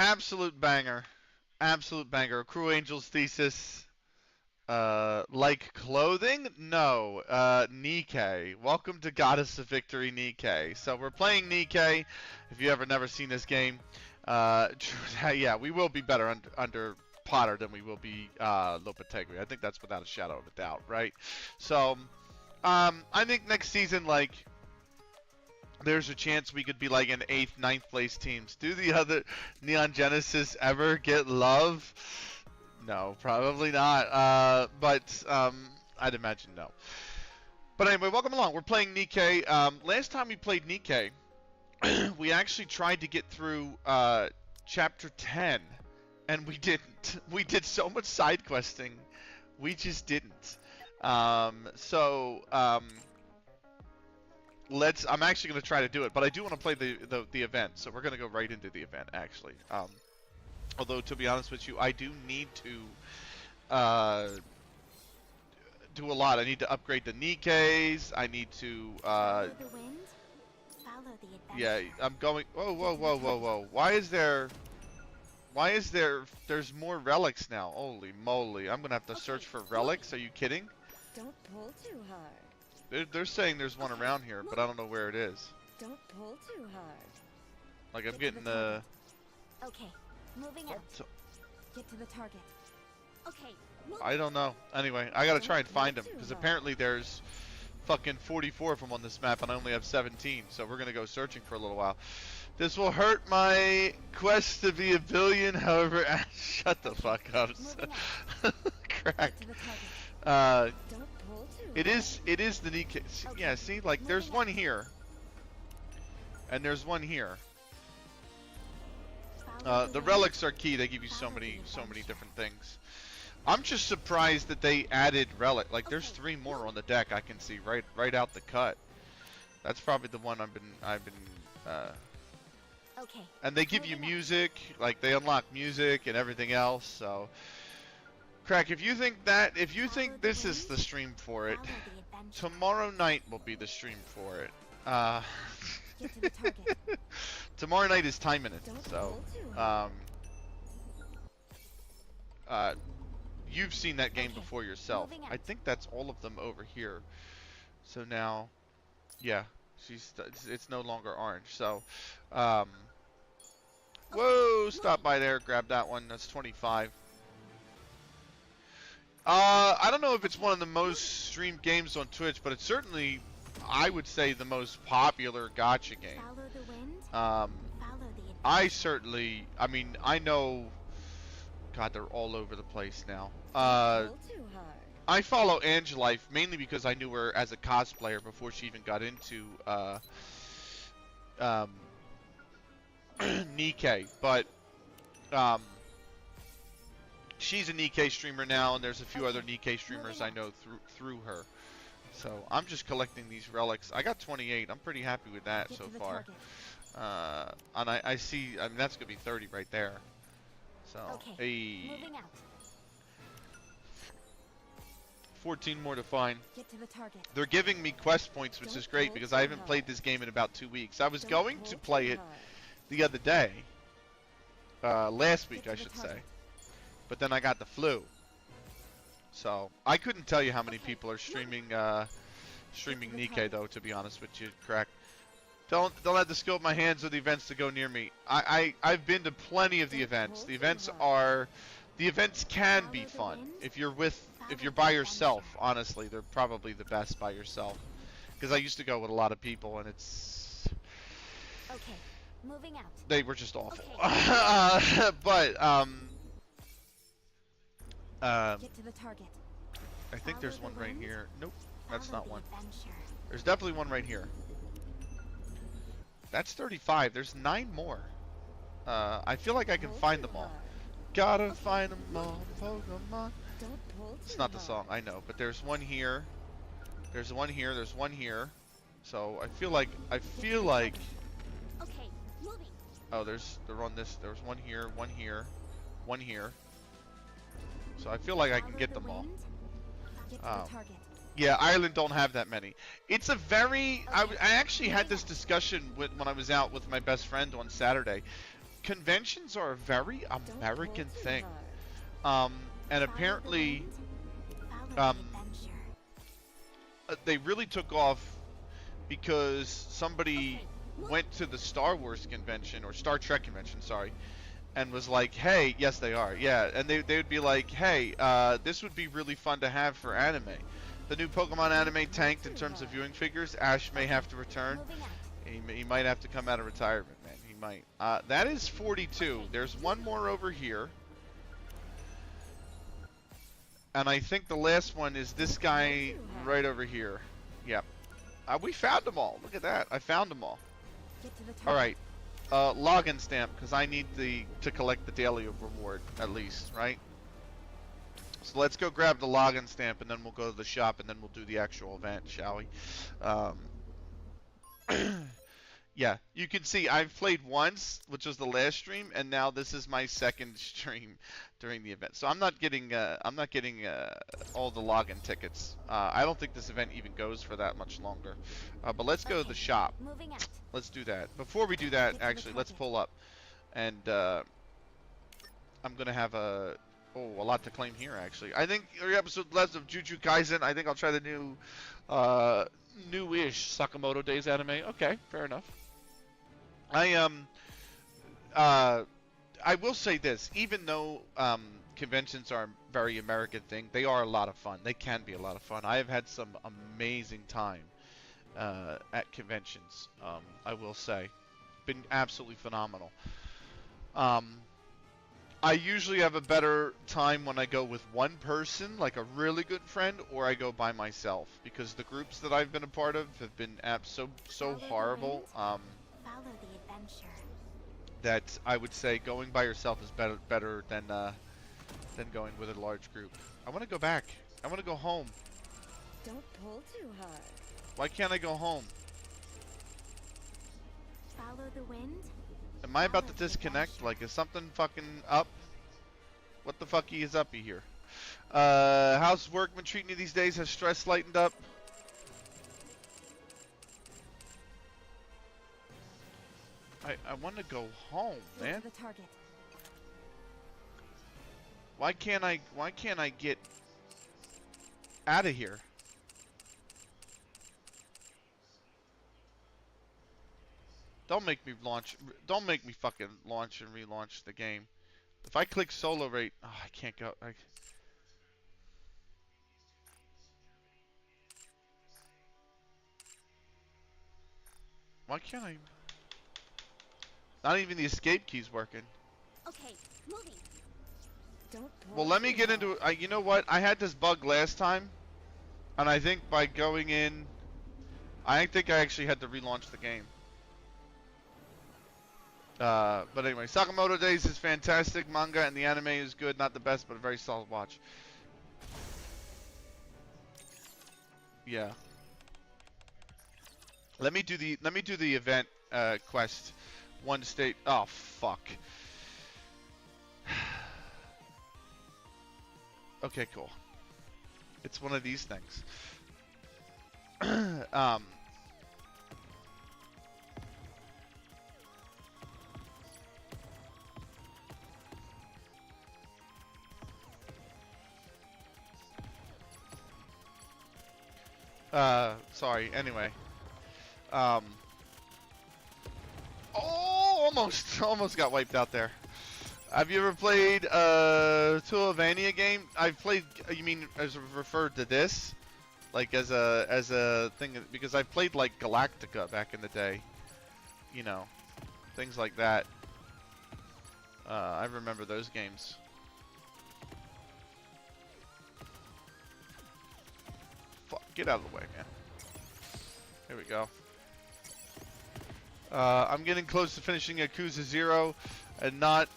Absolute banger. Absolute banger. Crew Angel's thesis. Like clothing? No. Nikke. Welcome to Goddess of Victory, Nikke. So we're playing Nikke. If you ever never seen this game, yeah, we will be better under Potter than we will be Lopetegui. I think that's without a shadow of a doubt, right? So, I think next season, like, there's a chance we could be like in 8th, 9th place teams. Do the other Neon Genesis ever get love? No, probably not. But I'd imagine no. But anyway, welcome along. We're playing Nikke. Last time we played Nikke, we actually tried to get through chapter 10, and we didn't. We did so much side questing, we just didn't. I'm actually going to try to do it, but I do want to play the event, so we're going to go right into the event, actually. Although, to be honest with you, I do need to do a lot. I need to upgrade the Nikkes. I need to, yeah, I'm going, whoa. There's more relics now. Holy moly. I'm going to have to search for relics. Are you kidding? Don't pull too hard. They're saying there's one around here, but I don't know where it is. Don't pull too hard. Like, I'm getting the... Okay, moving out. Get to the target. Okay, I don't know. Anyway, I gotta try and find them, because apparently there's fucking 44 of them on this map, and I only have 17, so we're gonna go searching for a little while. This will hurt my quest to be a billion, however... Shut the fuck up. Crack. It is the Nikke. Yeah, see, like, there's one here. And there's one here. The relics are key. They give you so many different things. I'm just surprised that they added relic. Like, there's 3 more on the deck I can see right out the cut. That's probably the one I've been okay. And they give you music, like they unlock music and everything else, so Crack, if you think this is the stream for it, tomorrow night will be the stream for it. Get to the target. Tomorrow night is timing it, so you've seen that game before yourself. I think that's all of them over here. So now, yeah, it's no longer orange. So, whoa, stop by there, grab that one. That's 25. I don't know if it's one of the most streamed games on Twitch, but it's certainly, I would say, the most popular gacha game. I mean, I know, God, they're all over the place now. I follow Angelife mainly because I knew her as a cosplayer before she even got into Nikke, but she's a Nikke streamer now, and there's a few other Nikke streamers I know through her. So I'm just collecting these relics. I got 28. I'm pretty happy with that so far. And I see, I mean, that's gonna be 30 right there. So, hey. 14 more to find. Get to the target. They're giving me quest points, which is great because I haven't played this game in about 2 weeks. I was going to play it the other day, last week I should say, but then I got the flu. So I couldn't tell you how many people are streaming Nikke though, to be honest with you, Crack. Don't have to scope my hands with the events to go near me. I've been to plenty of the events. The events can be fun if you're by yourself. Honestly, they're probably the best by yourself. Because I used to go with a lot of people, and it's moving out. They were just awful. But get to the target. I think there's one right here. Nope, that's not one. There's definitely one right here. That's 35. There's 9 more. I feel like I can find them all. Gotta find them all, Pokemon. It's not the song, I know, but there's one here. There's one here. There's one here. So I feel like. Okay, moving. Oh, they're on this. There's one here, one here, one here. So I feel like I can get them all. Yeah, Ireland don't have that many. It's a very... I actually had this discussion when I was out with my best friend on Saturday. conventions are a very Don't American pull too thing. hard. And Follow the apparently, wind, follow the um, adventure. they really took off because somebody went to the Star Wars convention, or Star Trek convention, sorry, and was like, hey, yes they are, yeah, and they would be like, hey, this would be really fun to have for anime. The new Pokemon anime tanked in terms of viewing figures. Ash may have to return. Moving out. He might have to come out of retirement, man. He might. That is 42. There's one more over here. And I think the last one is this guy right over here. Yep. We found them all. Look at that. I found them all. Get to the target. All right. Login stamp, because I need to collect the daily reward, at least, right? So let's go grab the login stamp, and then we'll go to the shop, and then we'll do the actual event, shall we? Yeah, you can see I've played once, which was the last stream, and now this is my second stream during the event. So I'm not getting all the login tickets. I don't think this event even goes for that much longer. But let's go to the shop. Moving out. Let's do that. Before we do that, actually, let's pull up, and I'm gonna have a lot to claim here. Actually, I think 3 episodes left of Jujutsu Kaisen. I think I'll try the newish Sakamoto Days anime. Okay, fair enough. I will say this, even though conventions are a very American thing, they are a lot of fun. They can be a lot of fun. I have had some amazing time at conventions. I will say, been absolutely phenomenal. I usually have a better time when I go with one person, like a really good friend, or I go by myself, because the groups that I've been a part of have been so horrible. Follow the adventure. That I would say going by yourself is better than going with a large group. I want to go back. I want to go home. Don't pull too hard. Why can't I go home? Follow the wind. Am I about to disconnect? Like, is something fucking up? What the fucky is uppy here? How's work been treating you these days? Has stress lightened up? I want to go home, man. Get to the target. Why can't I get out of here? Don't make me fucking launch and relaunch the game. If I click solo rate, oh, I can't go. Why can't I? Not even the escape key's working. Okay, moving. Don't pull. Well, let me get into it. You know what? I had this bug last time, and I think by going in, I think I actually had to relaunch the game. But anyway, Sakamoto Days is fantastic. Manga and the anime is good. Not the best, but a very solid watch. Yeah. Let me do the event quest. One state. Oh fuck. Okay, cool. It's one of these things. Sorry. Anyway. Oh, almost got wiped out there. Have you ever played Tulvania game? I've played. You mean as referred to this, like as a thing? Because I played like Galactica back in the day. You know, things like that. I remember those games. Fuck, get out of the way, man. Here we go. I'm getting close to finishing Yakuza 0, and not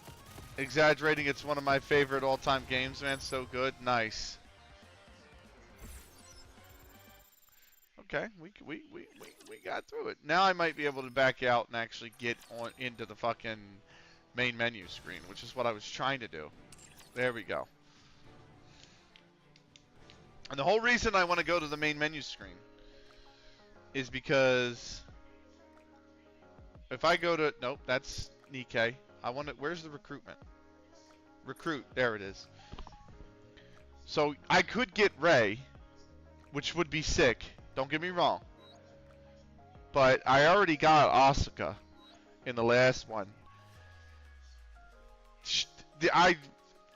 exaggerating, it's one of my favorite all-time games, man. So good. Nice. Okay, we got through it. Now I might be able to back out and actually get on into the fucking main menu screen, which is what I was trying to do. There we go. And the whole reason I want to go to the main menu screen is because if I go to... Nope, that's Nikke. I want to. Where's the recruitment? Recruit. There it is. So I could get Ray, which would be sick. Don't get me wrong. But I already got Asuka in the last one.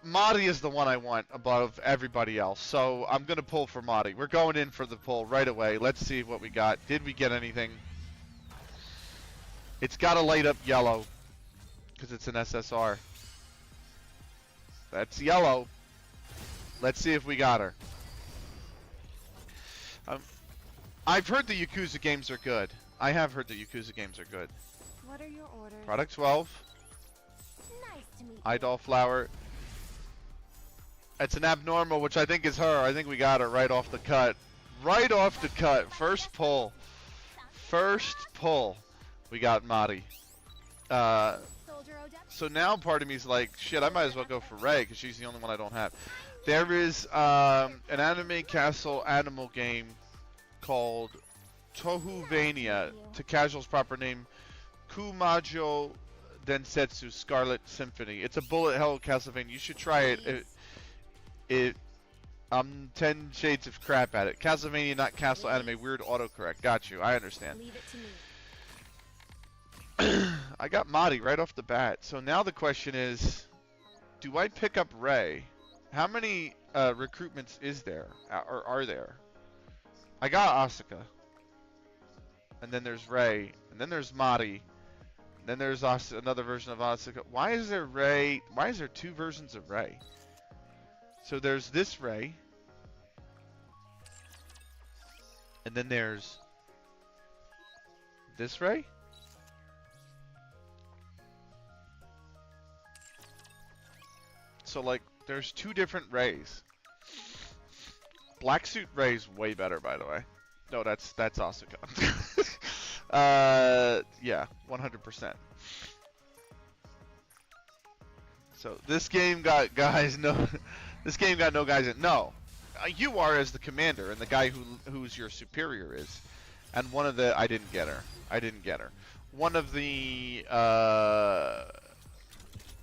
Madi is the one I want above everybody else. So I'm going to pull for Madi. We're going in for the pull right away. Let's see what we got. Did we get anything? It's got to light up yellow because it's an SSR. That's yellow. Let's see if we got her. I've heard the Yakuza games are good. I have heard the Yakuza games are good. What are your orders? Product 12. Nice to meet you. Idol Flower. It's an abnormal, which I think is her. I think we got her right off the cut. Right off the cut. First pull. First pull. We got Madi. So now part of me is like, shit, I might as well go for Ray because she's the only one I don't have. There is an anime castle animal game called Tohuvania, to casual's proper name, Kumajo Densetsu Scarlet Symphony. It's a bullet hell Castlevania. You should try it. I'm 10 shades of crap at it. Castlevania, not Castle Anime. Weird autocorrect. Got you. I understand. Leave it to me. I got Madi right off the bat. So now the question is, do I pick up Ray? How many recruitments is there, or are there? I got Asuka. And then there's Ray. And then there's Madi. And then there's another version of Asuka. Why is there Ray? Why is there two versions of Ray? So there's this Ray. And then there's this Ray. So like there's two different Rays. Black suit Ray's way better, by the way. No, that's Asuka. Yeah, 100%. So this game got guys no. This game got no guys in. No, you are as the commander, and the guy who's your superior is. And one of the I didn't get her. One of the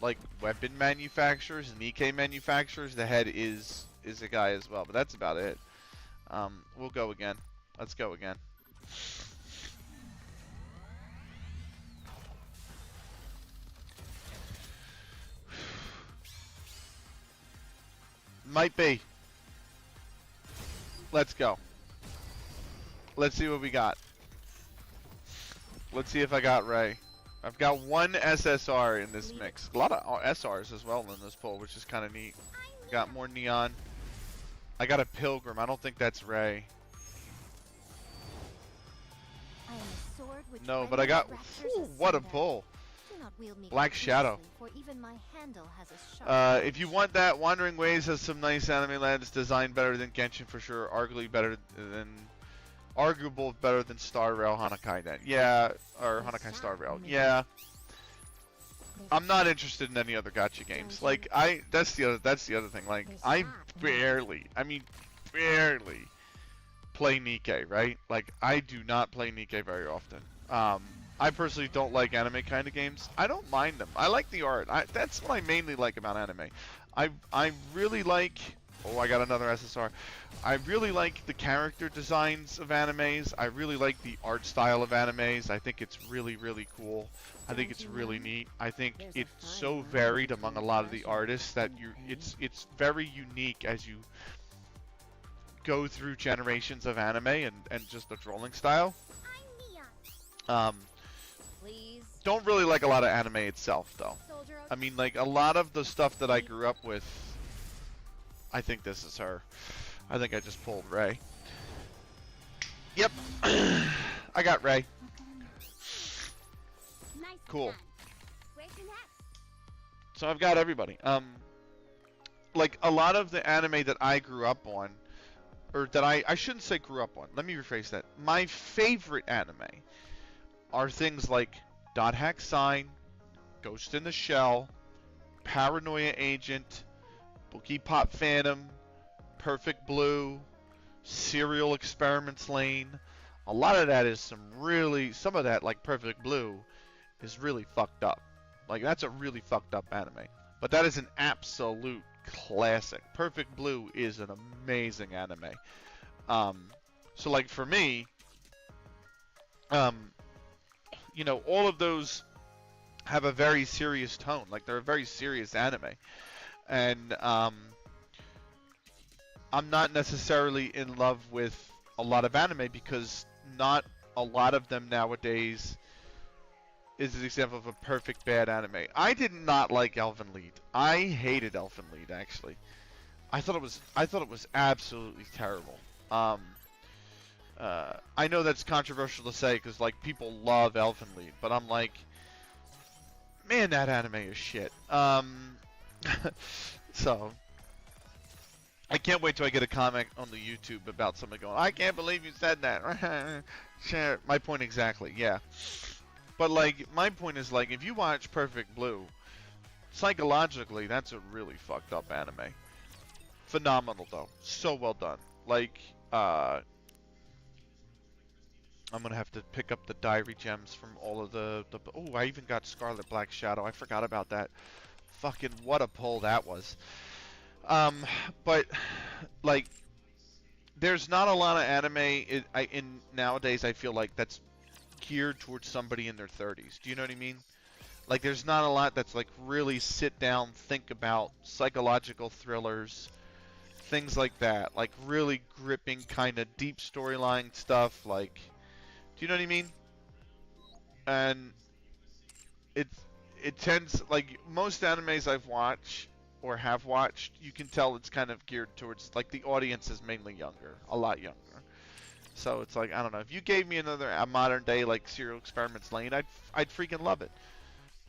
like weapon manufacturers, Nikke manufacturers. The head is a guy as well, but that's about it. We'll go again. Let's go again. Might be. Let's go. Let's see what we got. Let's see if I got Ray. I've got one SSR in this mix. A lot of SRs as well in this pull, which is kind of neat. Got more Neon. I got a Pilgrim. I don't think that's Ray. No, but I got... Whew, what a pull. Black Shadow. If you want that, Wandering Ways has some nice anime lands, designed better than Genshin for sure. Arguably better than Star Rail Hanakai then. Yeah, or Hanakai Star Rail. Yeah. I'm not interested in any other gacha games. Like that's the other thing. Like I barely play Nikke, right? Like I do not play Nikke very often. I personally don't like anime kind of games. I don't mind them. I like the art. That's what I mainly like about anime. I really like... Oh, I got another SSR. I really like the character designs of animes. I really like the art style of animes. I think it's really, really cool. I think it's really neat. I think it's so varied among a lot of the artists that it's very unique as you go through generations of anime and just the drawing style. Don't really like a lot of anime itself, though. I mean, like, a lot of the stuff that I grew up with, I think this is her. I think I just pulled Ray. Yep. I got Ray. Cool. So I've got everybody. Like, a lot of the anime that I grew up on, or that I shouldn't say grew up on. Let me rephrase that. My favorite anime are things like Dot Hack Sign, Ghost in the Shell, Paranoia Agent, Bookie Pop Phantom, Perfect Blue, Serial Experiments Lane. A lot of that is some of that, like Perfect Blue, is really fucked up. Like, that's a really fucked up anime. But that is an absolute classic. Perfect Blue is an amazing anime. So like for me, you know, all of those have a very serious tone. Like they're a very serious anime. And I'm not necessarily in love with a lot of anime because not a lot of them nowadays is an example of a perfect bad anime. I did not like Elfen Lied. I hated Elfen Lied actually. I thought it was absolutely terrible. I know that's controversial to say because like people love Elfen Lied, but I'm like, man, that anime is shit. So I can't wait till I get a comment on the YouTube about somebody going, I can't believe you said that. Share my point exactly. Yeah. But like my point is like if you watch Perfect Blue, psychologically that's a really fucked up anime. Phenomenal though. So well done. Like I'm gonna have to pick up the diary gems from all of the oh, I even got Scarlet Black Shadow. I forgot about that. Fucking what a pull that was. But like there's not a lot of anime in nowadays I feel like that's geared towards somebody in their 30s. Do you know what I mean? Like there's not a lot that's like really sit down, think about psychological thrillers, things like that. Like really gripping kind of deep storyline stuff like do you know what I mean? And it tends like most animes I've watched or have watched, you can tell it's kind of geared towards like the audience is mainly younger, a lot younger. So it's like I don't know. If you gave me another modern day like Serial Experiments Lane, I'd freaking love it.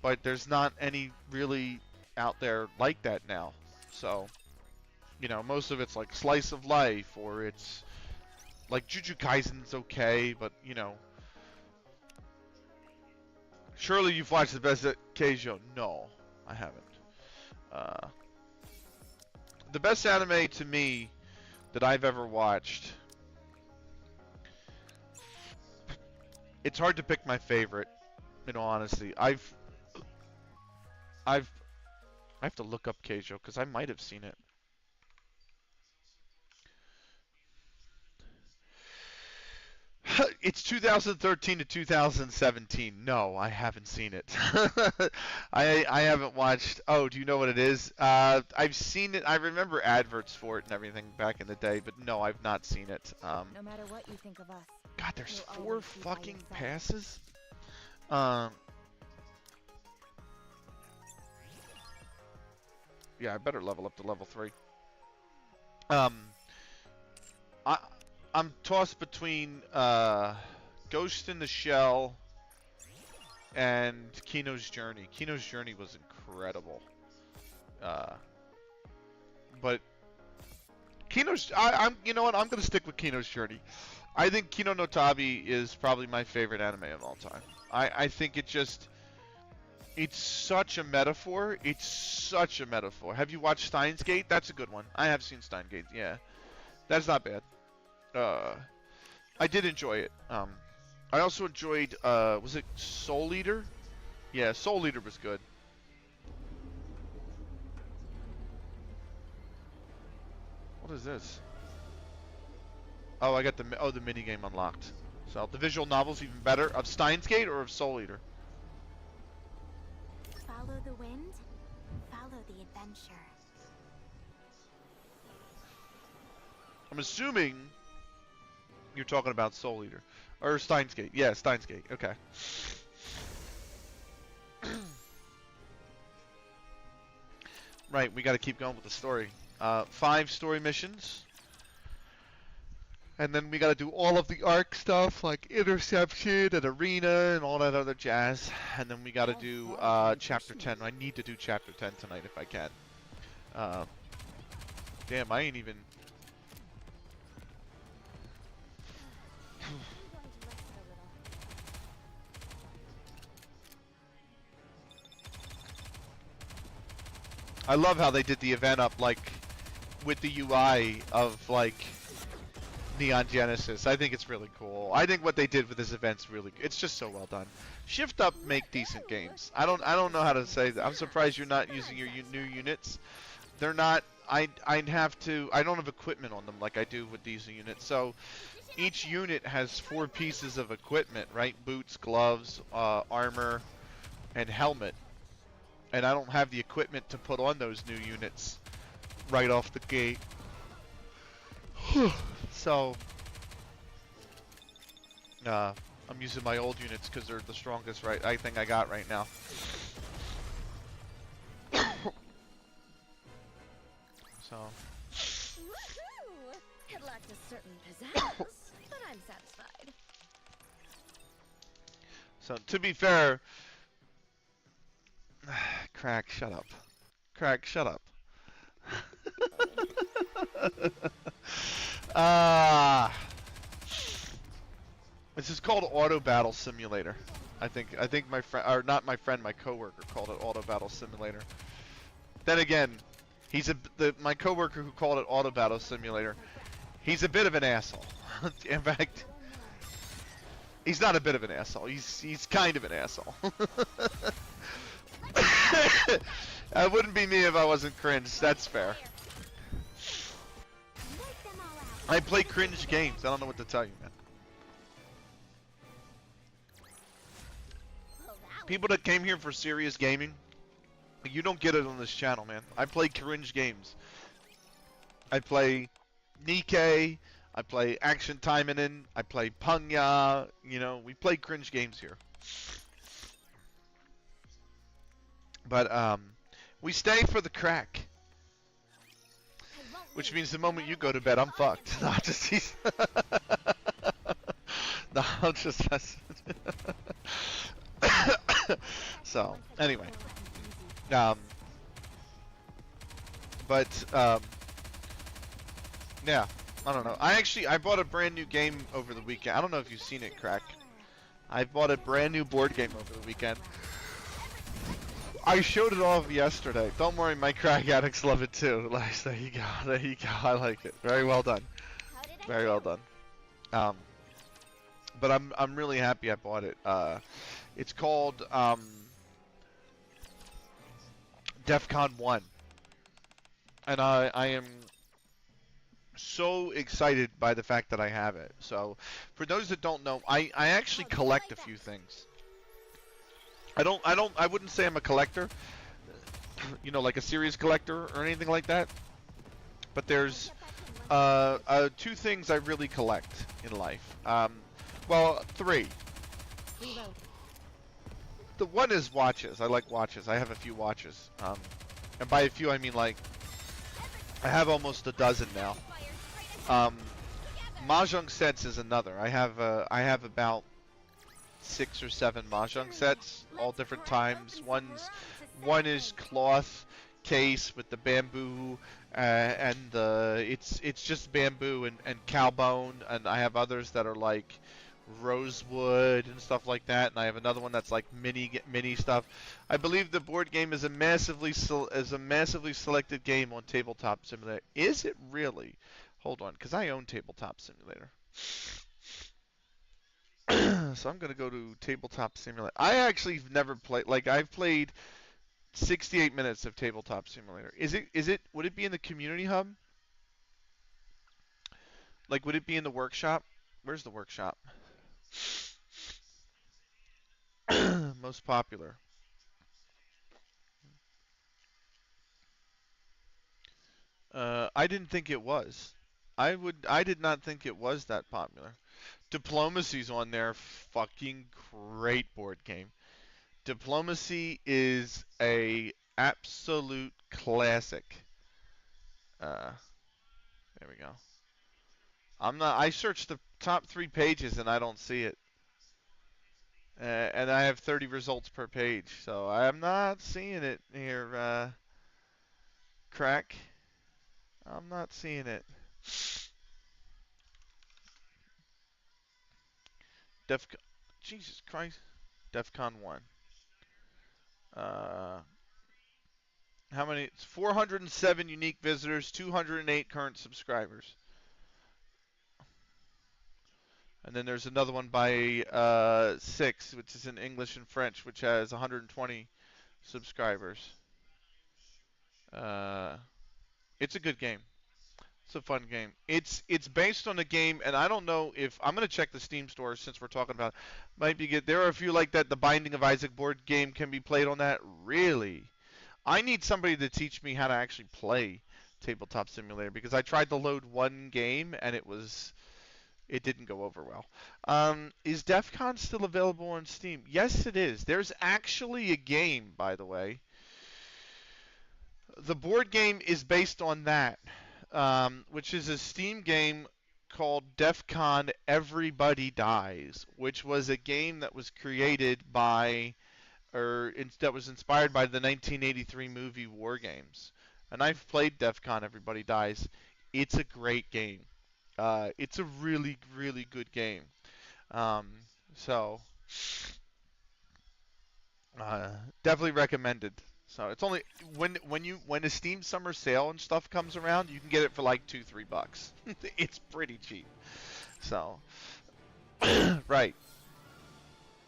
But there's not any really out there like that now. So you know, most of it's like slice of life or it's like Jujutsu Kaisen's okay, but you know. Surely you've watched the best Keijo. No, I haven't. The best anime to me that I've ever watched. It's hard to pick my favorite, in all honesty. I have to look up Keijo because I might have seen it. It's 2013 to 2017. No, I haven't seen it. I haven't watched. Oh, do you know what it is? I've seen it. I remember adverts for it and everything back in the day, but no, I've not seen it. No matter what you think of us. God, there's You'll 4 always be by fucking yourself. passes. Yeah, I better level up to level 3. I'm tossed between Ghost in the Shell and Kino's Journey. Kino's Journey was incredible. But Kino's I'm you know what? I'm gonna stick with Kino's Journey. I think Kino no Tabi is probably my favorite anime of all time. I think it's such a metaphor. It's such a metaphor. Have you watched Steins Gate? That's a good one. I have seen Steins Gate. Yeah, that's not bad. I did enjoy it. I also enjoyed. Was it Soul Eater? Yeah, Soul Eater was good. What is this? Oh, I got the mini game unlocked. So the visual novel's even better. Of Steins Gate or of Soul Eater? Follow the wind, follow the adventure. I'm assuming you're talking about Soul Eater. Or Steins Gate. Yeah, Steins Gate. Okay. Right, we gotta keep going with the story. 5 story missions. And then we gotta do all of the arc stuff, like Interception and Arena and all that other jazz. And then we gotta do Chapter 10. I need to do Chapter 10 tonight if I can. Damn, I ain't even... I love how they did the event up, like, with the UI of, like, Neon Genesis. I think it's really cool. I think what they did with this event's really good. It's just so well done. Shift Up make decent games. I don't know how to say that. I'm surprised you're not using your new units. They're not. I'd have to. I don't have equipment on them like I do with these units. So each unit has 4 pieces of equipment, right? Boots, gloves, armor, and helmet. And I don't have the equipment to put on those new units right off the gate. So I'm using my old units because they're the strongest, right? I think I got right now. So. Woohoo! It lacked a certain pizzazz, but I'm satisfied. So to be fair, Crack, shut up. Crack, shut up. This is called Auto Battle Simulator. I think my friend, or not my friend, my coworker called it Auto Battle Simulator. Then again, my coworker who called it Auto Battle Simulator. He's a bit of an asshole. In fact, he's not a bit of an asshole. He's kind of an asshole. That wouldn't be me if I wasn't cringe. That's fair. I play cringe games. I don't know what to tell you, man. People that came here for serious gaming, you don't get it on this channel, man. I play cringe games. I play Nikke. I play Action Taimenen. I play Panya. You know, we play cringe games here. But we stay for the crack. Which means the moment you go to bed, I'm fucked. No, just no, I'm just messing. So anyway, but yeah, I don't know. I bought a brand new game over the weekend. I don't know if you've seen it, Crack. I bought a brand new board game over the weekend. I showed it off yesterday. Don't worry, my crack addicts love it too. Like, there you go. There you go. I like it. Very well done. Very well done. But I'm really happy I bought it. It's called DEFCON 1. And I am so excited by the fact that I have it. So, for those that don't know, I actually collect a few things. I wouldn't say I'm a collector, you know, like a serious collector or anything like that. But there's 2 things I really collect in life. Well, 3. The one is watches. I like watches. I have a few watches. And by a few, I mean like I have almost a dozen now. Mahjong sets is another. I have about 6 or 7 mahjong sets, all different times. One is cloth case with the bamboo and it's just bamboo and cow bone, and I have others that are like rosewood and stuff like that, and I have another one that's like mini stuff. I believe the board game is a massively selected game on Tabletop Simulator. Is it really? Hold on, because I own Tabletop Simulator. So I'm gonna go to Tabletop Simulator. I actually have never played. Like, I've played 68 minutes of Tabletop Simulator. Would it be in the community hub? Like, would it be in the workshop? Where's the workshop? Most popular. I didn't think it was. I did not think it was that popular. Diplomacy's on there. Fucking great board game. Diplomacy is a absolute classic. There we go. I searched the top 3 pages and I don't see it. And I have 30 results per page, so I'm not seeing it here, Crack. I'm not seeing it. Jesus Christ. DEFCON 1. How many? It's 407 unique visitors, 208 current subscribers. And then there's another one by Six, which is in English and French, which has 120 subscribers. It's a good game. It's a fun game. It's based on a game, and I don't know if I'm gonna check the Steam store since we're talking about. Might be good. There are a few like that. The Binding of Isaac board game can be played on that. Really, I need somebody to teach me how to actually play Tabletop Simulator because I tried to load one game and it didn't go over well. Is DEF CON still available on Steam? Yes, it is. There's actually a game, by the way. The board game is based on that, which is a Steam game called DEF CON Everybody Dies, which was a game that was created by, that was inspired by the 1983 movie War Games. And I've played DEF CON Everybody Dies. It's a great game. It's a really, really good game. Um, so, definitely recommended. So it's only when a Steam Summer Sale and stuff comes around, you can get it for like $2-3. It's pretty cheap. So, right.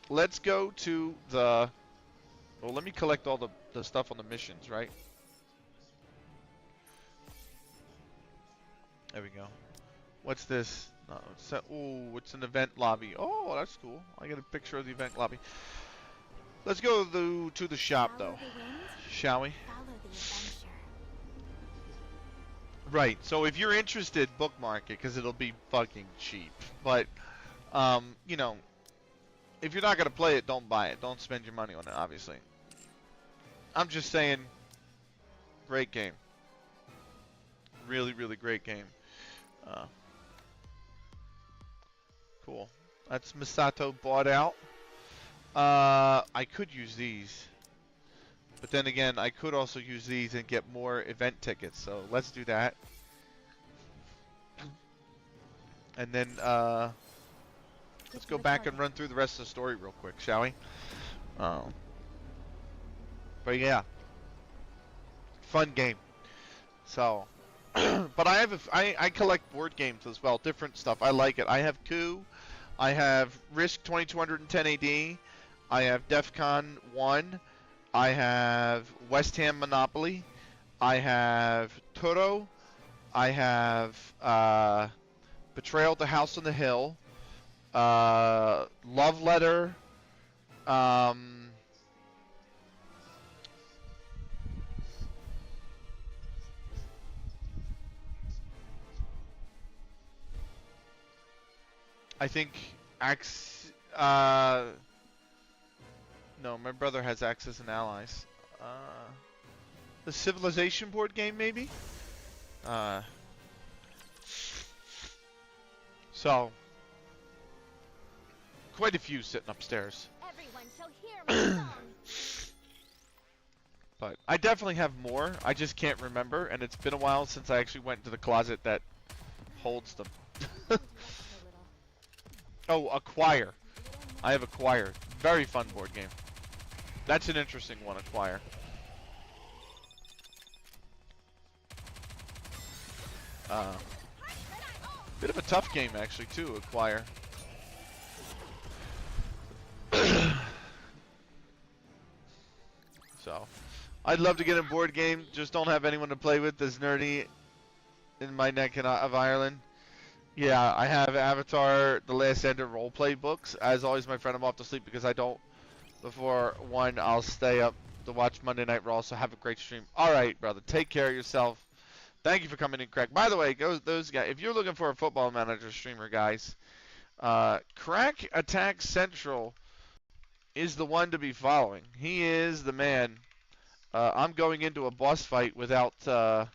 Let's go to the. Well, let me collect all the stuff on the missions, right? There we go. What's this? No, it's an event lobby. Oh, that's cool. I get a picture of the event lobby. Let's go to the shop, though. Shall we? Right. So if you're interested, bookmark it because it'll be fucking cheap. But, you know, if you're not gonna play it, don't buy it. Don't spend your money on it. Obviously. I'm just saying. Great game. Really, really great game. Cool. That's Misato bought out. I could use these. But then again, I could also use these and get more event tickets. So let's do that. And then let's go back and run through the rest of the story real quick, shall we? But yeah. Fun game. So, but I collect board games as well, different stuff. I like it. I have Coup, I have Risk 2210 AD, I have DEF CON 1, I have West Ham Monopoly, I have Toro, I have Betrayal at the House on the Hill, Love Letter, I think no, my brother has Axis and Allies. The Civilization board game, maybe? So, quite a few sitting upstairs. Everyone shall hear my song. But I definitely have more. I just can't remember, and it's been a while since I actually went into the closet that holds them. Oh, Acquire. I have Acquire. Very fun board game. That's an interesting one, Acquire. Bit of a tough game, actually, too, Acquire. So, I'd love to get a board game, just don't have anyone to play with that's nerdy in my neck of Ireland. Yeah, I have Avatar, The Last Ender roleplay books. As always, my friend, I'm off to sleep because I don't. Before 1, I'll stay up to watch Monday Night Raw, so have a great stream. All right, brother, take care of yourself. Thank you for coming in, Crack. By the way, those guys, if you're looking for a Football Manager streamer, guys, Crack Attack Central is the one to be following. He is the man. I'm going into a boss fight without touching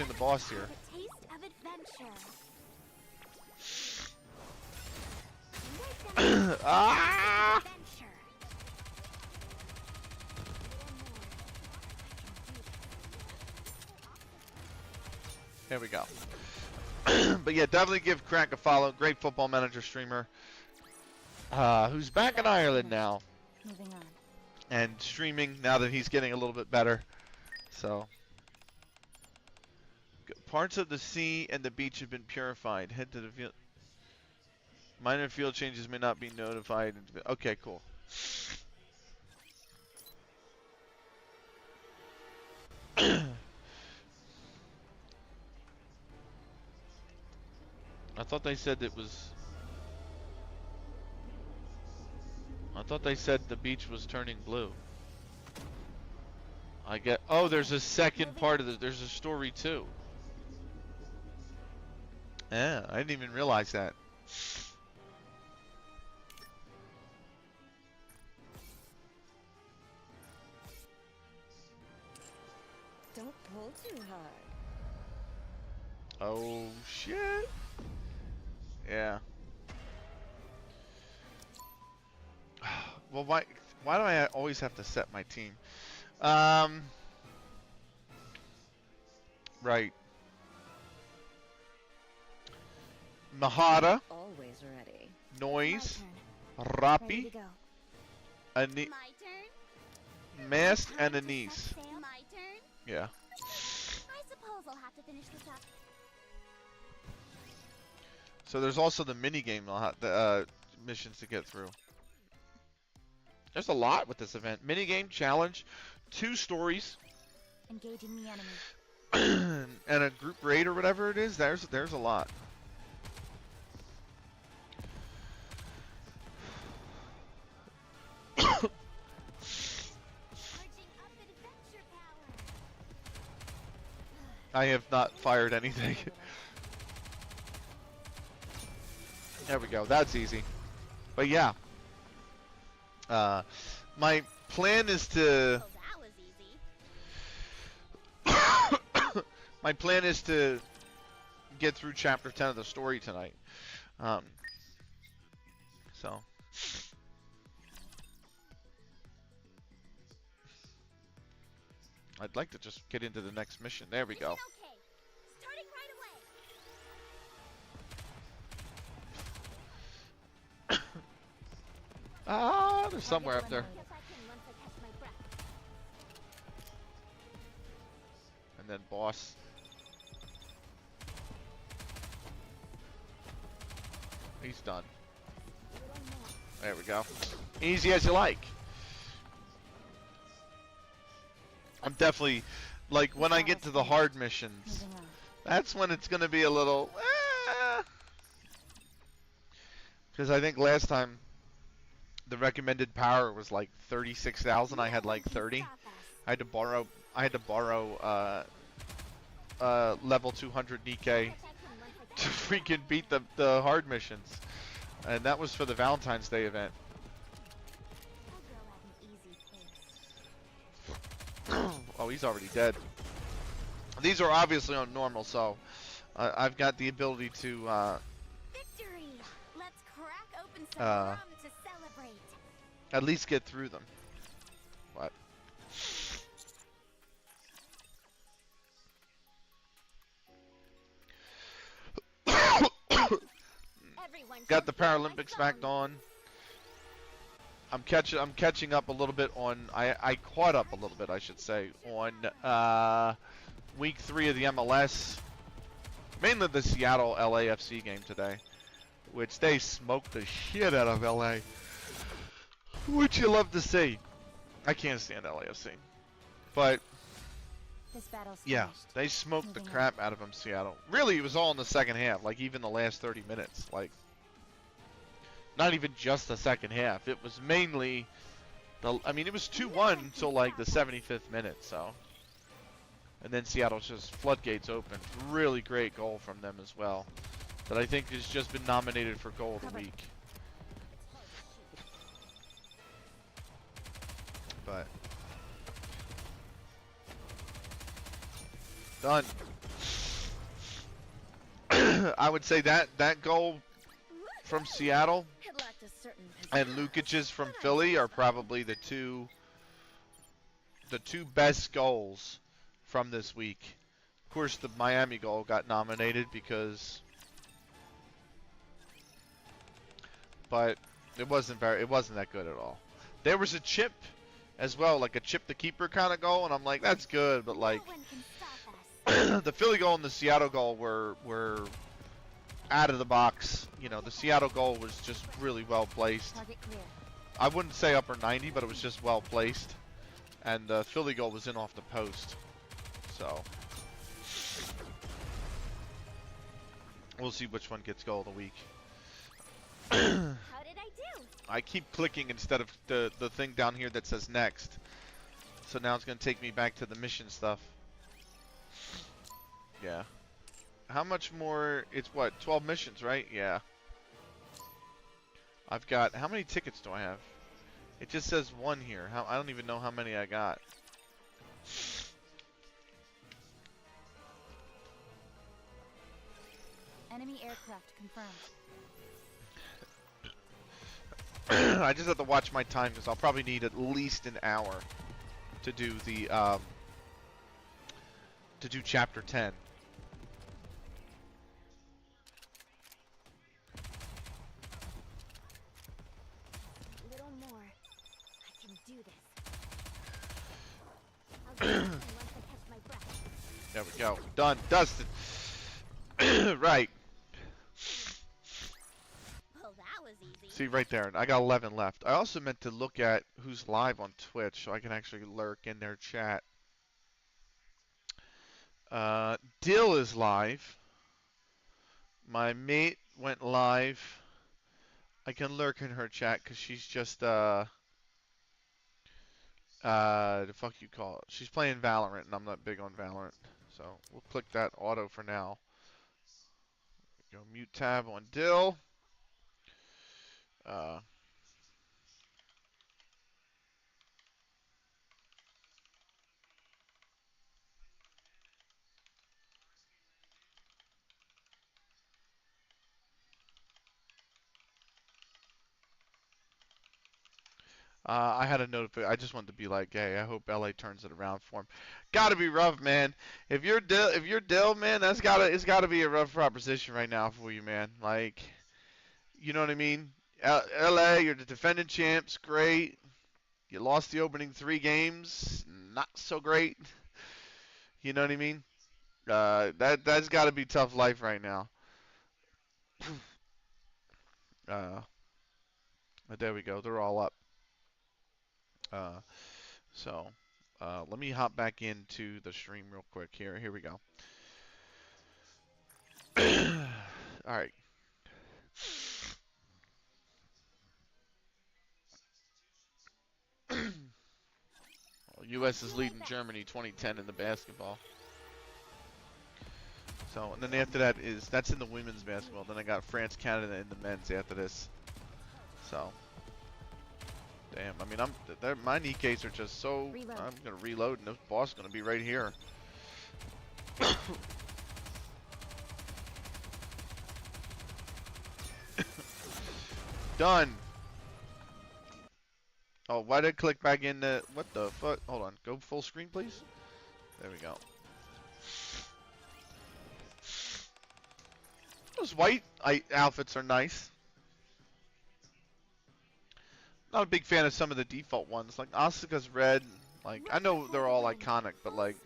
the boss here. A taste of adventure. Ah! There we go. But yeah, definitely give Crack a follow. Great Football Manager streamer. Who's back in Ireland now. Moving on. And streaming now that he's getting a little bit better. So, Parts of the sea and the beach have been purified. Head to the field. Minor field changes may not be notified. Okay, cool. I thought they said it was. I thought they said the beach was turning blue. I get. Oh, there's a second part of this. There's a story too. Yeah, I didn't even realize that. Don't pull too hard. Oh shit. Yeah. Well, why do I always have to set my team? Right. Mahara, Always ready. Noise, Ready Rappi, to go. Ani My turn. Mast, and Anise. My turn. Yeah. I suppose I'll have to finish this up. So there's also the mini game, missions to get through. There's a lot with this event. Mini game challenge, 2 stories, Engaging the enemy. and a group raid or whatever it is. There's a lot. Charging up adventure power. I have not fired anything. There we go. That's easy. But yeah. My plan is to. Oh, that was easy. My plan is to get through chapter 10 of the story tonight. So. I'd like to just get into the next mission. There we go. Okay. Starting right away. Ah, there's somewhere up there. Guess I can once I catch my breath. And then boss. He's done. There we go. Easy as you like. I'm definitely, like, when I get to the hard missions, Moving on. that's when it's going to be a little, because I think last time the recommended power was like 36,000. I had like 30. I had to borrow level 200 Nikke to freaking beat the hard missions, and that was for the Valentine's Day event. Oh, he's already dead. These are obviously on normal, so I've got the ability to Victory! Let's crack open some rum to celebrate. at least get through them. What? Everyone Got the come hear my Paralympics back song. on. I'm catching up a little bit on. I caught up a little bit, I should say, on week 3 of the MLS. Mainly the Seattle LAFC game today, which they smoked the shit out of LA. Which you love to see. I can't stand LAFC, but This battle's yeah, finished. they smoked the Moving crap out of them, Seattle. Really, it was all in the second half, like even the last 30 minutes. Like, not even just the second half. It was mainly I mean, it was 2-1 until like the 75th minute, so. And then Seattle's just floodgates opened. Really great goal from them as well, that I think has just been nominated for goal of the week. But done. I would say that goal from Seattle It lacked a certain and pizzazz. Lukic's from Philly are probably the two best goals from this week. Of course, the Miami goal got nominated because, but it wasn't that good at all. There was a chip as well, like a chip the keeper kind of goal, and I'm like, that's good, but like, No one can stop us. The Philly goal and the Seattle goal were out of the box. You know, the Seattle goal was just really well placed. Target clear. I wouldn't say upper 90, but it was just well placed. And the Philly goal was in off the post. So we'll see which one gets goal of the week. How did I do? I keep clicking instead of the thing down here that says next. So now it's going to take me back to the mission stuff. Yeah. How much more? It's what, 12 missions, right? Yeah. I've got, how many tickets do I have? It just says 1 here. I don't even know how many I got. Enemy aircraft confirmed. I just have to watch my time because I'll probably need at least an hour to do the to do chapter 10. A little more. I can do this. I'll do it once I catch my breath. There we go. Done. Dusted. Right. Well, that was easy. See right there. I got 11 left. I also meant to look at who's live on Twitch so I can actually lurk in their chat. Dill is live. My mate went live. I can lurk in her chat because she's just the fuck you call it. She's playing Valorant and I'm not big on Valorant. So we'll click that auto for now. Go mute tab on Dill. I had a notification. I just wanted to be like, hey, I hope LA turns it around for him. Gotta be rough, man. If you're Dill, man, it's gotta be a rough proposition right now for you, man. Like, you know what I mean? LA, you're the defending champs, great. You lost the opening 3 games, not so great. You know what I mean? That's got to be tough life right now. But there we go. They're all up. So let me hop back into the stream real quick here. Here we go. All right. Well, U.S. is leading Germany 2010 in the basketball. So, and then after that that's in the women's basketball. Then I got France, Canada in the men's after this. So, damn. I mean, my Nikkes are just so. Reload. I'm gonna reload, and this boss is gonna be right here. Done. Oh, why did I click back in the? What the fuck? Hold on. Go full screen, please. There we go. Those white outfits are nice. Not a big fan of some of the default ones, like Asuka's red. Like, I know they're all iconic, but like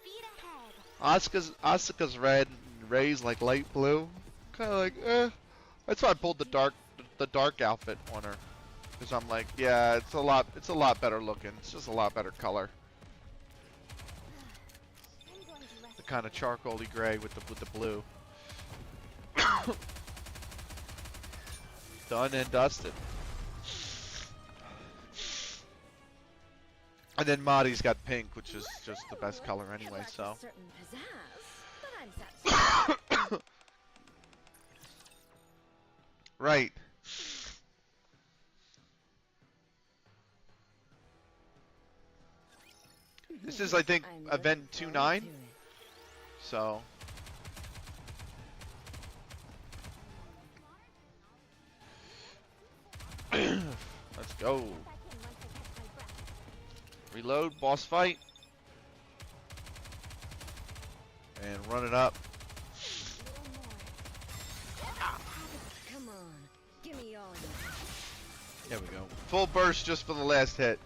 Asuka's red and Rey's like light blue. Kind of like, eh. That's why I pulled the dark outfit on her, because I'm like, yeah, it's a lot better looking. It's just a lot better color. The kind of charcoaly gray with the blue. Done and dusted. And then Mari's got pink, which is just the best color anyway, so. Right. This is, I think, event 2.9. So. Let's go. Reload, boss fight. And run it up. Come on, give me all. There we go. Full burst just for the last hit.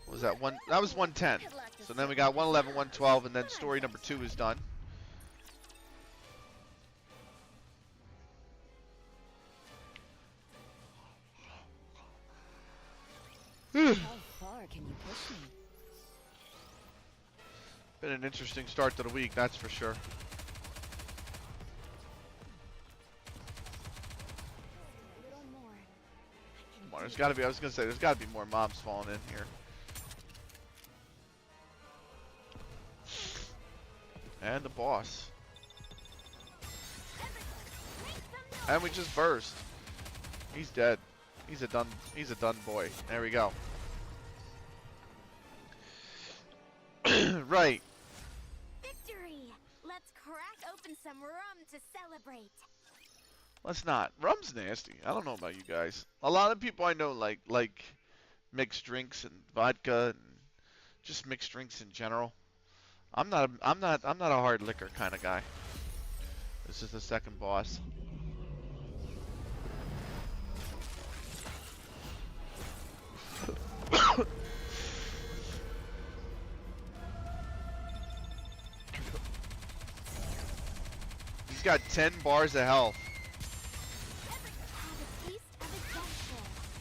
What Was that one? That was 110. So then we got 111, 112, and then story number 2 is done. How far can you push me? Been an interesting start to the week, that's for sure. A little more. Come on, there's got to be. I was gonna say there's got to be more mobs falling in here. And the boss. And we just burst. He's dead. He's a done boy. There we go. Right. Victory! Let's crack open some rum to celebrate. Let's not. Rum's nasty. I don't know about you guys. A lot of people I know like mixed drinks and vodka and just mixed drinks in general. I'm not a hard liquor kind of guy. This is the second boss. He's got 10 bars of health.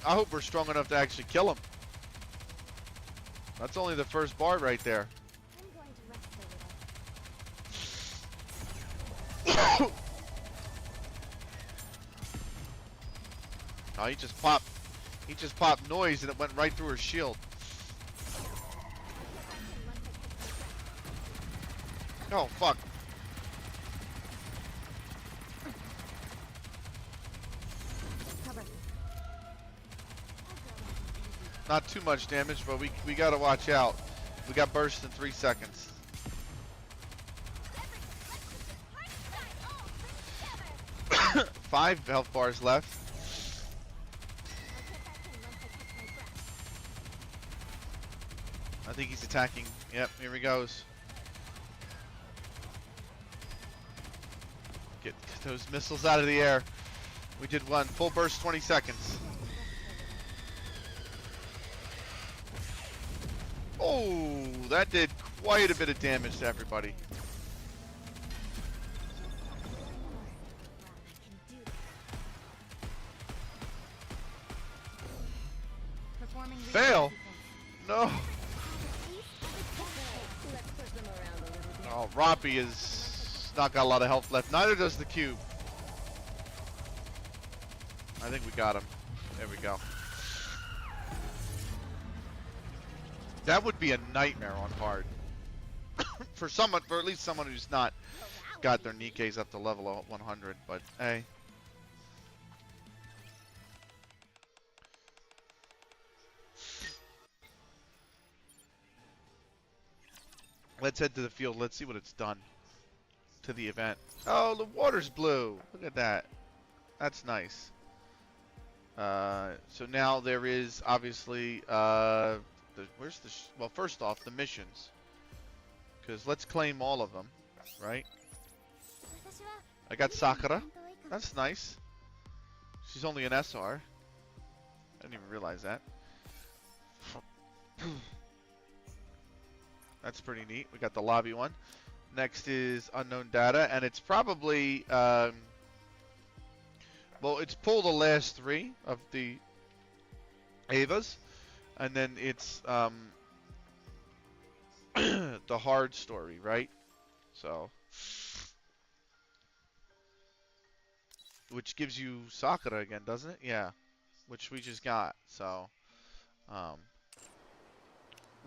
I hope we're strong enough to actually kill him. That's only the first bar right there. I'm going to rest a little. Oh, he just popped noise and it went right through her shield. Oh, fuck. Cover. Not too much damage, but we gotta watch out. We got burst in 3 seconds. Five health bars left. I think he's attacking. Yep, here he goes. Get those missiles out of the air. We did one. Full burst, 20 seconds. Oh, that did quite a bit of damage to everybody. Fail? No. Oh, Roppy is not got a lot of health left. Neither does the cube. I think we got him. There we go. That would be a nightmare on hard. for at least someone who's not got their Nikkes up to level 100, but hey. Let's head to the field. Let's see what it's done to the event. Oh, the water's blue. Look at that. That's nice. So now there is obviously well, first off, the missions. Because let's claim all of them, right? I got Sakura. That's nice. She's only an SR. I didn't even realize that. That's pretty neat. We got the lobby one. Next is unknown data, and it's probably well, it's pull the last 3 of the Avas, and then it's the hard story, right? So, which gives you Sakura again, doesn't it? Yeah, which we just got. So, I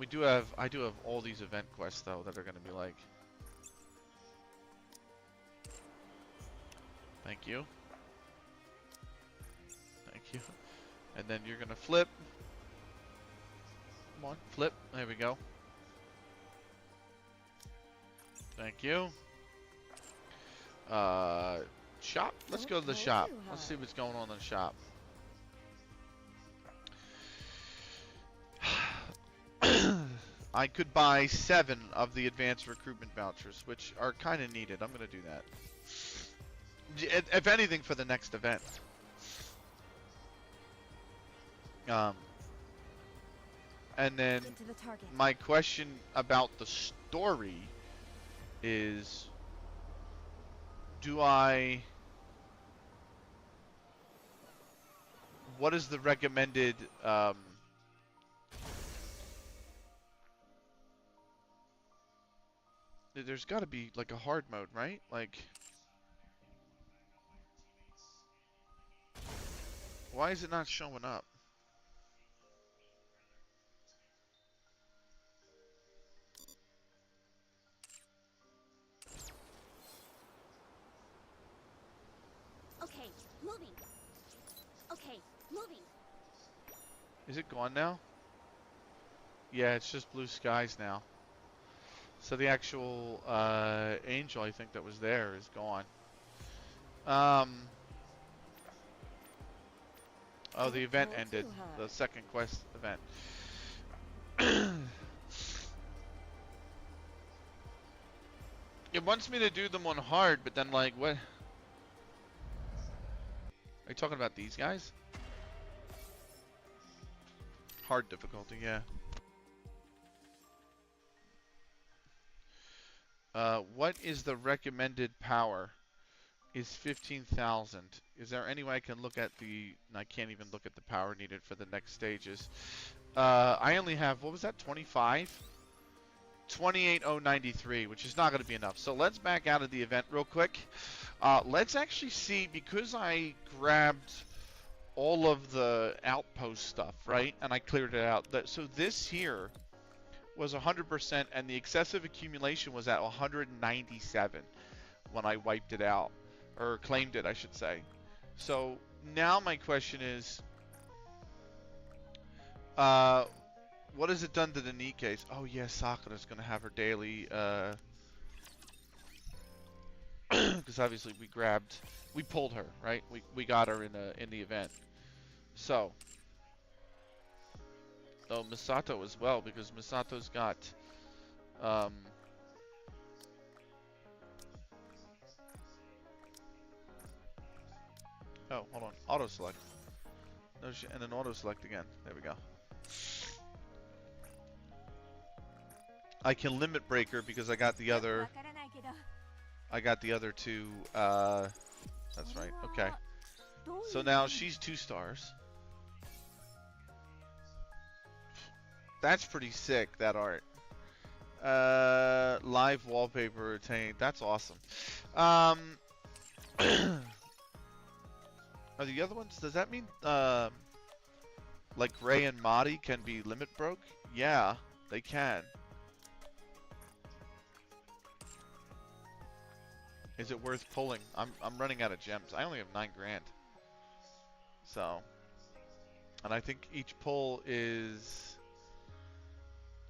do have all these event quests though that are gonna be like. Thank you. Thank you. And then you're gonna flip. Come on, flip. There we go. Thank you. Shop. Let's go to the shop. Let's see what's going on in the shop. I could buy 7 of the advanced recruitment vouchers, which are kind of needed. I'm going to do that. If anything, for the next event. And then Get to the target. my question about the story is, what is the recommended, there's gotta be like a hard mode, right? Like, why is it not showing up? Okay, moving. Okay, moving. Is it gone now? Yeah, it's just blue skies now. So the actual angel, I think, that was there is gone. Oh, the event ended. The second quest event. It wants me to do them on hard, but then like, what? Are you talking about these guys? Hard difficulty, yeah. What is the recommended power? Is 15,000. Is there any way I can look at the... I can't even look at the power needed for the next stages. I only have, what was that, 25? 28,093, which is not going to be enough. So let's back out of the event real quick. Let's actually see, because I grabbed all of the outpost stuff, right? And I cleared it out. So this here was 100%, and the excessive accumulation was at 197 when I wiped it out. Or claimed it, I should say. So now my question is, what has it done to the Nikkes? Oh yeah, Sakura's gonna have her daily, because obviously we pulled her, right? We got her in the event. So, oh, Misato as well, because Misato's got, oh, hold on, auto select. No, and then auto select again. There we go. I can limit breaker because I got the other. I got the other two. That's right. Okay. So now she's 2 stars. That's pretty sick, that art. Live wallpaper attained. That's awesome. Are the other ones? Does that mean like Ray and Madi can be limit broke? Yeah, they can. Is it worth pulling? I'm running out of gems. I only have 9 grand. So, and I think each pull is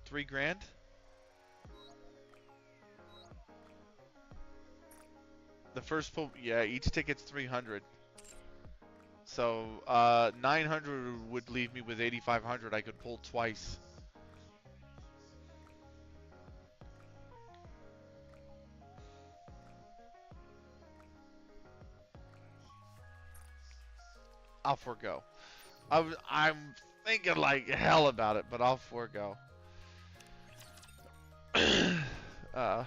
3 grand. The first pull, yeah, each ticket's 300. So, 900 would leave me with 8,500. I could pull twice. I'll forego. I'm thinking like hell about it, but I'll forego. Yeah.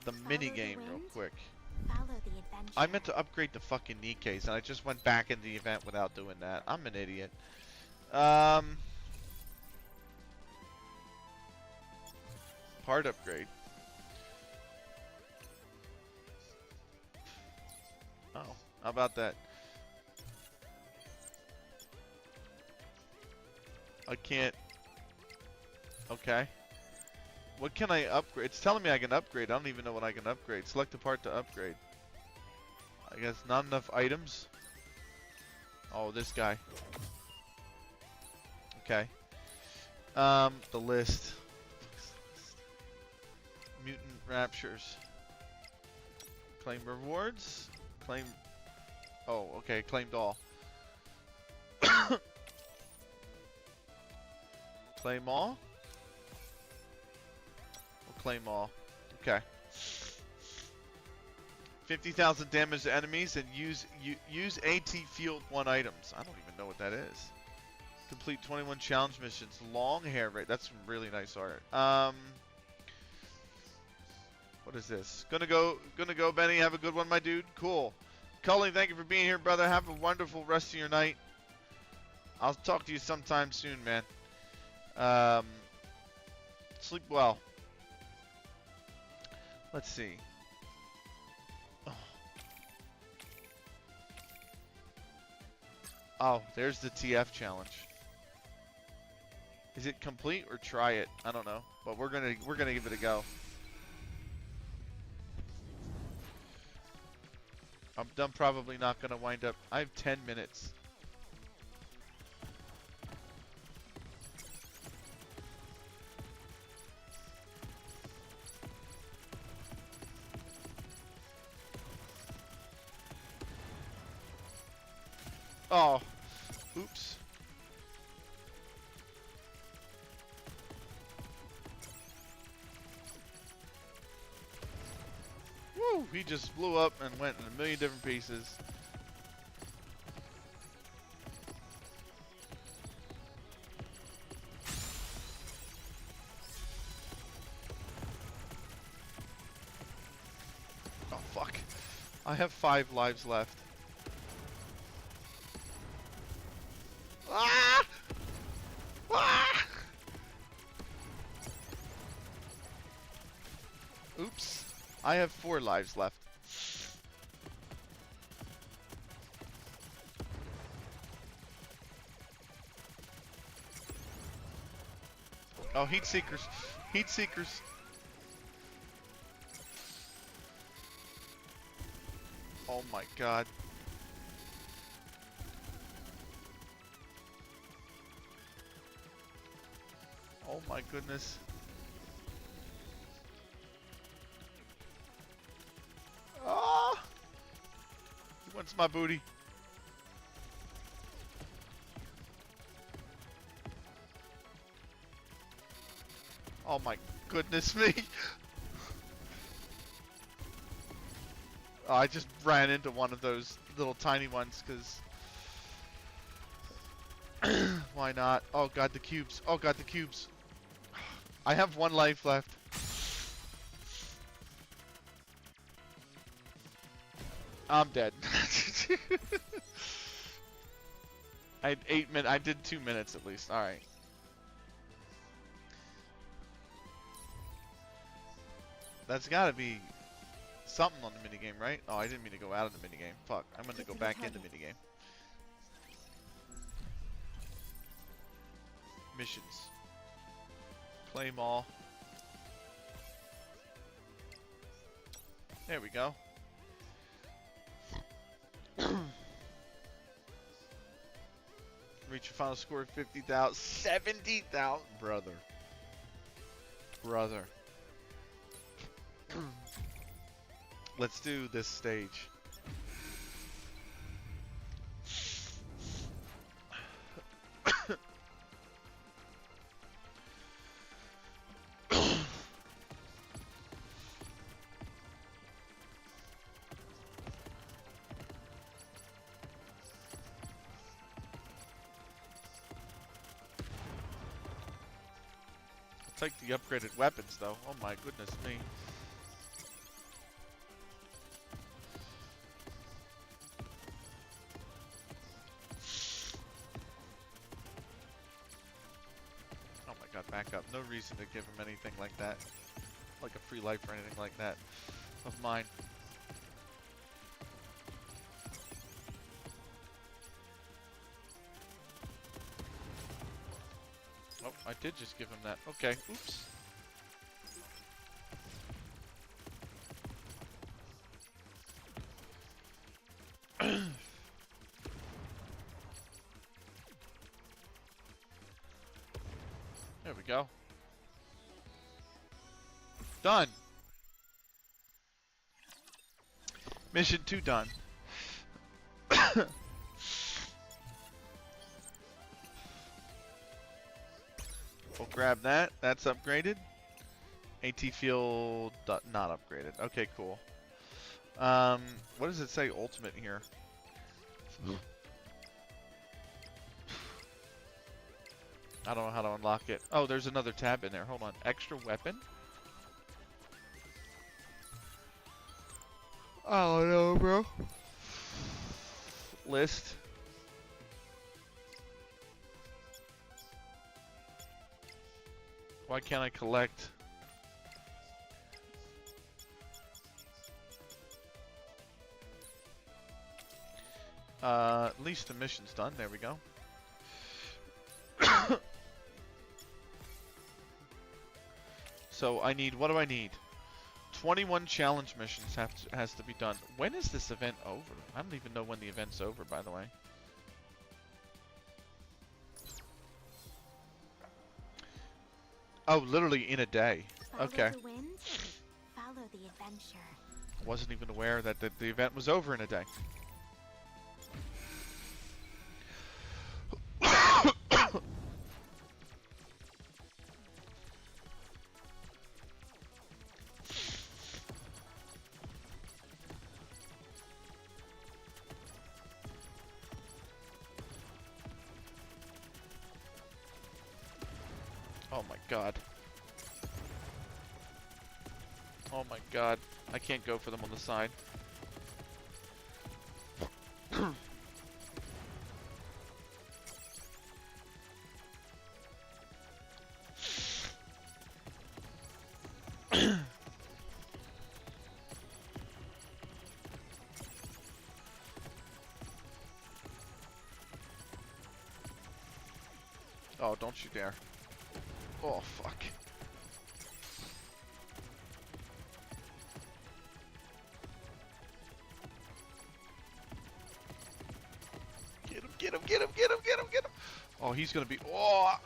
The mini game real quick. I meant to upgrade the fucking Nikkes, and I just went back in the event without doing that. I'm an idiot. Part upgrade. Oh, how about that? I can't. Okay. What can I upgrade? It's telling me I can upgrade. I don't even know what I can upgrade. Select a part to upgrade. I guess not enough items. Oh, this guy. Okay. The list. Mutant Raptures. Claim rewards. Claim. Oh, okay. Claimed all. Claim all. We'll claim all. Okay. 50,000 damage to enemies and use AT field 1 items. I don't even know what that is. Complete 21 challenge missions. Long hair, right? That's some really nice art. What is this? Gonna go, Benny. Have a good one, my dude. Cool. Cully, thank you for being here, brother. Have a wonderful rest of your night. I'll talk to you sometime soon, man. Sleep well. Let's see. Oh, there's the TF challenge. Is it complete or try it? I don't know, but we're gonna give it a go. I'm probably not gonna wind up. I have 10 minutes. Oh, oops. Woo! He just blew up and went in a million different pieces. Oh, fuck. I have 5 lives left. Ah! Ah! Oops. I have 4 lives left. Oh, heat seekers. Heat seekers. Oh my god. Oh my goodness. Ah! He wants my booty. Oh my goodness me. Oh, I just ran into one of those little tiny ones because why not? Oh god, the cubes. Oh god, the cubes. I have 1 life left. I'm dead. I had 8 minutes. I did 2 minutes at least. Alright. That's gotta be something on the minigame, right? Oh, I didn't mean to go out of the minigame. Fuck. I'm gonna go back in the minigame. Missions. Claim all. There we go. Reach your final score of 50,000. 70,000. Brother. Brother. Let's do this stage. Take the upgraded weapons though. Oh my goodness me. Oh my god, back up. No reason to give him anything like that. Like a free life or anything like that of mine. Oh, I did just give him that. Okay, oops. There we go. Done. Mission 2 done. We'll grab that. That's upgraded. AT field not upgraded. Okay, cool. What does it say ultimate here? I don't know how to unlock it. Oh, there's another tab in there. Hold on. Extra weapon? Oh no, bro. List. Why can't I collect? At least the mission's done. There we go. So I need, what do I need? 21 challenge missions has to be done. When is this event over? I don't even know when the event's over, by the way. Oh, literally in a day. Okay. Follow the wind, follow the adventure. I wasn't even aware that the event was over in a day. Oh my god. Oh my god. I can't go for them on the side. Oh, don't you dare. Oh, fuck. Get him, get him, get him, get him, get him, get him. Oh, he's gonna be, oh.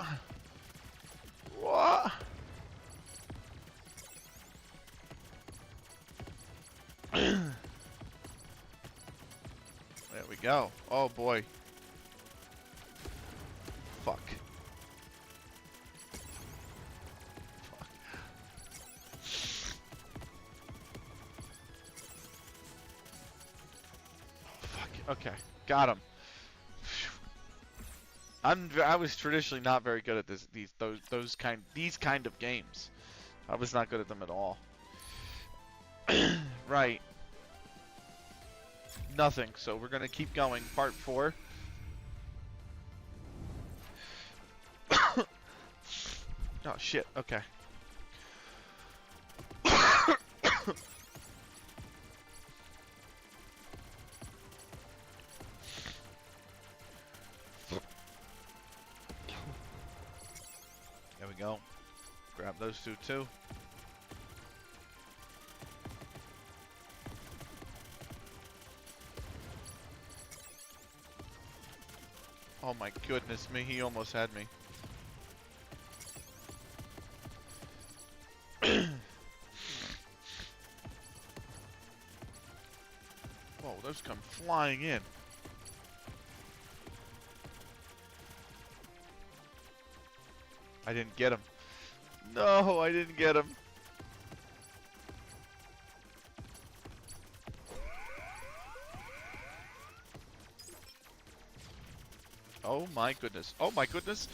What? There we go. Oh boy. Fuck. Okay, got him. I was traditionally not very good at these kind of games. I was not good at them at all. Right. Nothing. So we're gonna keep going. Part 4. Oh shit. Okay. There we go. Grab those two too. Oh my goodness me, he almost had me. Whoa, those come flying in. I didn't get him. No, I didn't get him. Oh my goodness. Oh my goodness.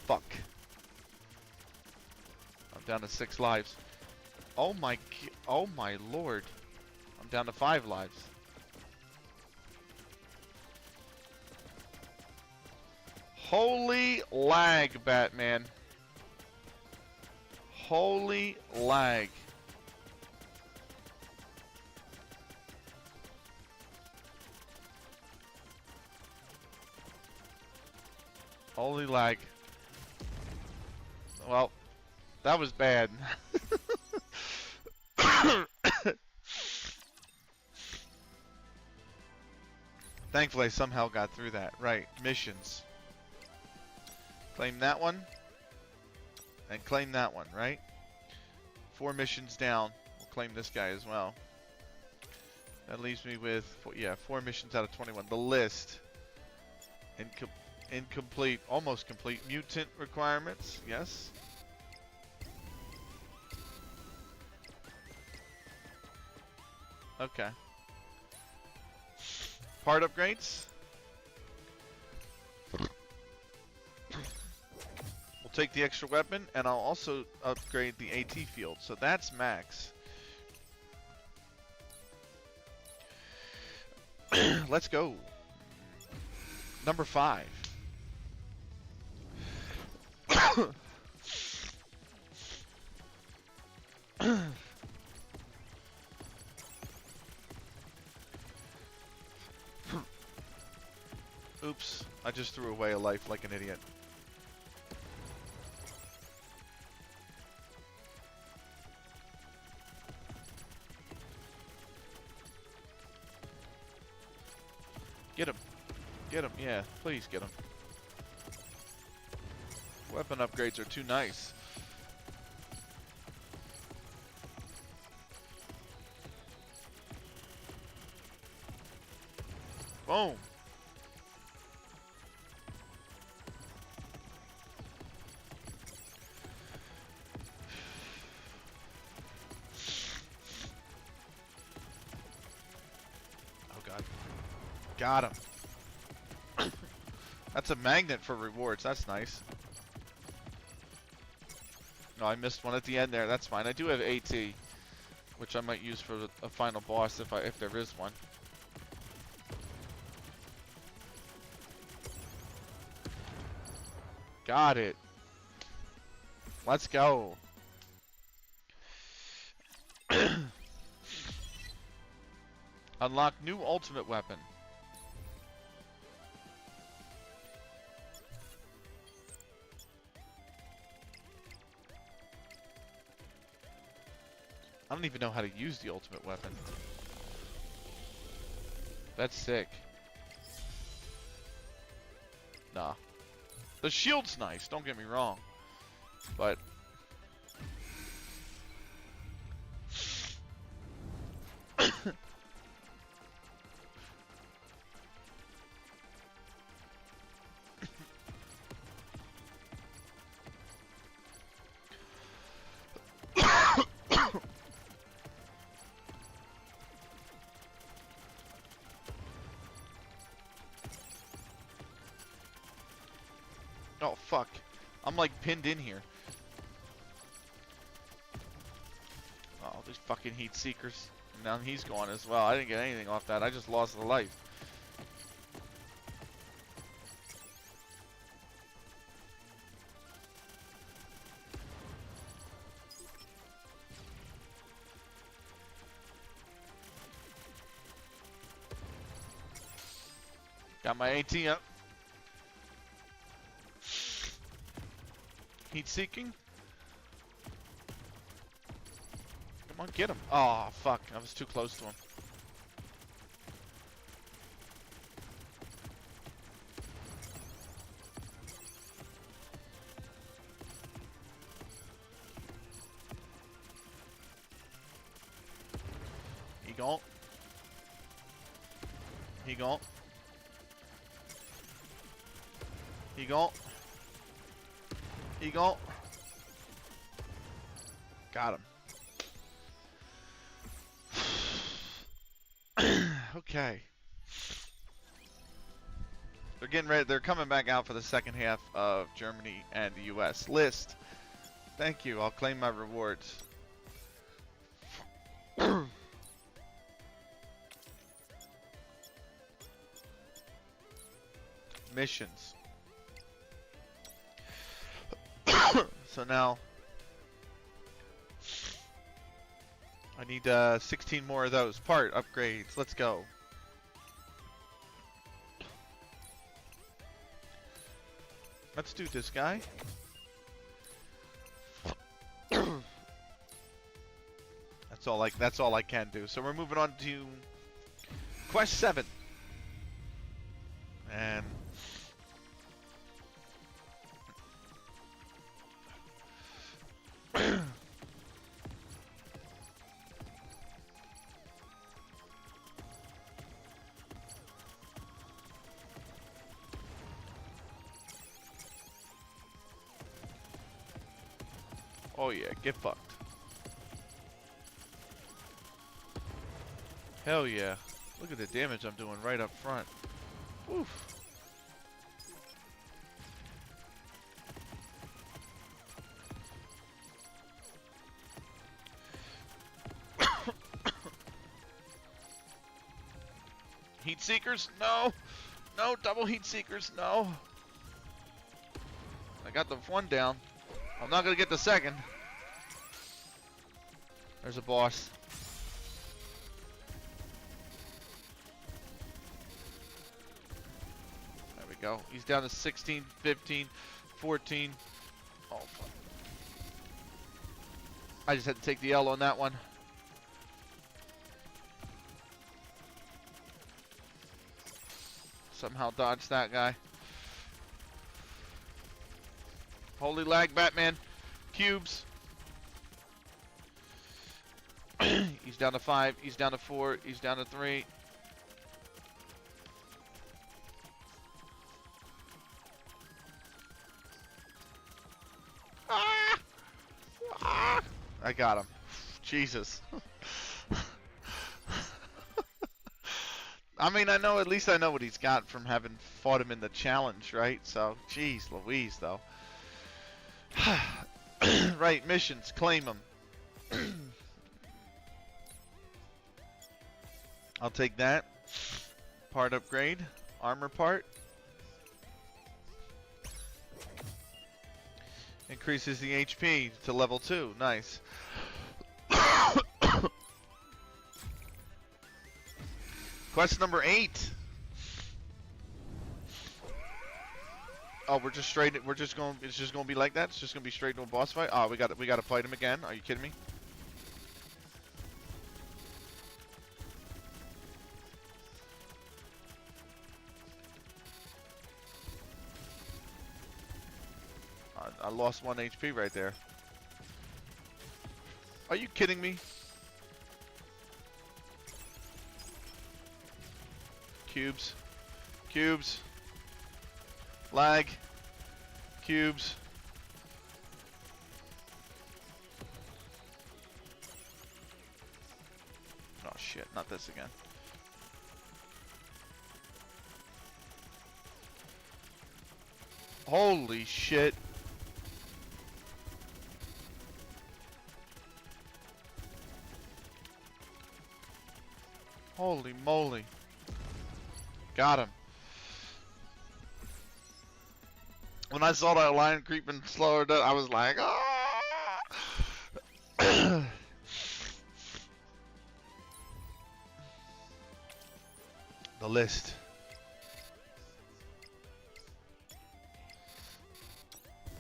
Fuck. I'm down to 6 lives. Oh my lord. I'm down to 5 lives. Holy lag, Batman. Holy lag. Holy lag. Well, that was bad. Thankfully, I somehow got through that. Right, missions. Claim that one. And claim that one, right? 4 missions down. We'll claim this guy as well. That leaves me with, 4 missions out of 21. The list. Incomplete, almost complete. Mutant requirements, yes. Okay. Part upgrades. We'll take the extra weapon, and I'll also upgrade the AT field. So that's max. Let's go. Number 5. Oops, I just threw away a life like an idiot. Get him. Get him, yeah, please get him. Weapon upgrades are too nice. Boom. Oh god. Got him. That's a magnet for rewards. That's nice. No, I missed one at the end there. That's fine. I do have AT, which I might use for a final boss if there is one. Got it. Let's go. Unlock new ultimate weapon. I don't even know how to use the ultimate weapon. That's sick. Nah. The shield's nice, don't get me wrong. But oh fuck. I'm like pinned in here. Oh, these fucking heat seekers. And now he's gone as well. I didn't get anything off that. I just lost the life. Got my AT up. Heat seeking. Come on, get him. Oh, fuck. I was too close to him. He gone. He gone. He gone. He gone. Got him. Okay. They're getting ready. They're coming back out for the second half of Germany and the U.S. List. Thank you. I'll claim my rewards. Missions. So now I need 16 more of those. Part upgrades. Let's go. Let's do this guy. That's all I can do. So we're moving on to quest 7. And oh yeah, get fucked. Hell yeah. Look at the damage I'm doing right up front. Oof. Heat seekers? No. No, double heat seekers. No. I got the one down. I'm not going to get the second. There's a boss. There we go. He's down to 16, 15, 14. Oh, fuck. I just had to take the L on that one. Somehow dodged that guy. Holy lag, Batman. Cubes. He's down to 5. He's down to 4. He's down to 3. Ah! Ah! I got him. Jesus. I mean, I know, at least I know what he's got from having fought him in the challenge, right? So, jeez Louise, though. Right, missions, claim them. I'll take that. Part upgrade, armor part. Increases the HP to level 2, nice. Quest number 8. Oh, we're just straight. We're just going. It's just going to be like that. It's just going to be straight to a boss fight. Oh, we got to fight him again. Are you kidding me? I lost 1 HP right there. Are you kidding me? Cubes. Cubes. Lag. Cubes. Oh shit, not this again. Holy shit. Holy moly. Got him. When I saw that line creeping slower, I was like, ah! The list.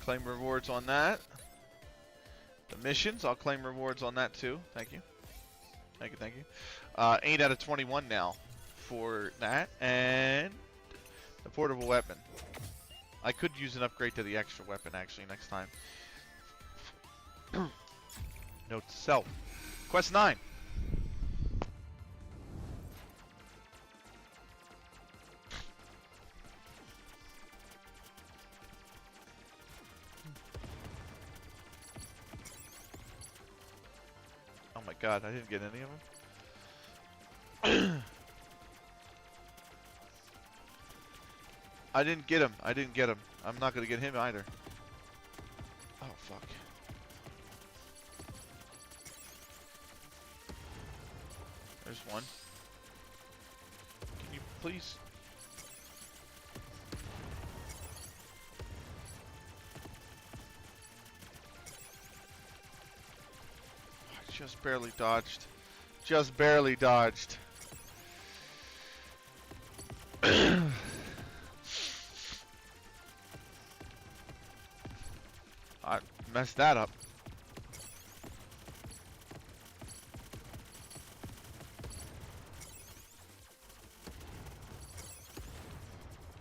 Claim rewards on that. The missions, I'll claim rewards on that too. Thank you. Thank you, thank you. 8 out of 21 now for that. And the portable weapon. I could use an upgrade to the extra weapon actually next time. Note to self. Quest 9. Oh my god, I didn't get any of them. I didn't get him. I didn't get him. I'm not going to get him either. Oh, fuck. There's one. Can you please? I just barely dodged. Just barely dodged. I messed that up.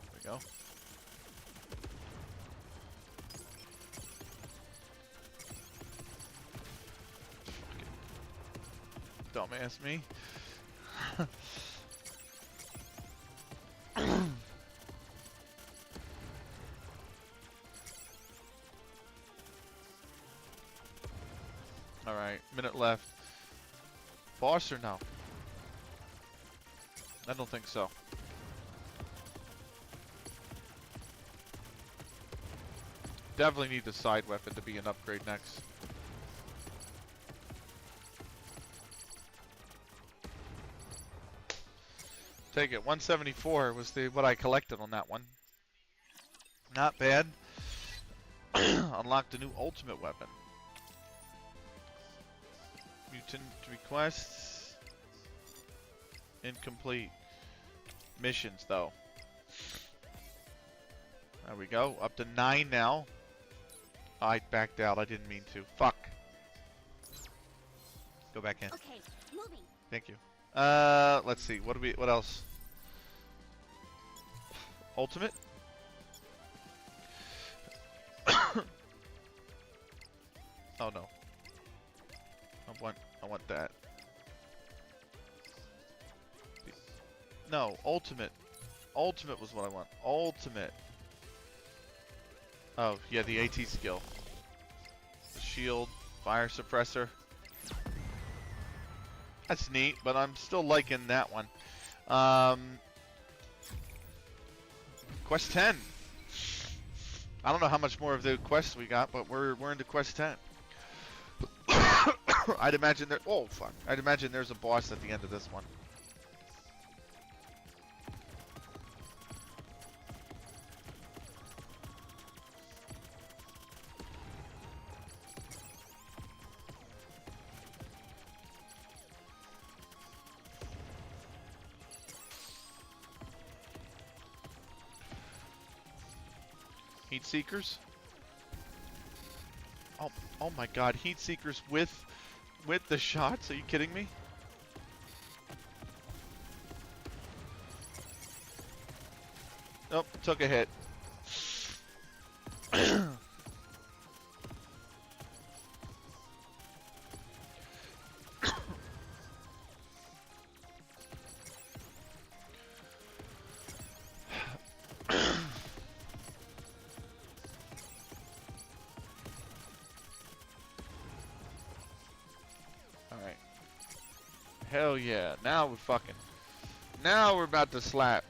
There we go. Dumbass me. Alright, minute left. Boss or no? I don't think so. Definitely need the side weapon to be an upgrade next. Take it. 174 was what I collected on that one. Not bad. Unlocked a new ultimate weapon. Mutant requests. Incomplete. Missions, though. There we go. Up to 9 now. I backed out. I didn't mean to. Fuck. Go back in. Okay, moving. Thank you. Let's see. What else? Ultimate? Oh no. I want that. No, ultimate. Ultimate was what I want. Ultimate. Oh, yeah, the AT skill. The shield, fire suppressor. That's neat, but I'm still liking that one. Quest 10. I don't know how much more of the quests we got, but we're into quest 10. I'd imagine there. Oh fuck! I'd imagine there's a boss at the end of this one. Heat seekers. Oh my God! Heat seekers with the shots. Are you kidding me? Nope, took a hit. Alright. Hell yeah. Now we're fucking. Now we're about to slap.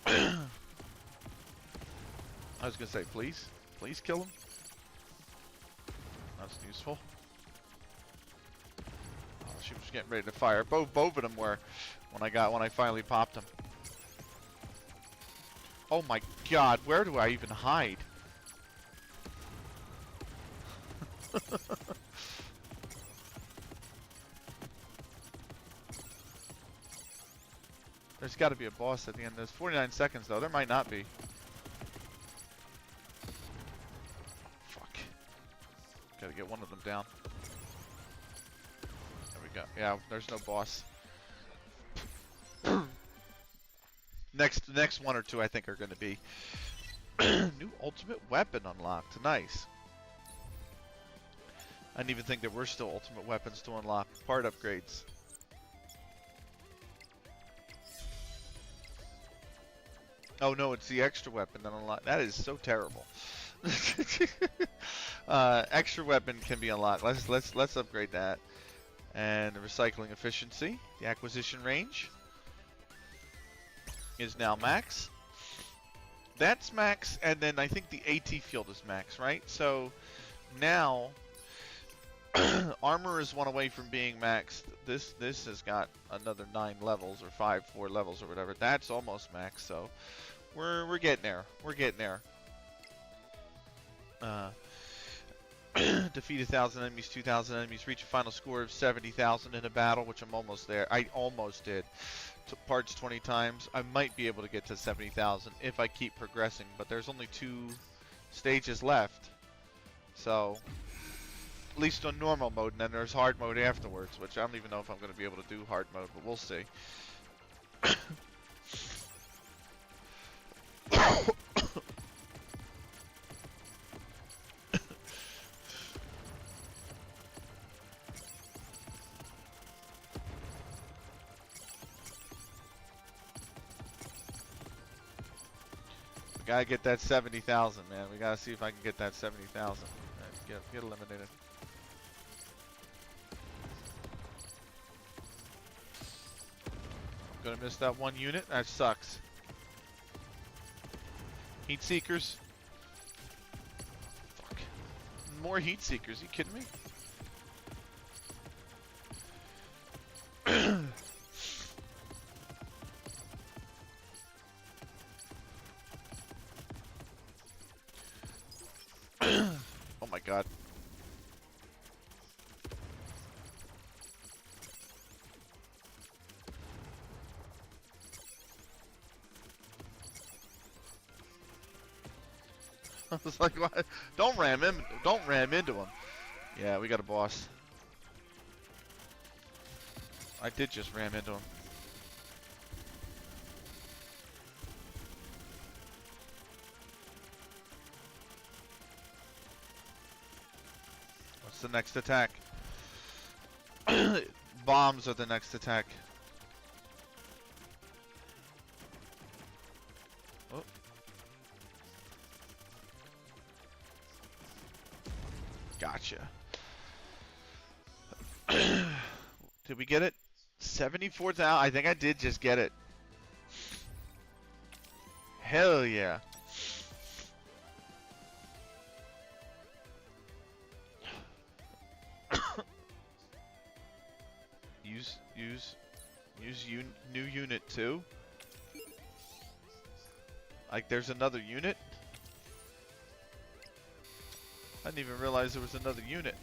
I was gonna say, please kill him. That's useful. Oh, she was getting ready to fire. Both of them were when I finally popped them. Oh my God, where do I even hide? There's got to be a boss at the end. There's 49 seconds though. There might not be. Fuck. Gotta get one of them down. There we go. Yeah, there's no boss. Next one or two I think are gonna be new ultimate weapon unlocked. Nice. I didn't even think there were still ultimate weapons to unlock. Part upgrades. Oh no, it's the extra weapon that unlocked. That is so terrible. Extra weapon can be unlocked. Let's upgrade that. And the recycling efficiency, the acquisition range is now max. That's max, and then I think the AT field is max, right? So now armor is one away from being maxed. This has got another 9 levels or 4 levels or whatever. That's almost max, so we're getting there. We're getting there. Defeat 1,000 enemies, 2,000 enemies, reach a final score of 70,000 in a battle, which I'm almost there. I almost did. Took parts 20 times. I might be able to get to 70,000 if I keep progressing, but there's only 2 stages left. So, at least on normal mode, and then there's hard mode afterwards, which I don't even know if I'm going to be able to do hard mode, but we'll see. We gotta get that 70,000, man. We gotta see if I can get that 70,000. Get eliminated. Gonna miss that one unit. That sucks. Heat seekers. Fuck. More heat seekers. You kidding me? Oh my god. I was like, what? Don't ram him. Don't ram into him. Yeah, we got a boss. I did just ram into him. What's the next attack? Bombs are the next attack. Oh. Gotcha. Did we get it? 74,000. I think I did just get it. Hell yeah. Use new unit too. Like there's another unit. I didn't even realize there was another unit.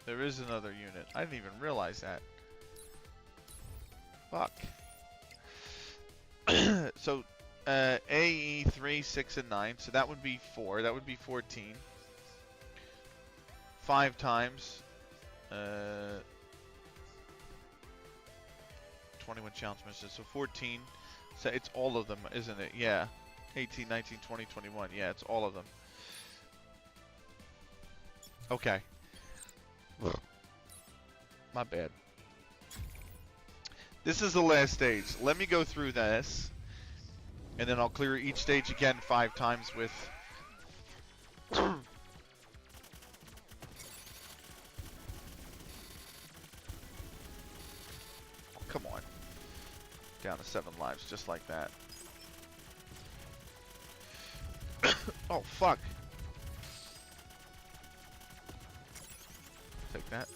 There is another unit. I didn't even realize that. Fuck. So, AE 3, 6, and 9. So that would be 4. That would be 14. 5 times. 21 challenge missions. So 14. So it's all of them, isn't it? Yeah. 18, 19, 20, 21. Yeah, it's all of them. Okay. My bad. This is the last stage. Let me go through this, and then I'll clear each stage again 5 times with... Oh, come on. Down to 7 lives, just like that. Oh, fuck. Take that.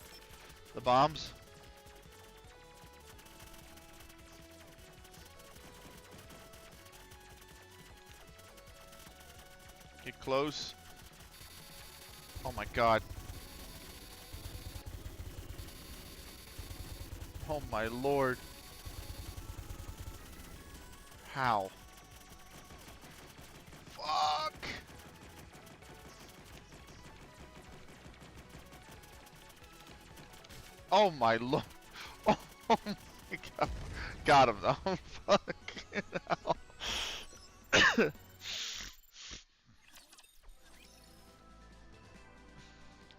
The bombs. Get close. Oh my god. Oh my lord. How? Fuck. Oh my lord. Oh my god. Got him though. Fucking hell.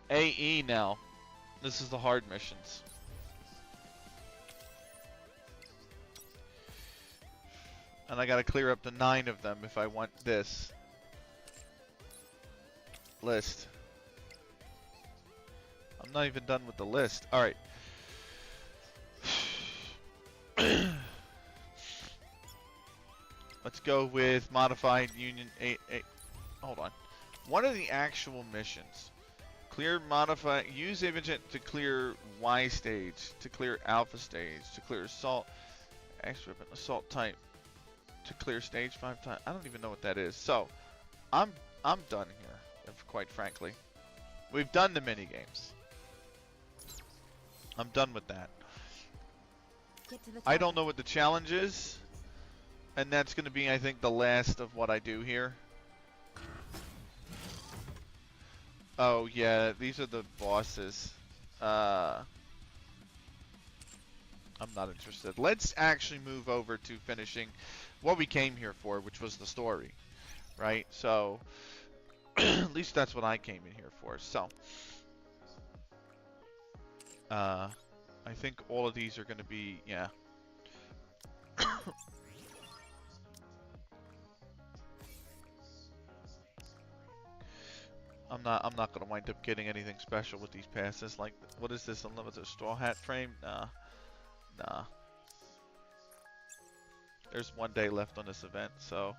AE now. This is the hard missions. And I gotta clear up to 9 of them if I want this list. I'm not even done with the list. Alright. Let's go with modified union 8. Hold on. What are the actual missions? Clear modify. Use Evangelion to clear Y stage, to clear Alpha stage, to clear assault, extra assault type, to clear stage 5 times. I don't even know what that is. So, I'm done here, quite frankly. We've done the mini games. I'm done with that. I don't know what the challenge is, and that's going to be, I think, the last of what I do here. Oh yeah, these are the bosses. I'm not interested. Let's actually move over to finishing what we came here for, which was the story, right? So, at least that's what I came in here for. So, I think all of these are going to be, yeah. I'm not gonna wind up getting anything special with these passes. Like, what is this? Unlimited straw hat frame? Nah, nah. There's 1 day left on this event, so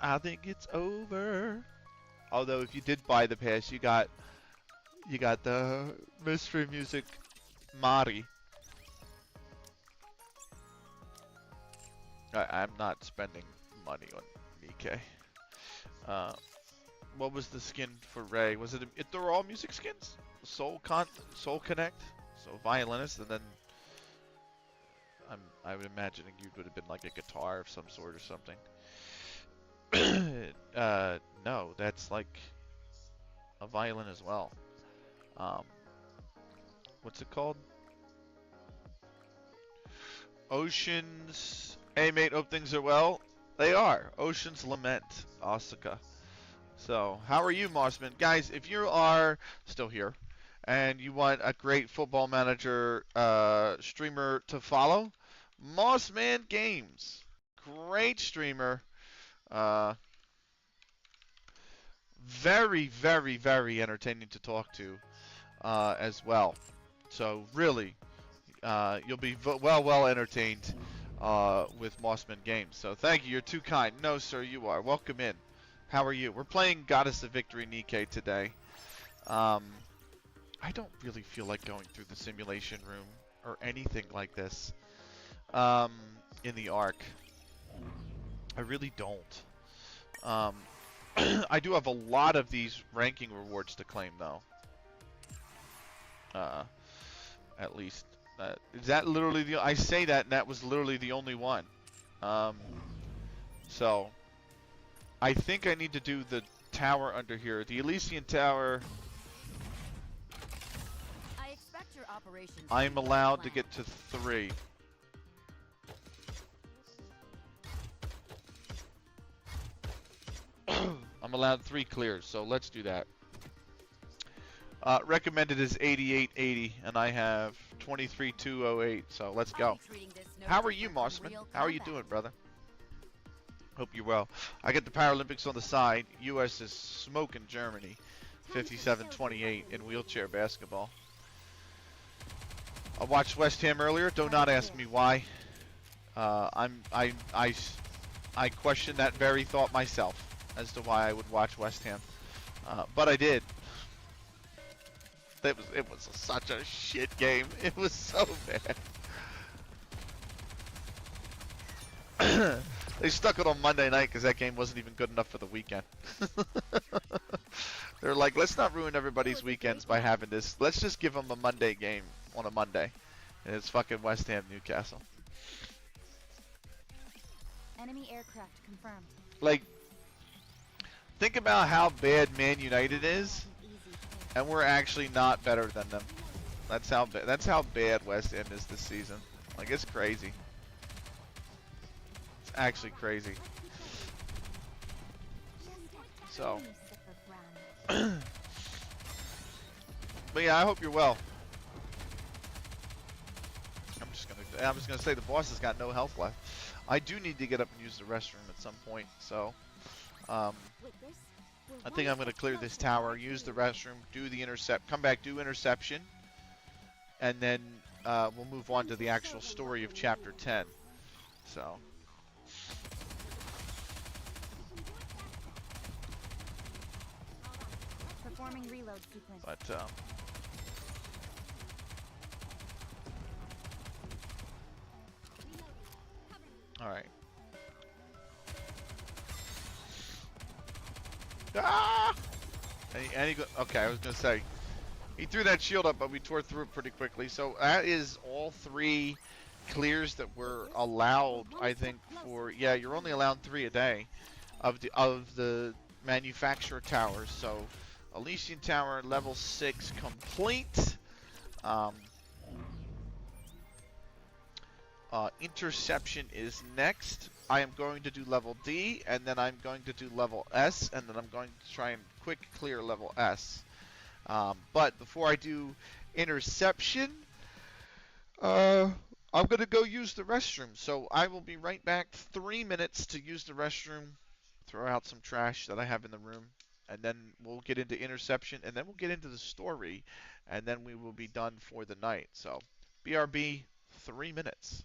I think it's over. Although if you did buy the pass, you got the mystery music Mari. I'm not spending money on Nikke. Uh, what was the skin for Ray? Was it? They're all music skins. Soul Connect. So violinist, and then I would imagining you would have been like a guitar of some sort or something. No, that's like a violin as well. Um, what's it called? Oceans. Hey mate, hope things are well. They are. Ocean's Lament, Asuka. So, how are you, Mossman? Guys, if you are still here and you want a great football manager streamer to follow, Mossman Games. Great streamer. Uh, very, very, very entertaining to talk to as well. So, really, you'll be well entertained with Mossman Games. So, thank you. You're too kind. No, sir, you are. Welcome in. How are you? We're playing Goddess of Victory Nikke today. I don't really feel like going through the simulation room or anything like this in the Ark. I really don't. I do have a lot of these ranking rewards to claim, though. At least. Is that literally the... I say that, and that was literally the only one. So... I think I need to do the tower under here. The Elysian Tower... I'm allowed to get to 3. I'm allowed 3 clears, so let's do that. Recommended is 8880, and I have 23208, so let's go. How are you, Mossman? How are you doing, brother? Hope you're well. I get the Paralympics on the side. U.S. is smoking Germany. 57-28 in wheelchair basketball. I watched West Ham earlier. Do not ask me why. I questioned that very thought myself as to why I would watch West Ham, but I did. It was such a shit game. It was so bad. They stuck it on Monday night because that game wasn't even good enough for the weekend. They're like, let's not ruin everybody's weekends by having this. Let's just give them a Monday game on a Monday. And it's fucking West Ham Newcastle. Enemy aircraft confirmed. Like, think about how bad Man United is, and we're actually not better than them. That's how bad West Ham is this season. Like, it's crazy. It's actually crazy. So, but yeah, I hope you're well. I'm just gonna say the boss has got no health left. I do need to get up and use the restroom at some point, so I think I'm gonna clear this tower, use the restroom, do the intercept, come back, do interception, and then we'll move on to the actual story of chapter 10. So. Performing reload sequence. But all right. Ah! Okay, I was gonna say he threw that shield up, but we tore through it pretty quickly. So that is all 3 clears that were allowed. I think for you're only allowed 3 a day of the manufacturer towers. So Elysian Tower level 6 complete. Interception is next. I am going to do level D, and then I'm going to do level S, and then I'm going to try and quick clear level S. But before I do interception, I'm going to go use the restroom. So I will be right back. 3 minutes to use the restroom, throw out some trash that I have in the room, and then we'll get into interception, and then we'll get into the story, and then we will be done for the night. So, BRB, 3 minutes.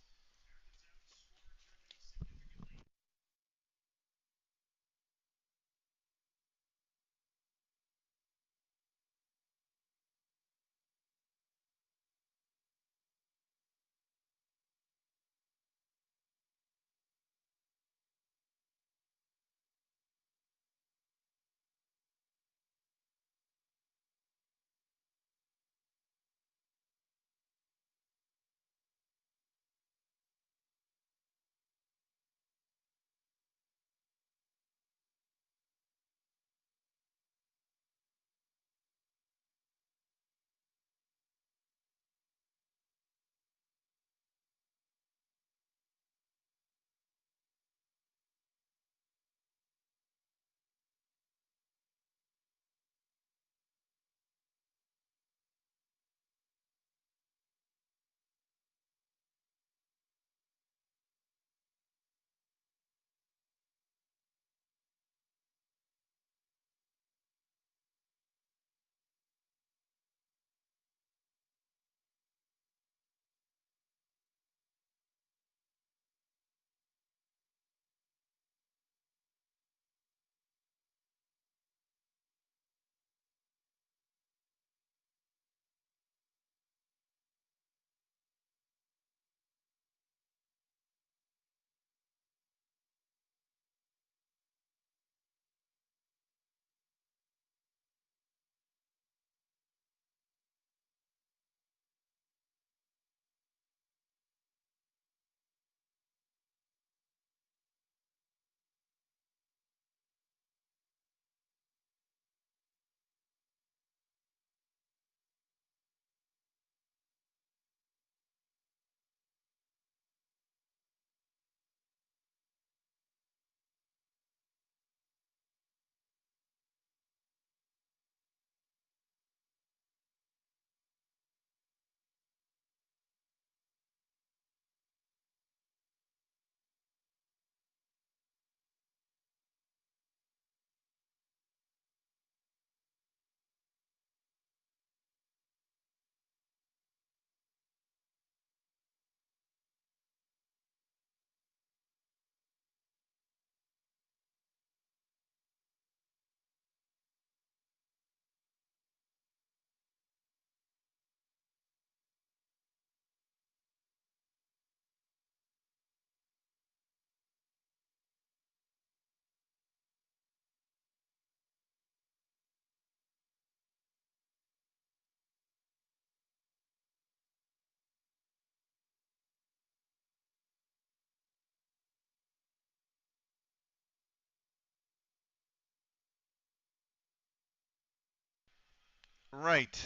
Right.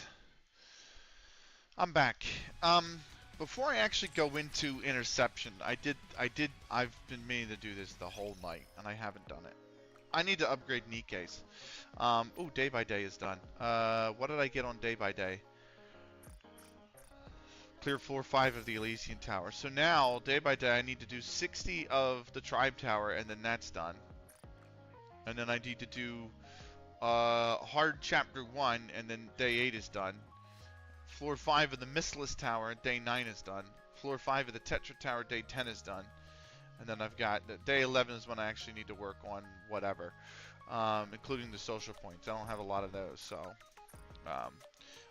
I'm back. Before I actually go into interception, I've been meaning to do this the whole night, and I haven't done it. I need to upgrade Nikke's. Ooh, day by day is done. What did I get on day by day? Clear floor 5 of the Elysian Tower. So now, day by day, I need to do 60 of the Tribe Tower, and then that's done. And then I need to do hard chapter 1, and then day 8 is done. Floor 5 of the Mistless Tower, day 9 is done. Floor 5 of the Tetra Tower, day 10 is done. And then I've got day 11 is when I actually need to work on whatever, including the social points. I don't have a lot of those, so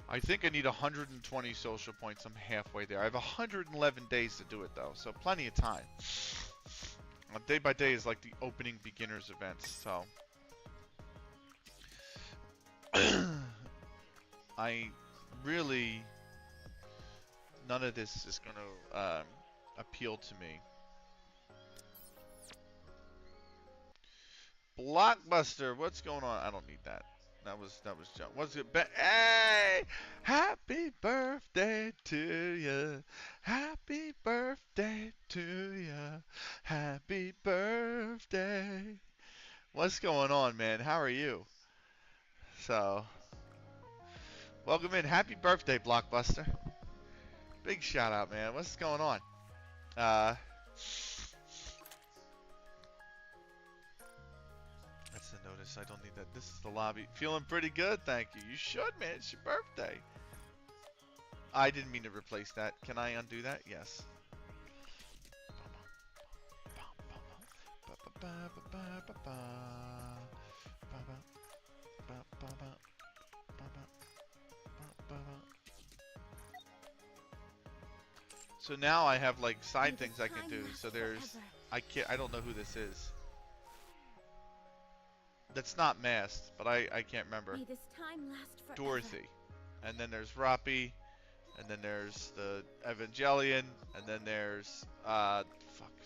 I think I need 120 social points. I'm halfway there. I have 111 days to do it though, so plenty of time. Day by day is like the opening beginners events, so I really, none of this is going to appeal to me. Blockbuster, what's going on? I don't need that. That was junk. What's it? Hey, happy birthday to you. Happy birthday to you. Happy birthday. What's going on, man? How are you? So, welcome in. Happy birthday, Blockbuster. Big shout out, man. What's going on? That's the notice. notice. I don't need that. This is the lobby. Feeling pretty good, thank you. You should, man. It's your birthday. I didn't mean to replace that. Can I undo that? Yes. So now I have like side things I can do. So there's, I don't know who this is. That's not masked, but I can't remember. May this time last forever. Dorothy. And then there's Roppy. And then there's the Evangelion. And then there's, fuck,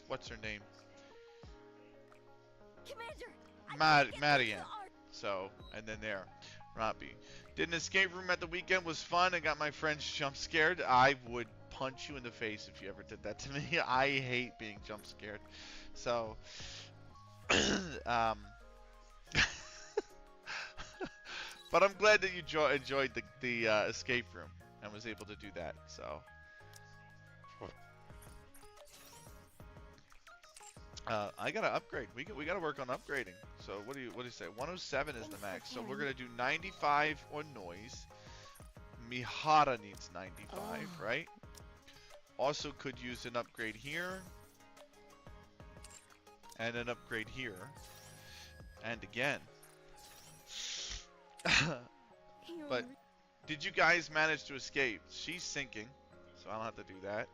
what's her name? Commander, Marianne. So, and then there, Roppy. Did an escape room at the weekend, was fun. I got my friends jump scared. I would punch you in the face if you ever did that to me. I hate being jump scared. So, but I'm glad that you enjoyed the escape room and was able to do that. So, I gotta upgrade. We gotta work on upgrading. So what do you say? 107 is the max. So we're gonna do 95 on noise. Mihara needs 95, right? Also could use an upgrade here. And an upgrade here. And again. But did you guys manage to escape? She's sinking, so I don't have to do that.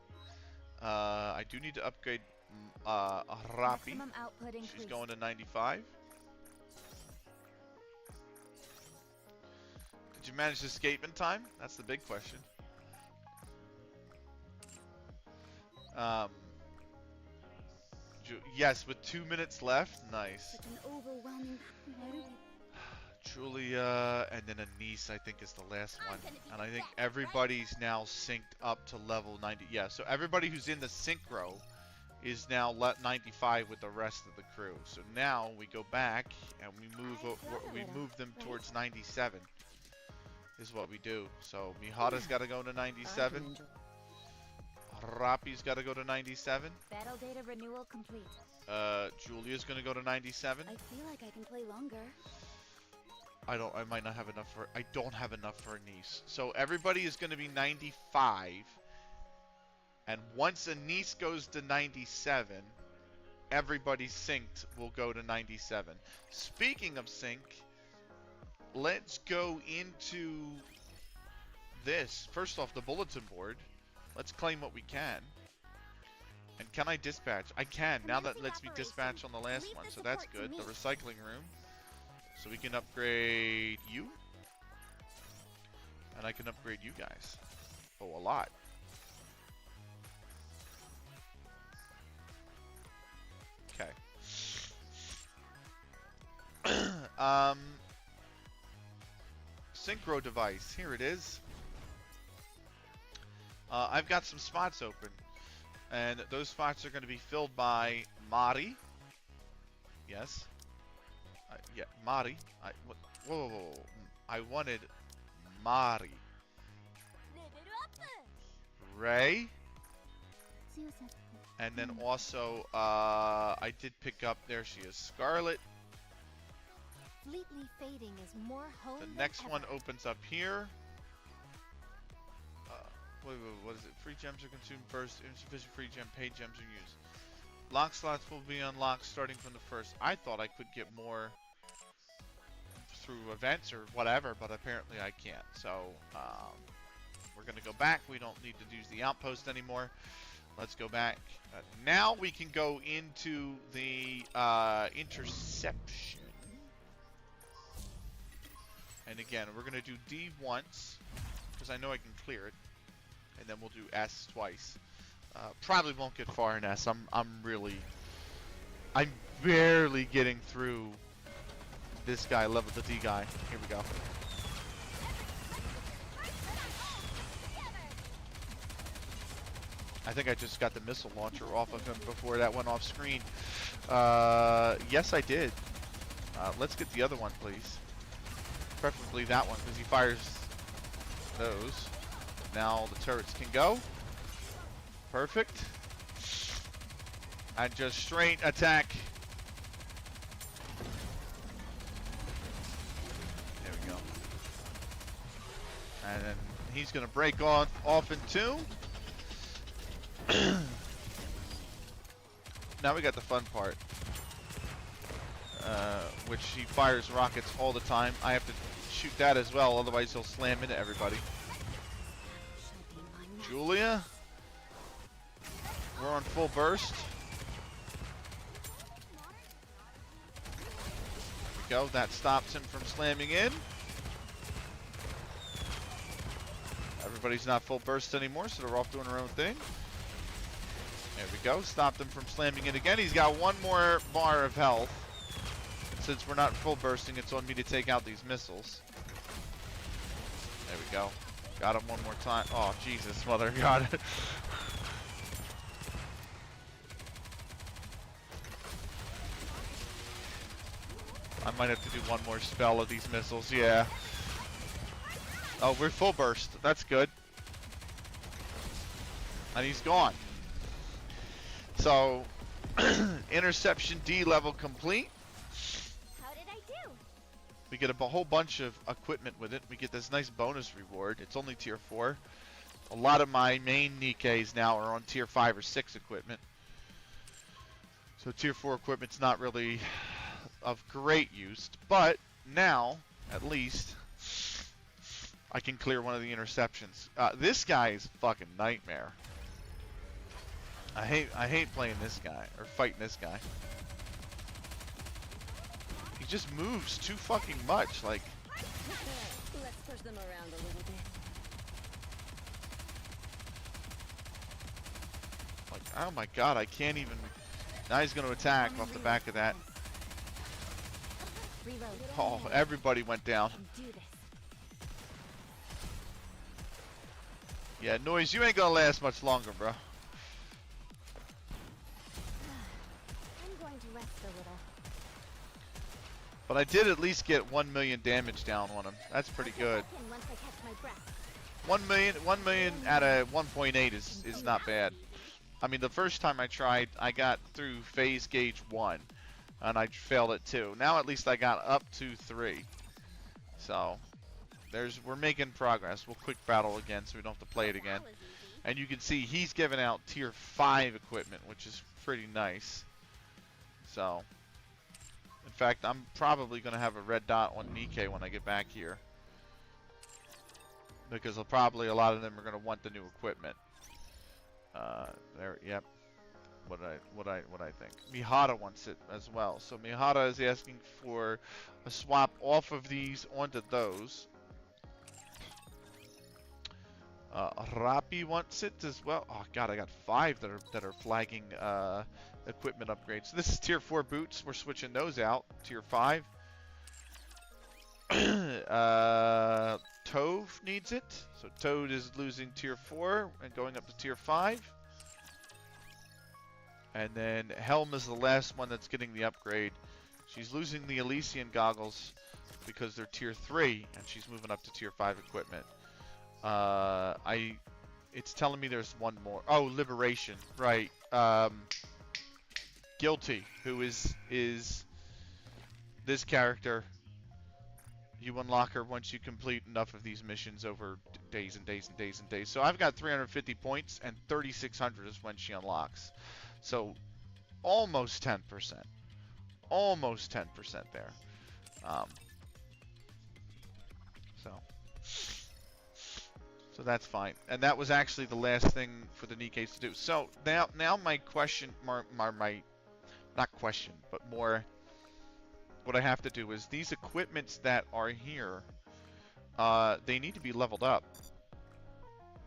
I do need to upgrade Rapi. She's going to 95. Did you manage to escape in time? That's the big question. Yes, with 2 minutes left. Nice. Julia, and then Anise, I think, is the last one. And I think everybody's now synced up to level 90. Yeah, so everybody who's in the synchro is now 95 with the rest of the crew. So now we go back and we move them towards 97. Is what we do. So Mihara's got to go to 97. Rappi's got to go to 97. Battle data renewal complete. Julia's gonna go to 97. I feel like I can play longer. I might not have enough for. I don't have enough for Anise. So everybody is gonna be 95. And once Anise goes to 97, everybody synced will go to 97. Speaking of sync, let's go into this. First off, the bulletin board. Let's claim what we can. And can I dispatch? I can. Now that lets me dispatch on the last one, so that's good. The recycling room. So we can upgrade you. And I can upgrade you guys. Oh, a lot. Okay. Synchro device. Here it is. I've got some spots open. And those spots are going to be filled by Mari. Yes. Yeah, Mari. Whoa. I wanted Mari. Ray. And then also, I did pick up, there she is, Scarlet. Fleetly fading is more home The next one opens up here. Wait, what is it? Free gems are consumed first. Insufficient free gem, paid gems are used. Lock slots will be unlocked starting from the first. I thought I could get more through events or whatever, but apparently I can't. So, we're going to go back. We don't need to use the outpost anymore. Let's go back. Now we can go into the interception. And again, we're going to do D once, because I know I can clear it. And then we'll do S twice. Probably won't get far in S. I'm barely getting through this guy, level the D guy. Here we go. I think I just got the missile launcher off of him before that went off screen. Yes, I did. Let's get the other one, please. Preferably that one, because he fires those. Now the turrets can go. Perfect. And just straight attack. And then he's going to break off in two. Now we got the fun part. Which he fires rockets all the time. I have to shoot that as well, otherwise he'll slam into everybody. Julia. We're on full burst. There we go. That stops him from slamming in. Everybody's not full burst anymore, so they're off doing their own thing. There we go. Stopped him from slamming in again. He's got one more bar of health. And since we're not full bursting, it's on me to take out these missiles. There we go. Got him one more time. Oh, Jesus, mother of God. I might have to do one more spell of these missiles, yeah. Oh, we're full burst. That's good. And he's gone. So, interception D level complete. How did I do? We get a whole bunch of equipment with it. We get this nice bonus reward. It's only tier 4. A lot of my main Nikkes now are on tier 5 or 6 equipment. So tier 4 equipment's not really of great use. But now, at least, I can clear one of the interceptions. This guy is a fucking nightmare. I hate playing this guy, or fighting this guy. He just moves too fucking much, like... Let's push them around a little bit. Oh my god, I can't even... Now he's going to attack off the back of that. Reload. Oh, everybody went down. Do this. Yeah, Noise, you ain't going to last much longer, bro. I'm going to rest a little. But I did at least get 1 million damage down on him. That's pretty good. Once I catch my breath. 1 million out of 1.8 is not bad. I mean, the first time I tried, I got through phase gauge 1, and I failed it 2. Now at least I got up to 3. So, we're making progress. We'll quick battle again so we don't have to play it again. And you can see he's giving out tier 5 equipment, which is pretty nice. So, in fact, I'm probably going to have a red dot on Nikke when I get back here. Because probably a lot of them are going to want the new equipment. There, yep. What I think. Mihara wants it as well. So Mihara is asking for a swap off of these onto those. Rapi wants it as well. Oh god, I got 5 that are flagging equipment upgrades. So this is tier 4 boots. We're switching those out. Tier 5. Tove needs it. So Toad is losing tier 4 and going up to tier 5. And then Helm is the last one that's getting the upgrade. She's losing the Elysian goggles because they're tier 3 and she's moving up to tier 5 equipment. It's telling me there's one more. Oh, Liberation, right. Guilty, who is this character. You unlock her once you complete enough of these missions over days and days and days and days. So I've got 350 points and 3,600 is when she unlocks. So almost 10%. Almost 10% there. So that's fine. And that was actually the last thing for the Nikkes to do. So now my question, not question, but more what I have to do is these equipments that are here, they need to be leveled up.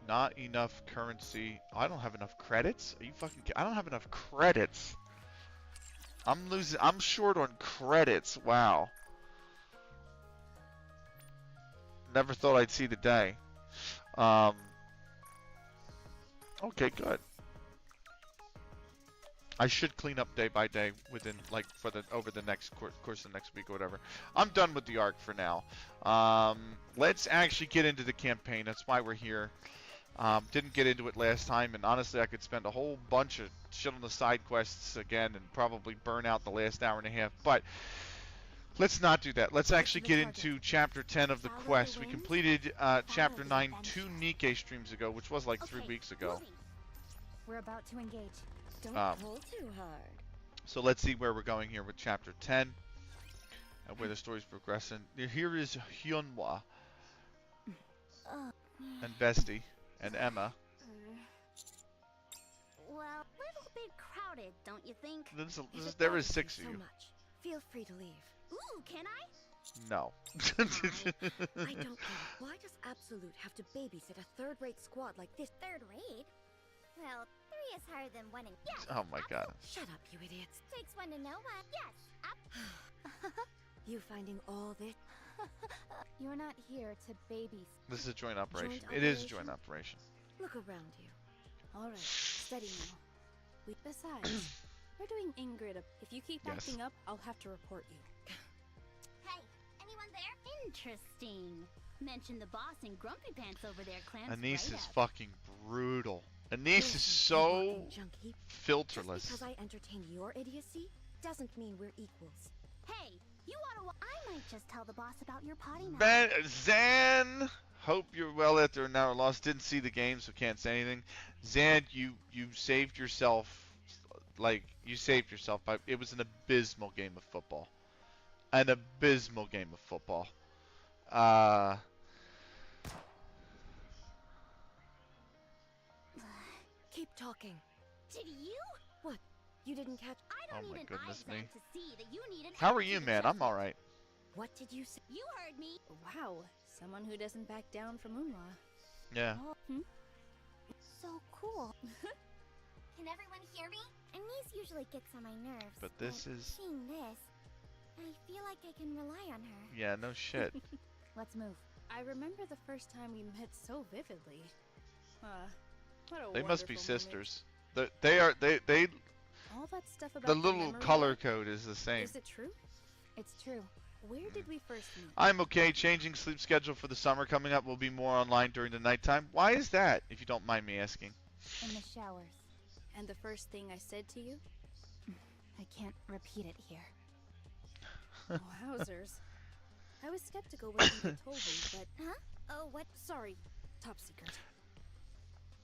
Not enough currency. I don't have enough credits? Are you fucking kidding? I don't have enough credits. I'm short on credits. Wow. Never thought I'd see the day. Okay, good. I should clean up day by day within, like, over the next course of the next week or whatever. I'm done with the arc for now. Let's actually get into the campaign. That's why we're here. Didn't get into it last time, and honestly, I could spend a whole bunch of shit on the side quests again and probably burn out the last hour and a half. But Let's not do that. Let's Get actually to the get target. into Chapter 10 of the Follow the quest. We wind. completed Chapter the 9 adventure. 2 Nikke streams ago, which was like 3 weeks ago. moving. We're about to engage. Don't Um, pull too hard. So let's see where we're going here with Chapter 10 and where the story's progressing. Here is Hyunwa and Bestie and Emma. Well, little bit crowded, don't you think? There is 6 of so you. much. Feel free to leave. Ooh, can I? No. I don't get it. Why does Absolute have to babysit a third-rate squad like this? Third rate? Well, 3 is higher than 1 and yes. Oh my god. Shut up, you idiots. Takes 1 to know 1. Yes. You finding all this? You're not here to babysit. This is a joint operation. Joint It is a operation? joint operation. Look around you. All right, steady now. Besides, we're doing Ingrid. If you keep Yes. acting up, I'll have to report you. Hey, anyone there? Interesting. Mention the boss and Grumpy Pants over there, Clance. Anise right is up. fucking brutal. Anise is Listen, so you walking junkie. Just filterless. because I entertain your idiocy doesn't mean we're equals. Hey, you oughta. I might just tell the boss about your potty mouth. Zan, hope you're well after an hour lost. Didn't see the game, so can't say anything. Zan, you saved yourself. Like, you saved yourself. It was an abysmal game of football. An abysmal game of football. Keep talking. Did you? What? You didn't catch? I don't Oh my need an goodness eye me. exam to see that you need an How are attitude you, man? I'm adjustment. alright. What did you say? You heard me. Wow, someone who doesn't back down from Moonlaw. Yeah. So cool. Can everyone hear me? Anise usually gets on my nerves. But this is... Seeing this, I feel like I can rely on her. Yeah, no shit. Let's move. I remember the first time we met so vividly. What a They must be wonderful moment. sisters. They All that stuff about the little memory color work? code is the same. Is it true? It's true. Where did we first meet? I'm okay. Changing sleep schedule for the summer coming up. Will be more online during the nighttime. Why is that, if you don't mind me asking? In the showers. And the first thing I said to you? I can't repeat it here. Wowzers. I was skeptical when you had told me, but... Huh? Oh, what? Sorry. Top secret.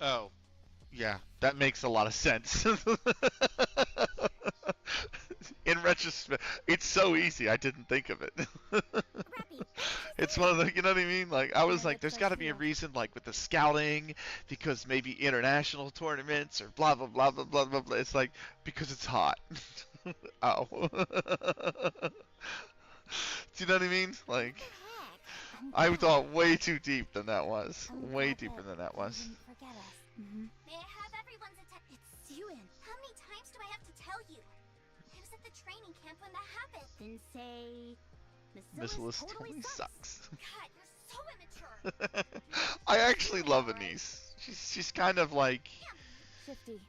Oh. Yeah, that makes a lot of sense. In retrospect, it's so easy. I didn't think of it. Rappy. It's one of the, you know what I mean? Like, I was Yeah, like, there's that's got to so be a true. reason, like, with the scouting, because maybe international tournaments or blah, blah, blah, blah, blah, blah, blah. It's like, because it's hot. Oh. Do you know what I mean? Like, Heck. I thought way too deep than that was. I'm Way glad deeper that than that you was. didn't forget us. May I have everyone's attention? It's Suen. How many times do I have to tell you? I was at the training camp when that happened. Then say, Miss List totally totally sucks. sucks. God, you're so immature. I actually love Anise. She's kind of like, Shifty.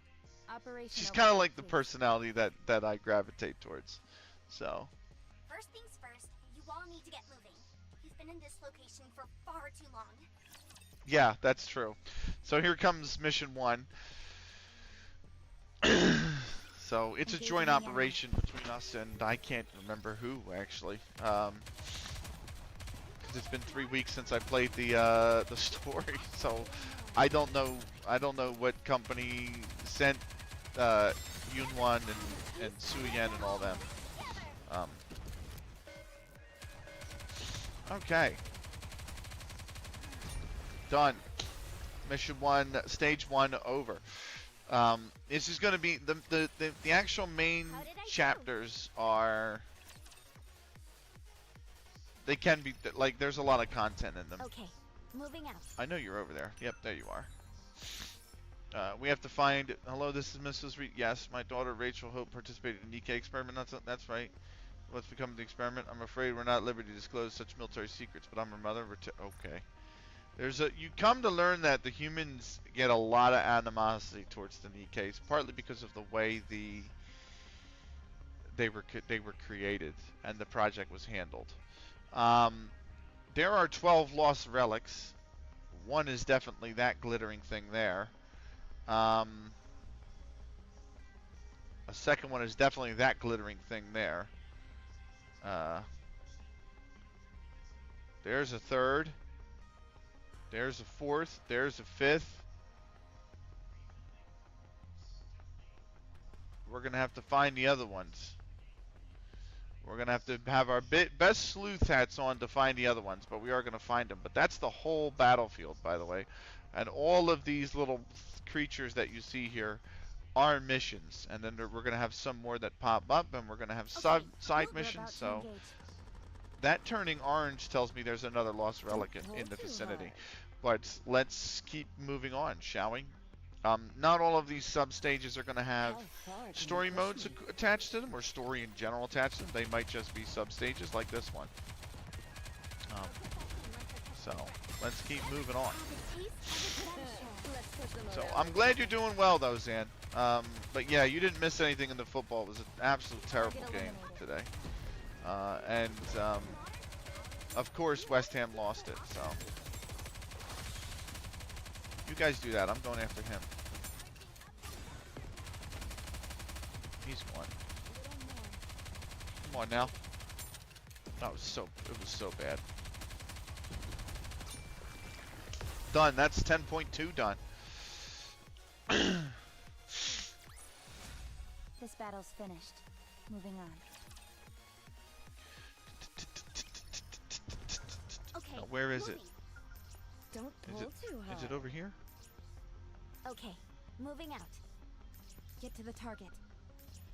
Operation she's kind of like the overactive. personality that I gravitate towards. So, First things first, you all need to get moving. You've been in this location for far too long. yeah, that's true. So here comes mission 1. So it's a Engaging joint the enemy. operation between us and I can't remember who actually. 'Cause it's been 3 weeks since I played the story, so I don't know what company sent Yunwan and Suyen and all them. Okay. Done. Mission 1, stage 1 over. This is going to be the actual main How did I do? chapters are. They can be like there's a lot of content in them. Okay, moving out. I know you're over there. Yep, there you are. We have to find. Hello, this is Mrs. Reed. Yes, my daughter Rachel Hope participated in the Nikke experiment. That's right. What's become of the experiment? I'm afraid we're not at liberty to disclose such military secrets, but I'm her mother. Okay. You come to learn that the humans get a lot of animosity towards the Nikkes, partly because of the way they were created and the project was handled. There are 12 lost relics. One is definitely that glittering thing there. A second one is definitely that glittering thing there. There's a third. There's a fourth. There's a fifth. We're going to have to find the other ones. We're going to have to have our best sleuth hats on to find the other ones, but we are going to find them. But that's the whole battlefield, by the way. And all of these little creatures that you see here are missions. And then we're going to have some more that pop up, and we're going to have side missions. So that turning orange tells me there's another lost relic in the vicinity. But let's keep moving on, shall we? Not all of these sub-stages are going to have story modes attached to them, or story in general attached to them. They might just be sub-stages like this one. So, let's keep moving on. So, I'm glad you're doing well, though, Zan. But yeah, you didn't miss anything in the football. It was an absolute terrible game today. Of course, West Ham lost it, so... You guys do that. I'm going after him. He's one. Come on now. That was so bad. Done. That's 10.2 done. This battle's finished. Moving on. Okay. Now, where is it? Don't pull too hard. Is it over here? Okay, moving out. Get to the target.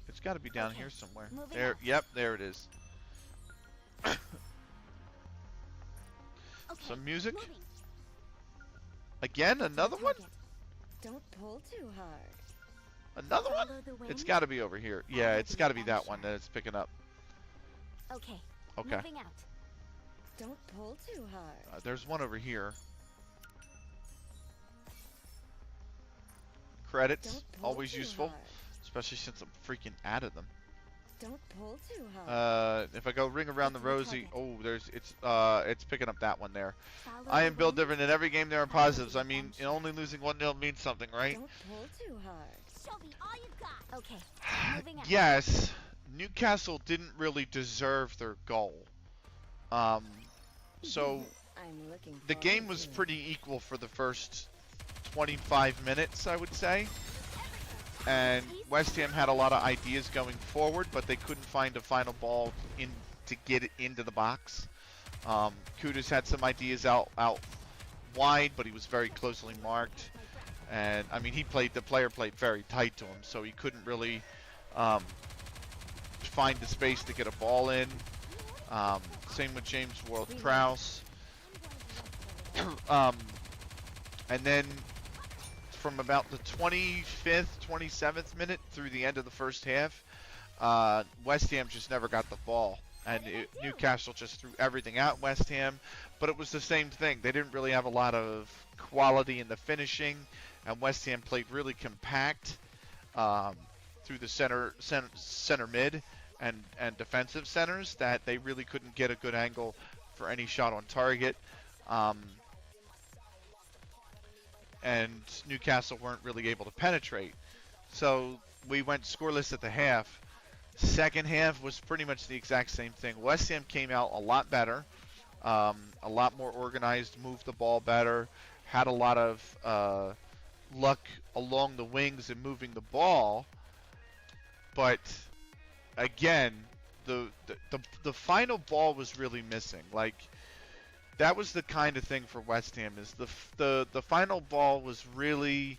It's got to be down here somewhere. Moving There. out. Yep, there it is. Okay, Some music. moving. Again, another one? Target. Don't pull too hard. Another one? Follow the wind. It's got to be over here. Yeah, it's got to be that one that it's picking up. Okay. Okay. Moving out. Don't pull too hard. There's one over here. Credits, Don't pull always too useful, hard. especially since I'm freaking added them. Don't pull too hard. If I go ring around the Get to the rosy, target. it's picking up that one there. Follow I the am built wind. different. In every game there are positives. I mean, only losing 1-0 means something, right? Don't pull too hard. Show me all you got. Okay. Moving out. Yes, Newcastle didn't really deserve their goal. So I'm looking the game was pretty equal for the first 25 minutes, I would say. And West Ham had a lot of ideas going forward, but they couldn't find a final ball to get it into the box. Kudus had some ideas out wide, but he was very closely marked. And I mean, the player played very tight to him, so he couldn't really find the space to get a ball in. Same with James Ward-Prowse. And then from about the 25th, 27th minute through the end of the first half, West Ham just never got the ball. And Newcastle just threw everything at West Ham. But it was the same thing. They didn't really have a lot of quality in the finishing. And West Ham played really compact through the center mid and defensive centers that they really couldn't get a good angle for any shot on target. And Newcastle weren't really able to penetrate. So we went scoreless at the half. Second half was pretty much the exact same thing. West Ham came out a lot better, a lot more organized, moved the ball better, had a lot of luck along the wings and moving the ball. But again, the final ball was really missing. Like, that was the kind of thing for West Ham, is the final ball was really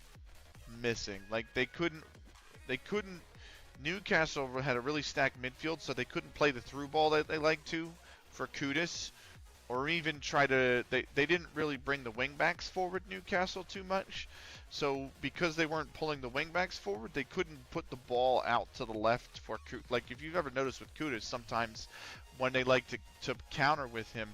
missing. Like, they couldn't Newcastle had a really stacked midfield, so they couldn't play the through ball that they like to for Kudus, or even try to they didn't really bring the wingbacks forward, Newcastle, too much. So because they weren't pulling the wingbacks forward, they couldn't put the ball out to the left for Kudus. Like, if you've ever noticed with Kudus, sometimes when they like to counter with him,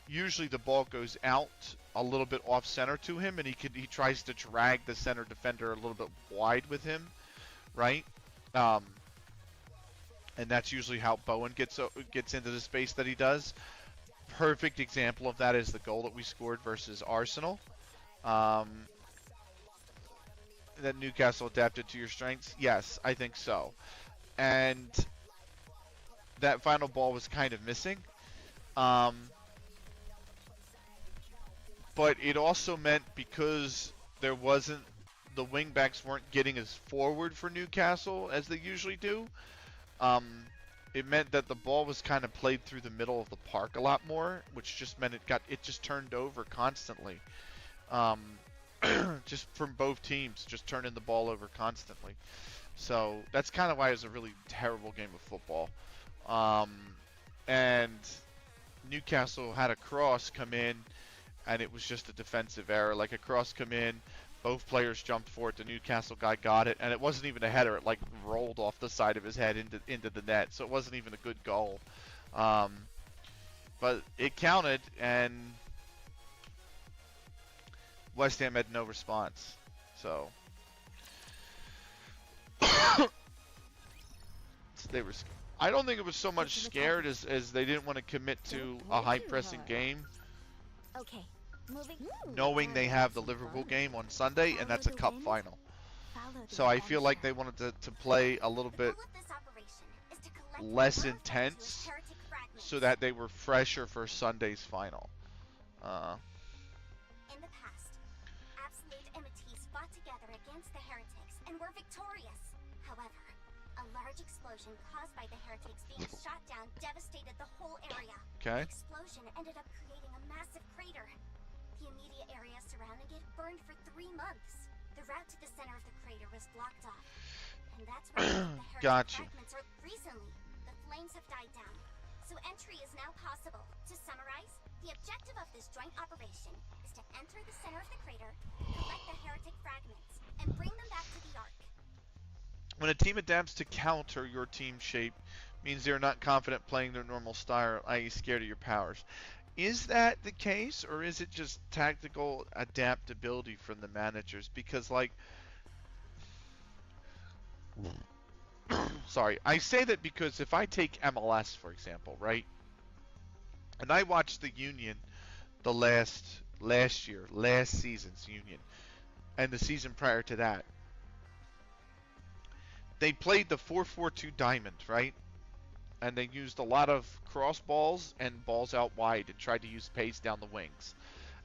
usually the ball goes out a little bit off center to him, and he tries to drag the center defender a little bit wide with him, right? And that's usually how Bowen gets into the space that he does. Perfect example of that is the goal that we scored versus Arsenal. That Newcastle adapted to your strengths? Yes, I think so. And that final ball was kind of missing. but it also meant because there wasn't the wingbacks weren't getting as forward for Newcastle as they usually do. Um, it meant that the ball was kind of played through the middle of the park a lot more, which just meant it just turned over constantly. Just from both teams, just turning the ball over constantly. So that's kind of why it was a really terrible game of football. And Newcastle had a cross come in, and it was just a defensive error. Like a cross come in, both players jumped for it. The Newcastle guy got it, and it wasn't even a header. It like rolled off the side of his head into the net, so it wasn't even a good goal. But it counted, and West Ham had no response. So they were. I don't think it was so much scared as they didn't want to commit to a high pressing game, Okay, moving. knowing they have the Liverpool game on Sunday, and that's a cup final. So I feel like they wanted to play a little bit less intense so that they were fresher for Sunday's final. In the past, Absolute and Matisse fought together against the heretics and were victorious. However, a large explosion caused by the heretics being shot down devastated the whole area. Okay. The explosion ended up creating a massive crater. The immediate area surrounding it burned for 3 months. The route to the center of the crater was blocked off. And that's where the heretic Gotcha. fragments are. Recently, the flames have died down, so entry is now possible. To summarize, the objective of this joint operation is to enter the center of the crater, collect the heretic fragments, and bring them back to the Ark. When a team adapts to counter your team shape, means they're not confident playing their normal style, i.e. scared of your powers. Is that the case, or is it just tactical adaptability from the managers? Because, like, sorry, I say that because if I take MLS, for example, right, and I watched the Union the last season's Union, and the season prior to that, they played the 4-4-2 diamond, right? And they used a lot of cross balls and balls out wide and tried to use pace down the wings.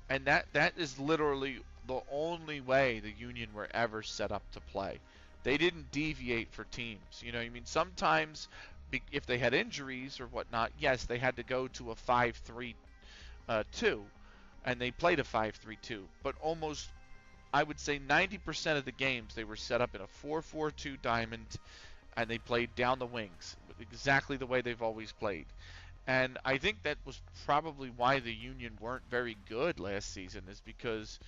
And that is literally the only way the Union were ever set up to play. They didn't deviate for teams. You know what I mean? Sometimes, if they had injuries or whatnot, yes, they had to go to a 5-3-2, and they played a 5-3-2. But almost, I would say 90% of the games, they were set up in a 4-4-2 diamond, and they played down the wings, exactly the way they've always played. And I think that was probably why the Union weren't very good last season, is because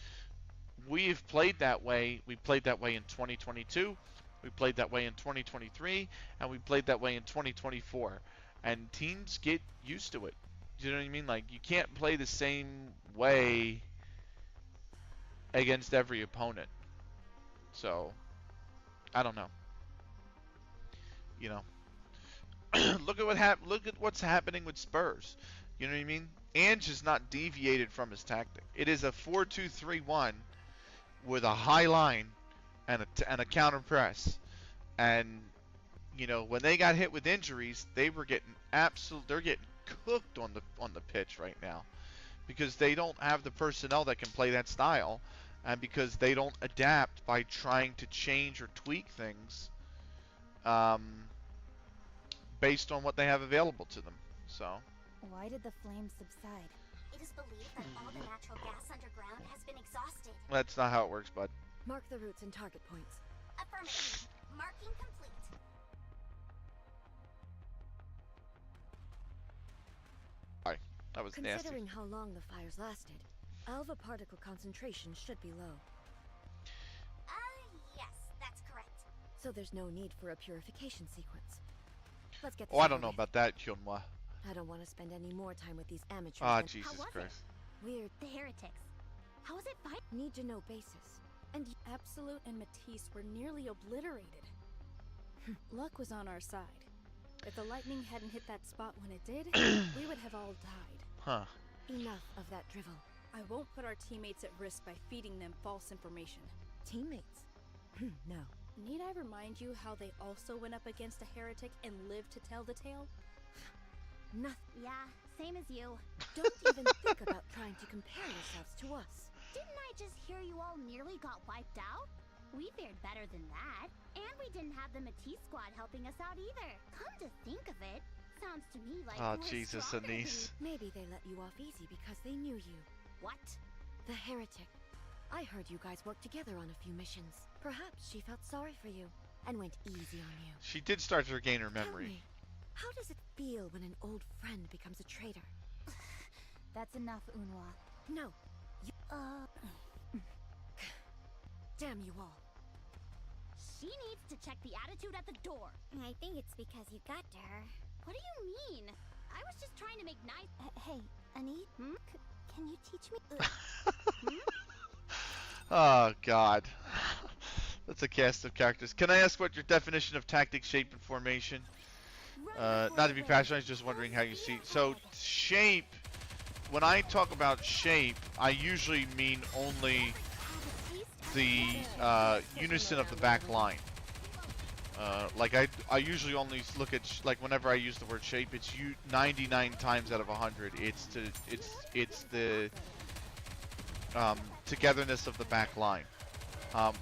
we've played that way. We played that way in 2022, we played that way in 2023, and we played that way in 2024. And teams get used to it. Do you know what I mean? Like, you can't play the same way against every opponent. So, I don't know. You know, look at what's happening with Spurs. You know what I mean? Ange has not deviated from his tactic. It is a 4-2-3-1 with a high line and a counter press. And you know, when they got hit with injuries, they're getting cooked on the pitch right now, because they don't have the personnel that can play that style, and because they don't adapt by trying to change or tweak things based on what they have available to them. So, Why did the flames subside? It is believed that all the natural gas underground has been exhausted. that's not how it works, bud. Mark the routes and target points. Affirmative. Marking complete. That was nasty. Considering how long the fires lasted, alpha particle concentration should be low. Yes, that's correct. So there's no need for a purification sequence. Let's get this Oh, I don't over know with. about that, Hyunhwa. I don't want to spend any more time with these amateurs. Ah, than- Jesus was it? Christ. Weird. The heretics. How was it fight? Need to know basis. And Absolute and Matisse were nearly obliterated. Luck was on our side. If the lightning hadn't hit that spot when it did, we would have all died. Huh. Enough of that drivel. I won't put our teammates at risk by feeding them false information. Teammates? No. Need I remind you how they also went up against a heretic and lived to tell the tale? Nothing. Yeah, same as you. Don't even think about trying to compare yourselves to us. Didn't I just hear you all nearly got wiped out? We fared better than that. And we didn't have the Matisse squad helping us out either. Come to think of it, sounds to me like Oh, you were Jesus, stronger than Anise. Maybe they let you off easy because they knew you. What? The heretic. I heard you guys worked together on a few missions. Perhaps she felt sorry for you and went easy on you. She did start to regain her Tell memory. me, how does it feel when an old friend becomes a traitor? That's enough, Unwa. No. Damn you all. She needs to check the attitude at the door. I think it's because you got to her. What do you mean? I was just trying to make nice. Hey, Annie, can you teach me? Oh, God. That's a cast of characters. Can I ask what your definition of tactic, shape, and formation? Not to be patronized, just wondering how you see. So, shape, when I talk about shape, I usually mean only the unison of the back line. Like I usually only look at like whenever I use the word shape, it's 99 times out of 100. It's the togetherness of the back line.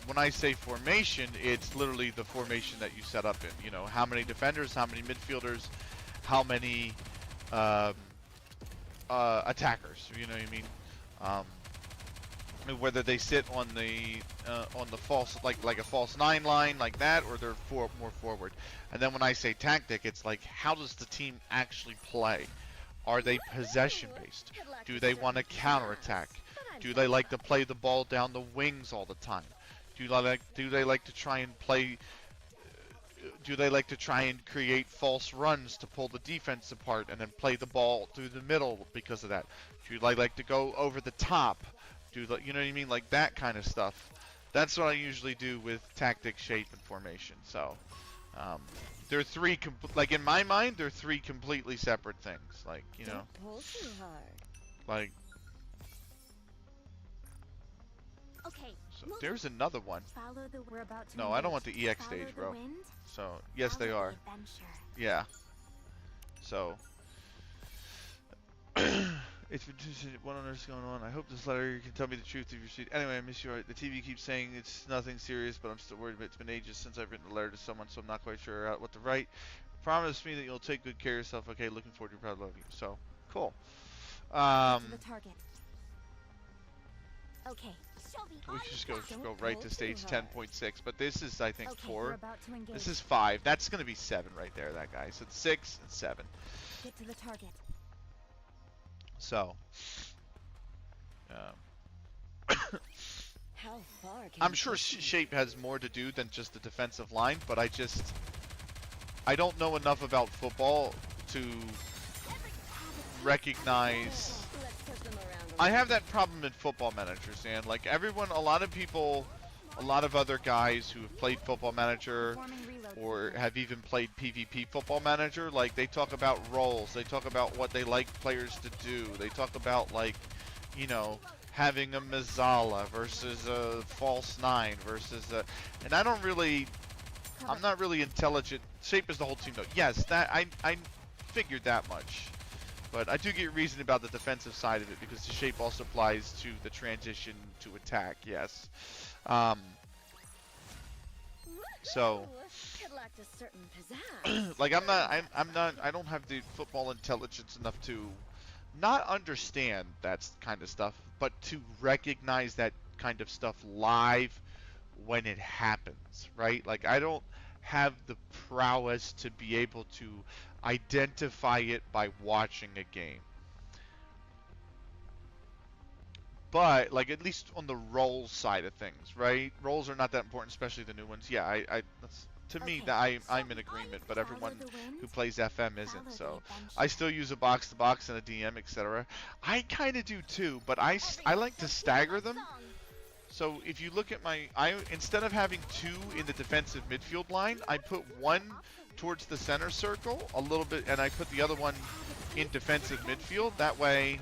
When I say formation, it's literally the formation that you set up in. You know, how many defenders, how many midfielders, how many attackers. You know what I mean? Whether they sit on the false like a false 9 line like that, or they're more forward. And then when I say tactic, it's like, how does the team actually play? Are they possession based? Do they want to counterattack? Do they like to play the ball down the wings all the time? Do they like to try and play? Do they like to try and create false runs to pull the defense apart and then play the ball through the middle because of that? Do they like to go over the top? You know what I mean? Like that kind of stuff. That's what I usually do with tactic, shape, and formation. So, they're three, like in my mind, they're three completely separate things. Like, you know, Don't pull too hard. like, Okay. so there's another one. Follow the we're about to No, I don't want engage. the EX Follow stage, the bro. wind, So, yes, they follow are. the adventure. Yeah. So, it's been one on this going on. I hope this letter can tell me the truth if you see. Anyway, I miss you. The TV keeps saying it's nothing serious, but I'm still worried. It's been ages since I've written a letter to someone, so I'm not quite sure what to write. Promise me that you'll take good care of yourself. Okay, looking forward to your proud love you. So, cool. To the target. Okay, Shelby, We on should just the go back. right pull to too stage hard. 10.6, but this is, I think, Okay, we're 4. about to engage. This is 5. That's going to be 7 right there, that guy. So it's 6 and 7. Get to the target. So, How far can I'm you sure proceed? shape has more to do than just the defensive line, but I don't know enough about football to recognize. Let's push them around a I little. have that problem in Football Manager, Stan. Like everyone, a lot of people, a lot of other guys who have played Football Manager Forming reload or sequence. have even played PvP Football Manager, like they talk about roles, they talk about what they like players to do, they talk about like, you know, having a Mazzala versus a false 9 versus a, and I don't really, I'm not really intelligent. Shape is the whole team though. Yes, that I figured that much. But I do get reason about the defensive side of it because the shape also applies to the transition to attack. Yes. So, Woohoo! It lacked a certain pizzazz. like I don't have the football intelligence enough to not understand that kind of stuff, but to recognize that kind of stuff live when it happens, right? Like I don't have the prowess to be able to identify it by watching a game. But like at least on the roles side of things, right? Roles are not that important, especially the new ones. Yeah, I that's, to me Okay, that I'm in agreement, but everyone Follow the wind, who plays FM isn't. follow So the adventure. I still use a box to box and a DM, etc. I kind of do too, but I like to stagger them. So if you look at I instead of having 2 in the defensive midfield line, I put 1 towards the center circle a little bit, and I put the other one in defensive midfield. That way,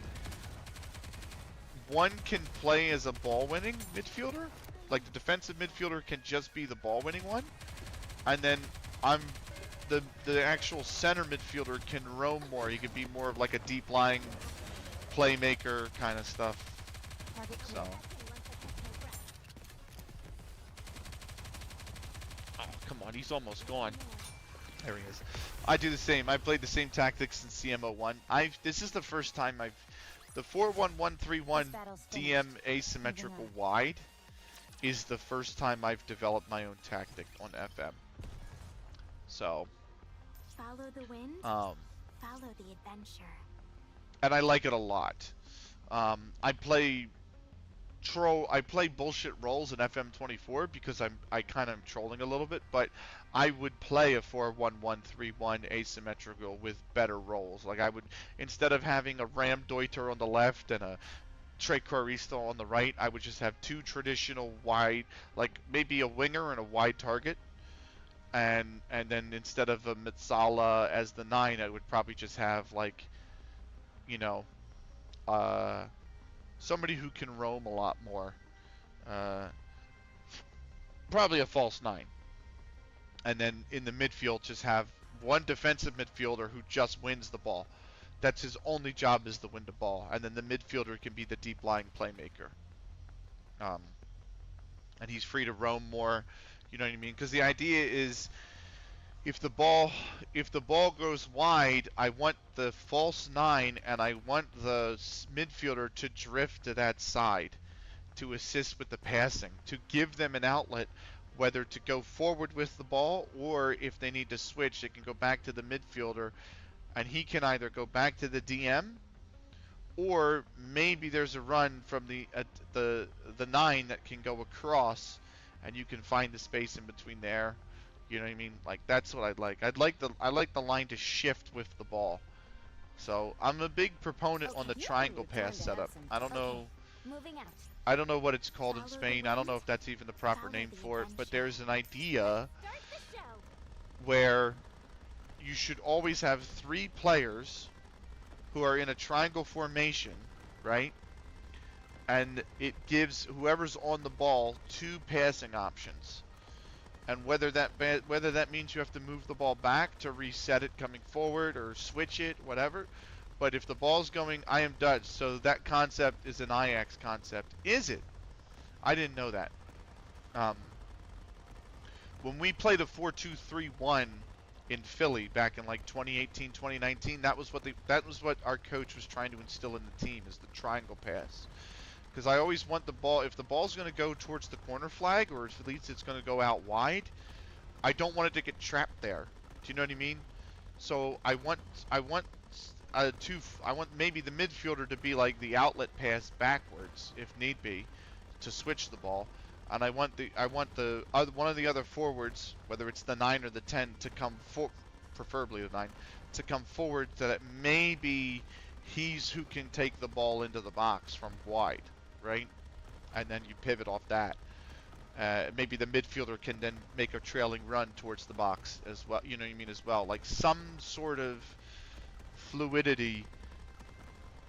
one can play as a ball-winning midfielder. Like the defensive midfielder can just be the ball-winning one, and then I'm the actual center midfielder can roam more. He could be more of like a deep lying playmaker kind of stuff. So. Oh, come on, he's almost gone. There he is. I do the same. I played the same tactics in CMO1. This is the first time the 4-1-1-3-1 DM asymmetrical wide is the first time I've developed my own tactic on FM. So. Follow the wind. Follow the adventure. And I like it a lot. I play bullshit roles in FM24 because I kind of am trolling a little bit, but I would play a 4-1-1-3-1 asymmetrical with better roles. Like I would, instead of having a Ram Deuter on the left and a Tre Quaristo on the right, I would just have two traditional wide, like maybe a winger and a wide target. And then instead of a Mitsala as the 9, I would probably just have like, you know, somebody who can roam a lot more. Probably a false 9. And then in the midfield, just have one defensive midfielder who just wins the ball. That's his only job, is to win the ball. And then the midfielder can be the deep lying playmaker. And he's free to roam more. You know what I mean? Because the idea is, if the ball goes wide, I want the false 9 and I want the midfielder to drift to that side to assist with the passing, to give them an outlet, whether to go forward with the ball, or if they need to switch, they can go back to the midfielder and he can either go back to the DM, or maybe there's a run from the 9 that can go across and you can find the space in between there. You know what I mean? Like, that's what I'd like. I like the line to shift with the ball. So I'm a big proponent on the triangle pass setup. I don't know what it's called in Spain. I don't know if that's even the proper name for it, but there's an idea where you should always have 3 players who are in a triangle formation, right? And it gives whoever's on the ball 2 passing options. And whether that means you have to move the ball back to reset it coming forward or switch it, whatever. But if the ball's going, I am Dutch, so that concept is an Ajax concept. Is it? I didn't know that. When we played a 4-2-3-1 in Philly back in like 2018, 2019, that was what our coach was trying to instill in the team, is the triangle pass. Because I always want the ball, if the ball's going to go towards the corner flag, or at least it's going to go out wide, I don't want it to get trapped there. Do you know what I mean? So I want maybe the midfielder to be like the outlet pass backwards, if need be, to switch the ball. And I want one of the other forwards, whether it's the 9 or the 10, to come preferably the 9, to come forward, so that maybe he's who can take the ball into the box from wide. Right? And then you pivot off that. Maybe the midfielder can then make a trailing run towards the box as well. You know what I mean, as well. Like some sort of fluidity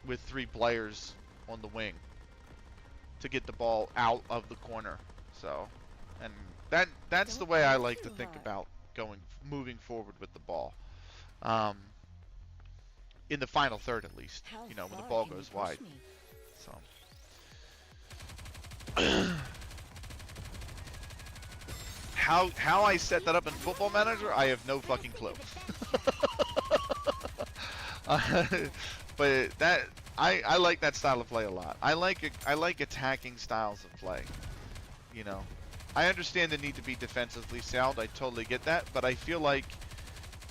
with 3 players on the wing to get the ball out of the corner. So, and that's the way I like to think about moving forward with the ball. In the final third, at least. You know, when the ball goes wide. So. How I set that up in Football Manager, I have no fucking clue. But I like that style of play a lot. I like attacking styles of play. You know, I understand the need to be defensively sound. I totally get that, but I feel like,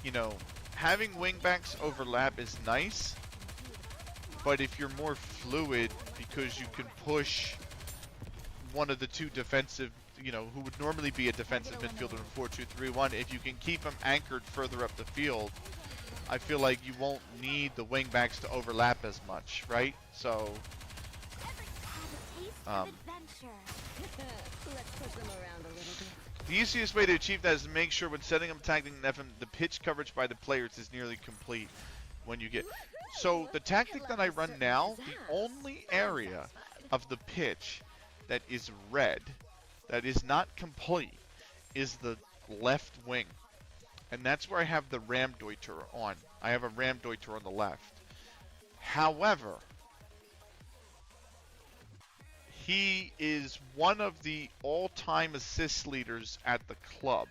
you know, having wingbacks overlap is nice. But if you're more fluid, because you can push one of the 2 defensive, you know, who would normally be a defensive midfielder in 4-2-3-1, if you can keep them anchored further up the field, I feel like you won't need the wingbacks to overlap as much, right? So, the easiest way to achieve that is to make sure when setting up tactic in FM, the pitch coverage by the players is nearly complete when you get. So the tactic that I run now, the only area of the pitch that is red, that is not complete, is the left wing. And that's where I have the Ramdeuter on. I have a Ramdeuter on the left. However, he is one of the all-time assist leaders at the club.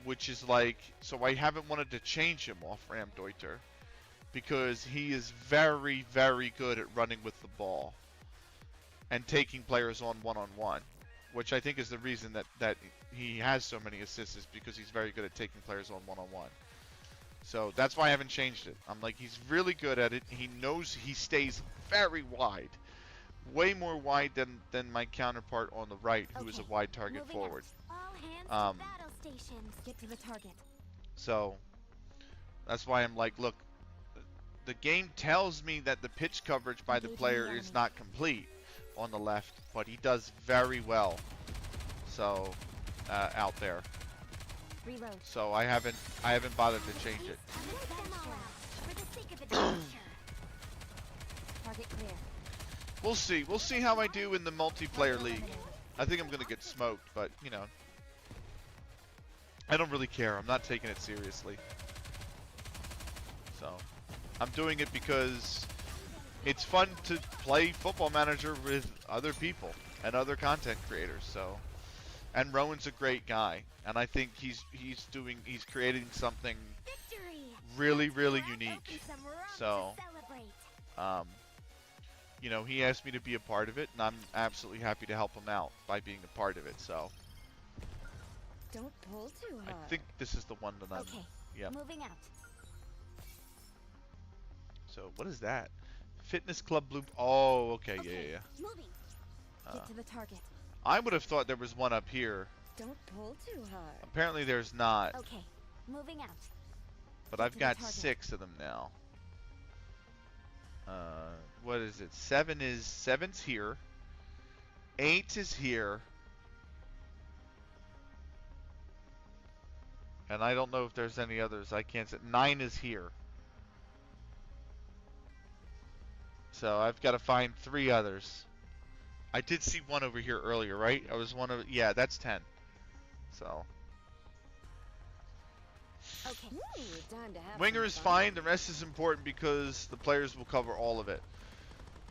Which is like, so I haven't wanted to change him off Ramdeuter. Because he is very, very good at running with the ball. And taking players on one-on-one. Which I think is the reason that he has so many assists, is because he's very good at taking players on one-on-one. So that's why I haven't changed it. I'm like, he's really good at it. He knows he stays very wide. Way more wide than my counterpart on the right, who is a wide target forward. All hands to battle stations. Get to the target. So that's why I'm like, look, the game tells me that the pitch coverage by the player is not complete on the left, but he does very well. So out there. Reload. So I haven't bothered to change it. For the sake of adventure. Target clear. We'll see. We'll see how I do in the multiplayer league. I think I'm gonna get smoked, but you know, I don't really care. I'm not taking it seriously. So I'm doing it because it's fun to play Football Manager with other people and other content creators. So, and Rowan's a great guy, and I think he's creating something Victory. really, really Crack unique. open some rum So, to celebrate. you know, he asked me to be a part of it, and I'm absolutely happy to help him out by being a part of it. So, Don't pull too hard. I think this is the one that I'm. Okay. Yeah. Moving out. So what is that? Fitness Club Blue. Oh, okay, yeah. Moving. Get to the target. I would have thought there was one up here. Don't pull too hard. Apparently there's not. Okay. Moving out. But Get I've to the got target. 6 of them now. What is it? 7's here. 8 is here. And I don't know if there's any others. I can't say. 9 is here. So I've got to find 3 others. I did see one over here earlier, right? I was one of, yeah, that's 10. So Okay. Ooh, time to have Winger some is fun. fine. The rest is important because the players will cover all of it.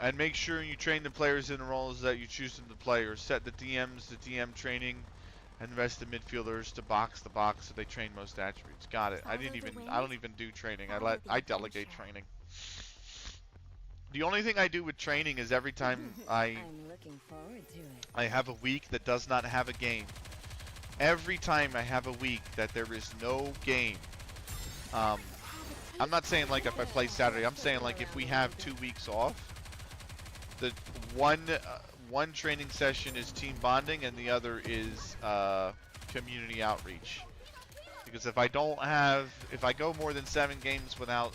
And make sure you train the players in the roles that you choose them to play, or set the DMs to DM training, and the rest of the midfielders to box the box so they train most attributes. Got it. I don't even do training. I delegate training. The only thing I do with training is every time I'm looking forward to it. I have a week that does not have a game. Every time I have a week that there is no game. I'm not saying like if I play Saturday. I'm saying like if we have 2 weeks off, the one training session is team bonding and the other is community outreach. Because if I go more than 7 games without,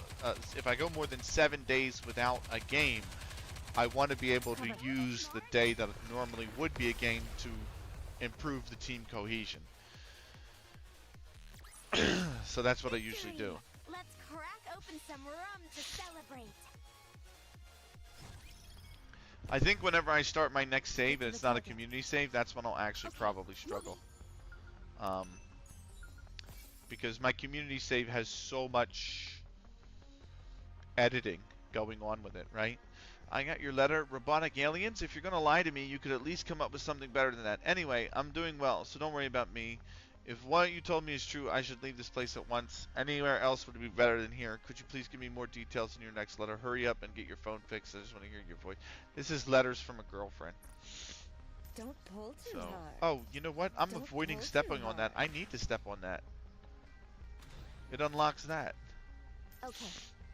if I go more than 7 days without a game, I want to be able to use the day that normally would be a game to improve the team cohesion. So that's what I usually do. Let's crack open some rum to celebrate. I think whenever I start my next save and it's not a community save, that's when I'll actually probably struggle. Because my community save has so much editing going on with it, right? I got your letter, robotic aliens. If you're gonna lie to me, you could at least come up with something better than that. Anyway, I'm doing well, so don't worry about me. If what you told me is true, I should leave this place at once. Anywhere else would be better than here. Could you please give me more details in your next letter? Hurry up and get your phone fixed. I just want to hear your voice. This is letters from a girlfriend. Don't pull too hard. Oh, you know what? I'm Don't avoiding pull stepping too on that. I hard. need to step on that. It unlocks that. Okay.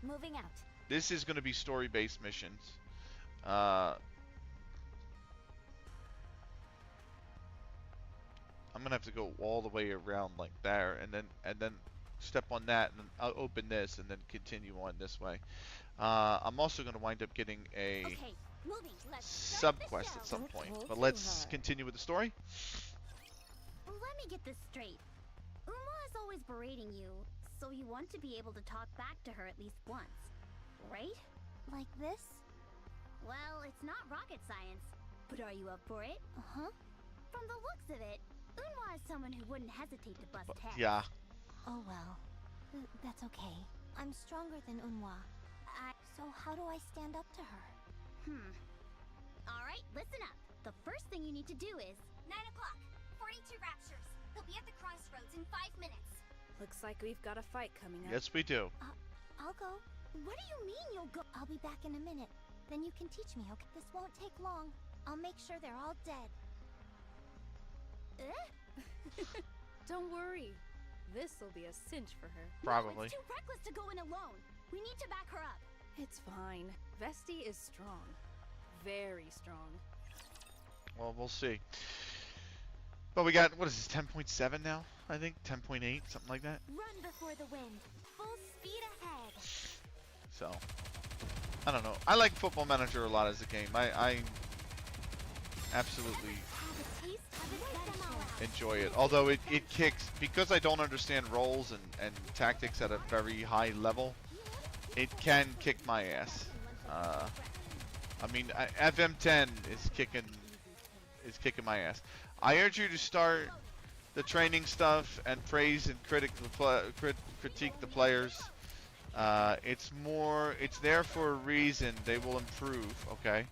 Moving out. This is going to be story-based missions. I'm gonna have to go all the way around like there, and then step on that, and then I'll open this, and then continue on this way. I'm also gonna wind up getting a Okay. Moving. Let's sub start the quest show. at some Don't point. pull But too let's hard. continue with the story. Let me get this straight. Uma is always berating you, so you want to be able to talk back to her at least once, right? Like this? Well, it's not rocket science, but are you up for it? Uh-huh. From the looks of it, Unwa is someone who wouldn't hesitate to bust heads. Yeah. Oh well. That's okay. I'm stronger than Unwa. So how do I stand up to her? Alright, listen up. The first thing you need to do is 9 o'clock. 42 raptures. They'll be at the crossroads in 5 minutes. Looks like we've got a fight coming up. Yes, we do. I'll go. what do you mean you'll go? I'll be back in a minute. Then you can teach me, okay? This won't take long. I'll make sure they're all dead. Don't worry. This'll be a cinch for her. Probably. No, it's too reckless to go in alone. We need to back her up. It's fine. Vesti is strong. Very strong. Well, we'll see. But we got, what is this, 10.7 now? I think 10.8, something like that. Run before the wind. Full speed ahead. So, I don't know. I like Football Manager a lot as a game. I absolutely Have a taste of adventure. enjoy it. Although it kicks, because I don't understand roles and tactics at a very high level, it can kick my ass. I mean, FM10 is kicking my ass. I urge you to start the training stuff and praise and critique the players. It's there for a reason. They will improve, okay?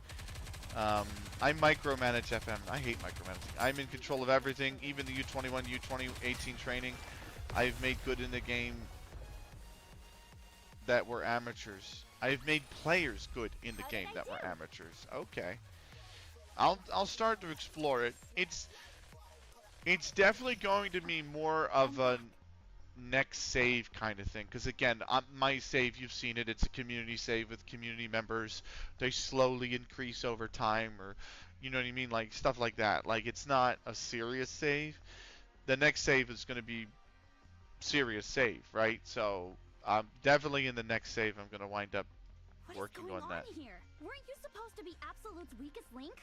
I micromanage FM. I hate micromanaging. I'm in control of everything, even the U21, U18 training. I've made good in the game that were amateurs. I've made players good in the game that were amateurs. Okay. I'll start to explore it. It's definitely going to be more of a next save kind of thing, because again, my save, you've seen it, it's a community save with community members. They slowly increase over time, or you know what I mean, like stuff like that. Like, it's not a serious save. The next save is going to be serious save, right? So definitely in the next save I'm going to wind up working What is on going that. on here? Weren't you supposed to be Absolute's weakest link?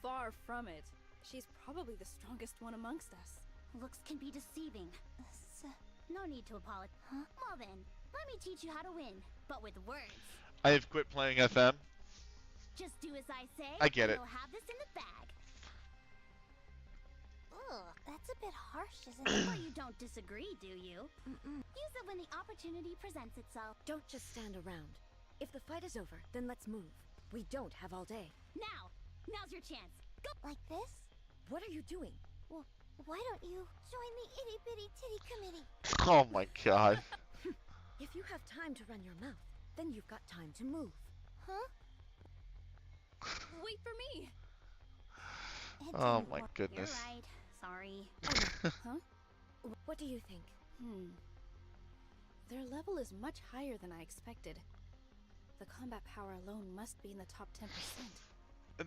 Far from it. She's probably the strongest one amongst us. Looks can be deceiving. No need to apologize. Huh? Well then, let me teach you how to win, but with words. I have quit playing FM. Just do as I say. I get and it. You'll have this in the bag. Ugh, that's a bit harsh, isn't it? Well, you don't disagree, do you? Use it when the opportunity presents itself. Don't just stand around. If the fight is over, then let's move. We don't have all day. Now's your chance. Go. Like this? What are you doing? Well, why don't you join the itty bitty titty committee? Oh my god. If you have time to run your mouth, then you've got time to move. Huh? Wait for me! It Oh didn't my work. goodness. You're right. Sorry. What do you think? Their level is much higher than I expected. The combat power alone must be in the top 10%.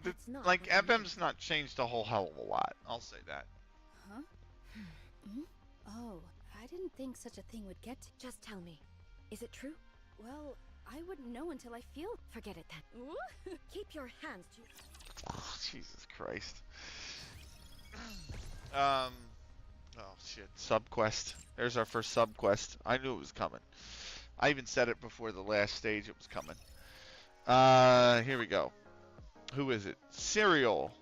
That's not Like, what I meant. FM's not changed a whole hell of a lot. I'll say that. Huh? Oh, I didn't think such a thing would get to... Just tell me. Is it true? Well, I wouldn't know until I feel... Forget it then. Keep your hands to... Oh, Jesus Christ. Oh shit. Subquest. There's our first subquest. I knew it was coming. I even said it before the last stage it was coming. Here we go. Who is it? Serial.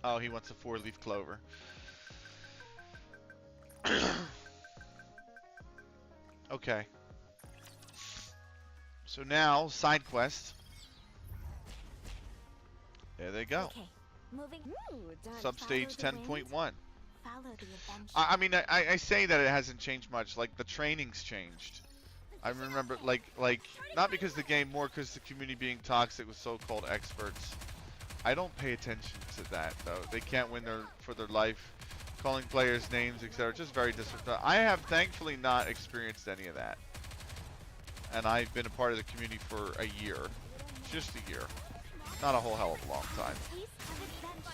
Oh, he wants a 4-leaf clover. Okay. So now, side quest. There they go. Okay, moving. Substage Follow the 10.1. Follow the adventure. I mean, I say that it hasn't changed much. Like, the training's changed. I remember, like, not because the game, more because the community being toxic with so-called experts. I don't pay attention to that, though. They can't win for their life. Calling players names, etc. Just very disrespectful. I have thankfully not experienced any of that. And I've been a part of the community for a year. Just a year. Not a whole hell of a long time.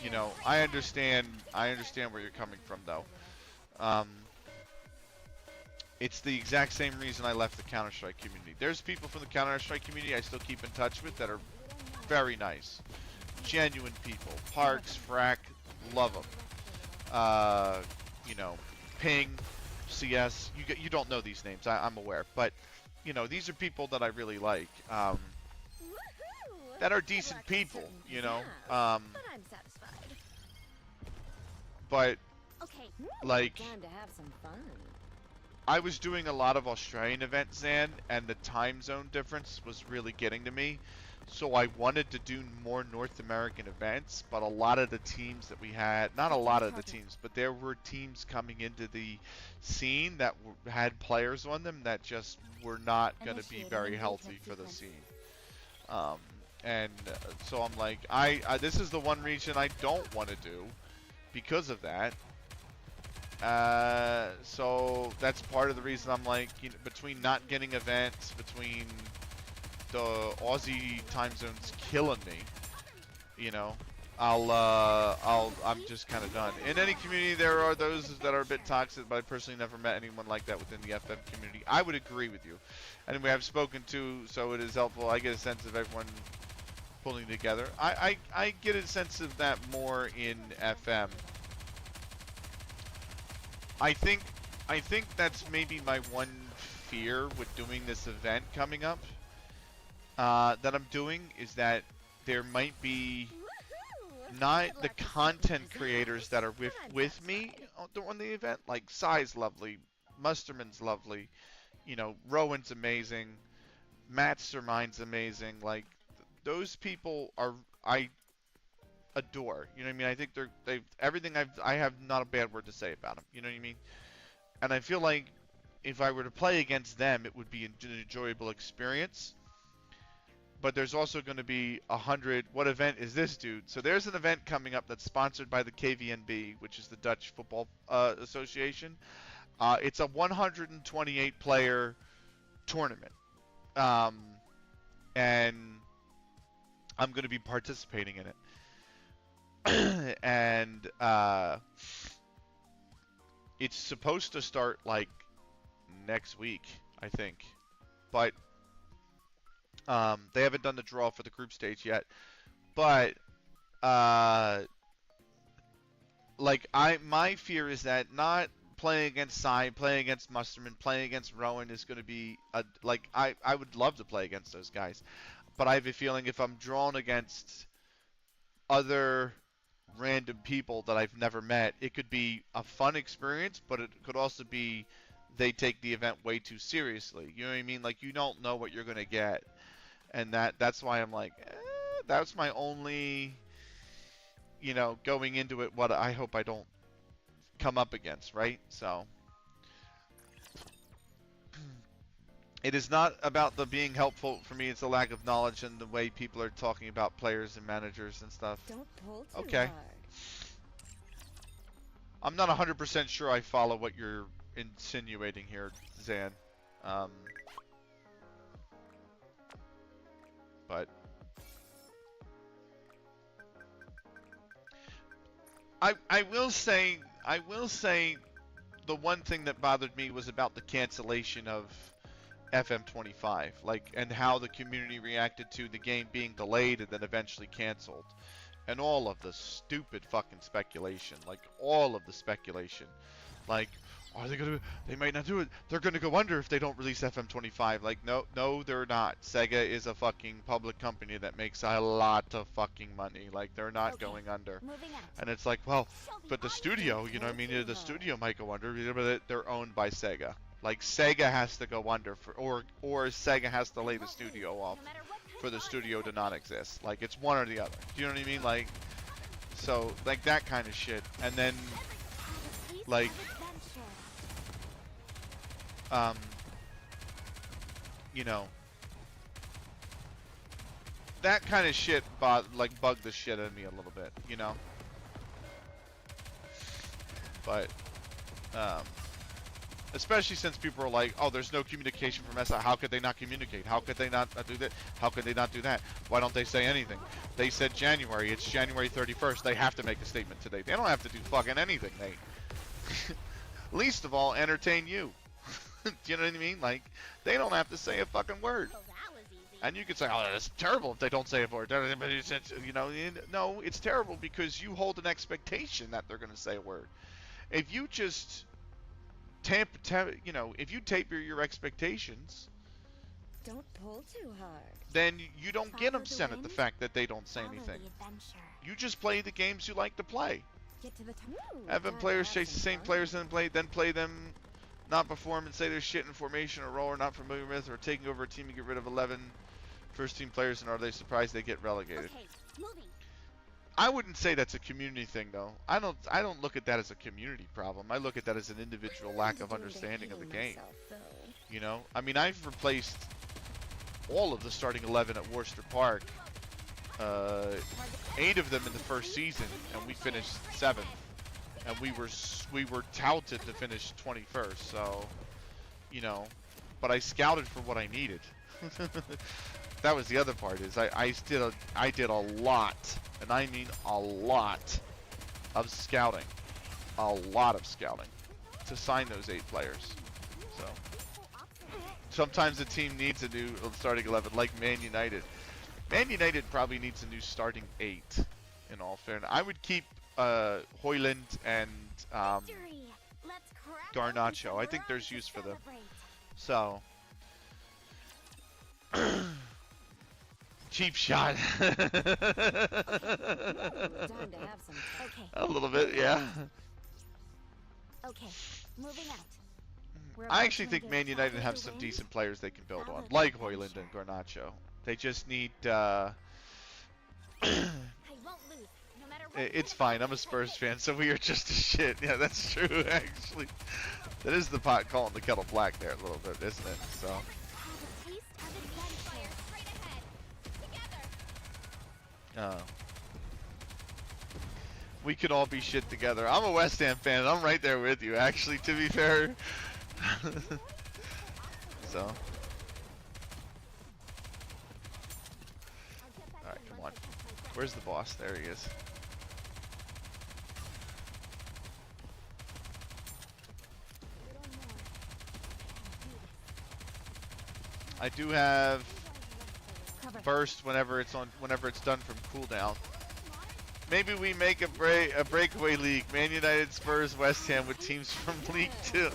You know, I understand where you're coming from, though. It's the exact same reason I left the Counter-Strike community. There's people from the Counter-Strike community I still keep in touch with that are very nice. Genuine people. Parks, Frack, love them. You know, Ping, CS. You don't know these names, I'm aware. But, you know, these are people that I really like. that are decent people, you know. But I'm satisfied. But Okay, like, Time to have some fun. I was doing a lot of Australian events, Zan, and the time zone difference was really getting to me. So I wanted to do more North American events, but a lot of the teams that we had, not a lot of the teams, but there were teams coming into the scene that had players on them that just were not going to be very healthy for the scene. So I'm like, this is the one region I don't want to do because of that. So that's part of the reason I'm like, you know, between not getting events, between the Aussie time zones killing me, you know, I'm just kind of done. In any community, there are those that are a bit toxic, but I personally never met anyone like that within the FM community. I would agree with you. Anyway, I've spoken to, so it is helpful. I get a sense of everyone pulling together. I get a sense of that more in FM. I think that's maybe my one fear with doing this event coming up that I'm doing, is that there might be not the content creators that are with me on the event. Like Sai's lovely, Musterman's lovely, you know, Rowan's amazing, Mastermind's amazing. Like those people I adore. You know what I mean? I think they've everything I have not a bad word to say about them. You know what I mean? And I feel like if I were to play against them, it would be an enjoyable experience. But there's also going to be 100. What event is this, dude? So there's an event coming up that's sponsored by the KVNB, which is the Dutch Football Association. It's a 128 player tournament. And I'm going to be participating in it. And it's supposed to start like next week, I think, but they haven't done the draw for the group stage yet. But like my fear is that not playing against Sai, playing against Musterman, playing against Rowan is going to be like I would love to play against those guys, but I have a feeling if I'm drawn against other random people that I've never met, it could be a fun experience, but it could also be they take the event way too seriously. You know what I mean? Like you don't know what you're gonna get, and that's why I'm like, that's my only, you know, going into it. What I hope I don't come up against, right? So it is not about the being helpful for me. It's a lack of knowledge and the way people are talking about players and managers and stuff. Don't pull too Okay. hard. I'm not 100% sure I follow what you're insinuating here, Zan. But I will say the one thing that bothered me was about the cancellation of FM25, like, and how the community reacted to the game being delayed and then eventually canceled, and all of the stupid fucking speculation, like all of the speculation, like, are they gonna? They might not do it. They're gonna go under if they don't release FM25. Like, no, they're not. Sega is a fucking public company that makes a lot of fucking money. Like, they're not going under. moving on. And it's like, well, but the studio, you know what I mean? The studio might go under, but they're owned by Sega. Like, Sega has to go under or Sega has to lay the studio off for the studio to not exist. Like, it's one or the other. Do you know what I mean? Like, so, like, that kind of shit. And then, like, you know, that kind of shit bugged the shit out of me a little bit, you know? But, especially since people are like, oh, there's no communication from SI. How could they not communicate? How could they not do that? How could they not do that? Why don't they say anything? They said January. It's January 31st. They have to make a statement today. They don't have to do fucking anything, Nate. Least of all, entertain you. Do you know what I mean? Like, they don't have to say a fucking word. Well, that was easy. And you could say, oh, that's terrible if they don't say a word. You know, no, it's terrible because you hold an expectation that they're going to say a word. If you just if you taper your expectations, Don't pull too hard. then you don't get Follow the upset at the wind. fact that they don't say Follow anything. the adventure. You just play the games you like to play. Get to the top. Having players chase the same players and then play them, not perform and say they're shit in formation or role or not familiar with, or taking over a team and get rid of 11 first team players, and are they surprised they get relegated? Okay, moving. I wouldn't say that's a community thing though. I don't look at that as a community problem. I look at that as an individual lack of understanding of the game. You know? I mean, I've replaced all of the starting 11 at Worcester Park. 8 of them in the first season, and we finished 7th. And we were touted to finish 21st. So, you know, but I scouted for what I needed. That was the other part. Is I did a lot, and I mean a lot, of scouting. A lot of scouting to sign those 8 players. So sometimes a team needs a new starting 11, like Man United. Man United probably needs a new starting 8. In all fairness, I would keep Hoyland and Victory! Let's crack Garnacho. open I think some there's to use for them. celebrate. So cheap shot. Time to have some. Okay. A little bit, yeah. Okay. Moving out. We're I actually approaching think Man the United top have of the some wind. decent players they can build Follow on, the like Hoyland and adventure. Garnacho. They just need. I won't lose, no matter what. It's fine. I'm a Spurs fan, so we are just a shit. Yeah, that's true. Actually, that is the pot calling the kettle black there a little bit, isn't it? So. Have a taste of adventure. Straight ahead. Together. We could all be shit together. I'm a West Ham fan, and I'm right there with you, actually, to be fair. So. Alright, come on. Where's the boss? There he is. I do have Cover. burst whenever it's done from cooldown. Maybe we make a breakaway league. Man United, Spurs, West Ham with teams from League 2.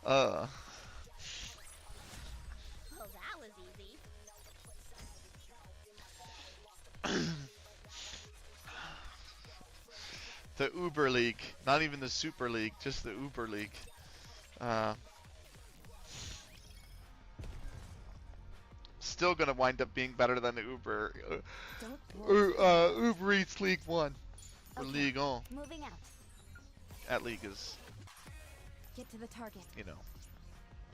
Oh, that was easy. The Uber League. Not even the Super League, just the Uber League. Still gonna wind up being better than the Uber Don't pull. Uber Eats League 1. Or Okay. League On. Moving out. At League is, Get to the target. you know.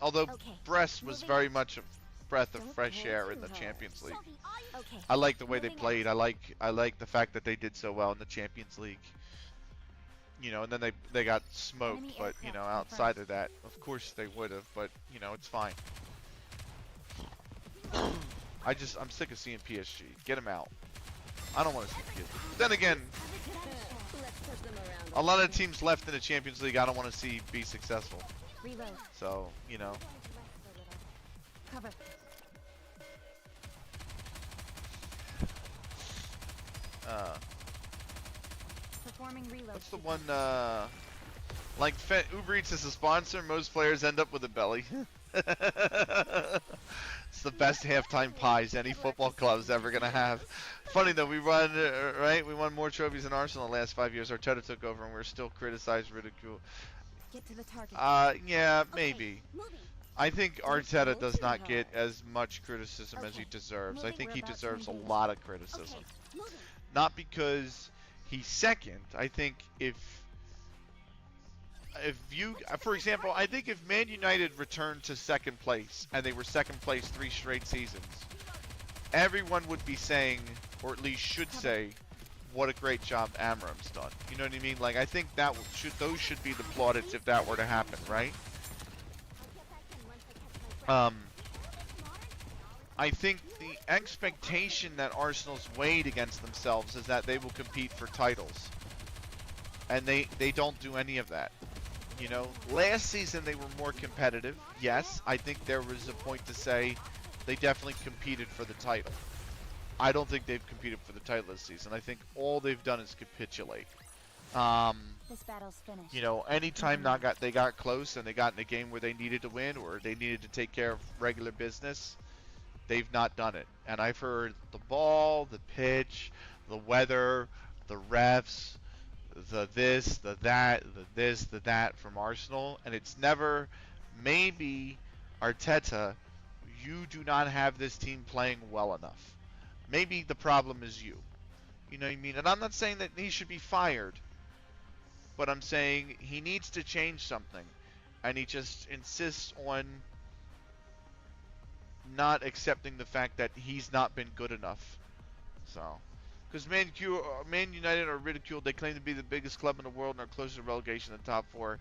Although Okay. Brest was Moving very out. much a breath of Don't fresh pull air in too the hard. Champions League. Sophie, all you Okay. I like the way they Moving played. I like the fact that they did so well in the Champions League. You know, and then they got smoked, Enemy but you know, aircraft outside of that, of course they would have, but you know, it's fine. I'm sick of seeing PSG. Get them out. I don't want to see PSG. Then again, Let's push them around. a lot of teams left in the Champions League I don't want to see be successful. Reload. So, you know, Cover. Performing reload. what's the one, like Uber Eats is a sponsor, most players end up with a belly. It's the best halftime pies any football club's ever gonna have. Funny though, we won more trophies than Arsenal in the last 5 years. Arteta took over and we're still criticized, ridiculed. Get to the target. Yeah, Okay, maybe. moving. I think Don't Arteta pull does too not get hard. as much criticism as he Okay, deserves. I moving, think we're he about to deserves a engage. lot of criticism. Okay, moving. Not because he's second. I think if you, for example, I think if Man United returned to second place and they were second place 3 straight seasons, everyone would be saying, or at least should say, what a great job Amram's done. You know what I mean? Like, I think those should be the plaudits if that were to happen, right? I think the expectation that Arsenal's weighed against themselves is that they will compete for titles. And they don't do any of that. You know, last season they were more competitive. Yes, I think there was a point to say they definitely competed for the title. I don't think they've competed for the title this season. I think all they've done is capitulate. This battle's finished. You know, anytime they got close and they got in a game where they needed to win or they needed to take care of regular business, they've not done it. And I've heard the ball, the pitch, the weather, the refs, the this, the that, the this, the that from Arsenal, and it's never maybe Arteta, you do not have this team playing well enough. Maybe the problem is you. You know what I mean? And I'm not saying that he should be fired, but I'm saying he needs to change something. And he just insists on not accepting the fact that he's not been good enough. So, because Man United are ridiculed. They claim to be the biggest club in the world and are close to relegation in the top four.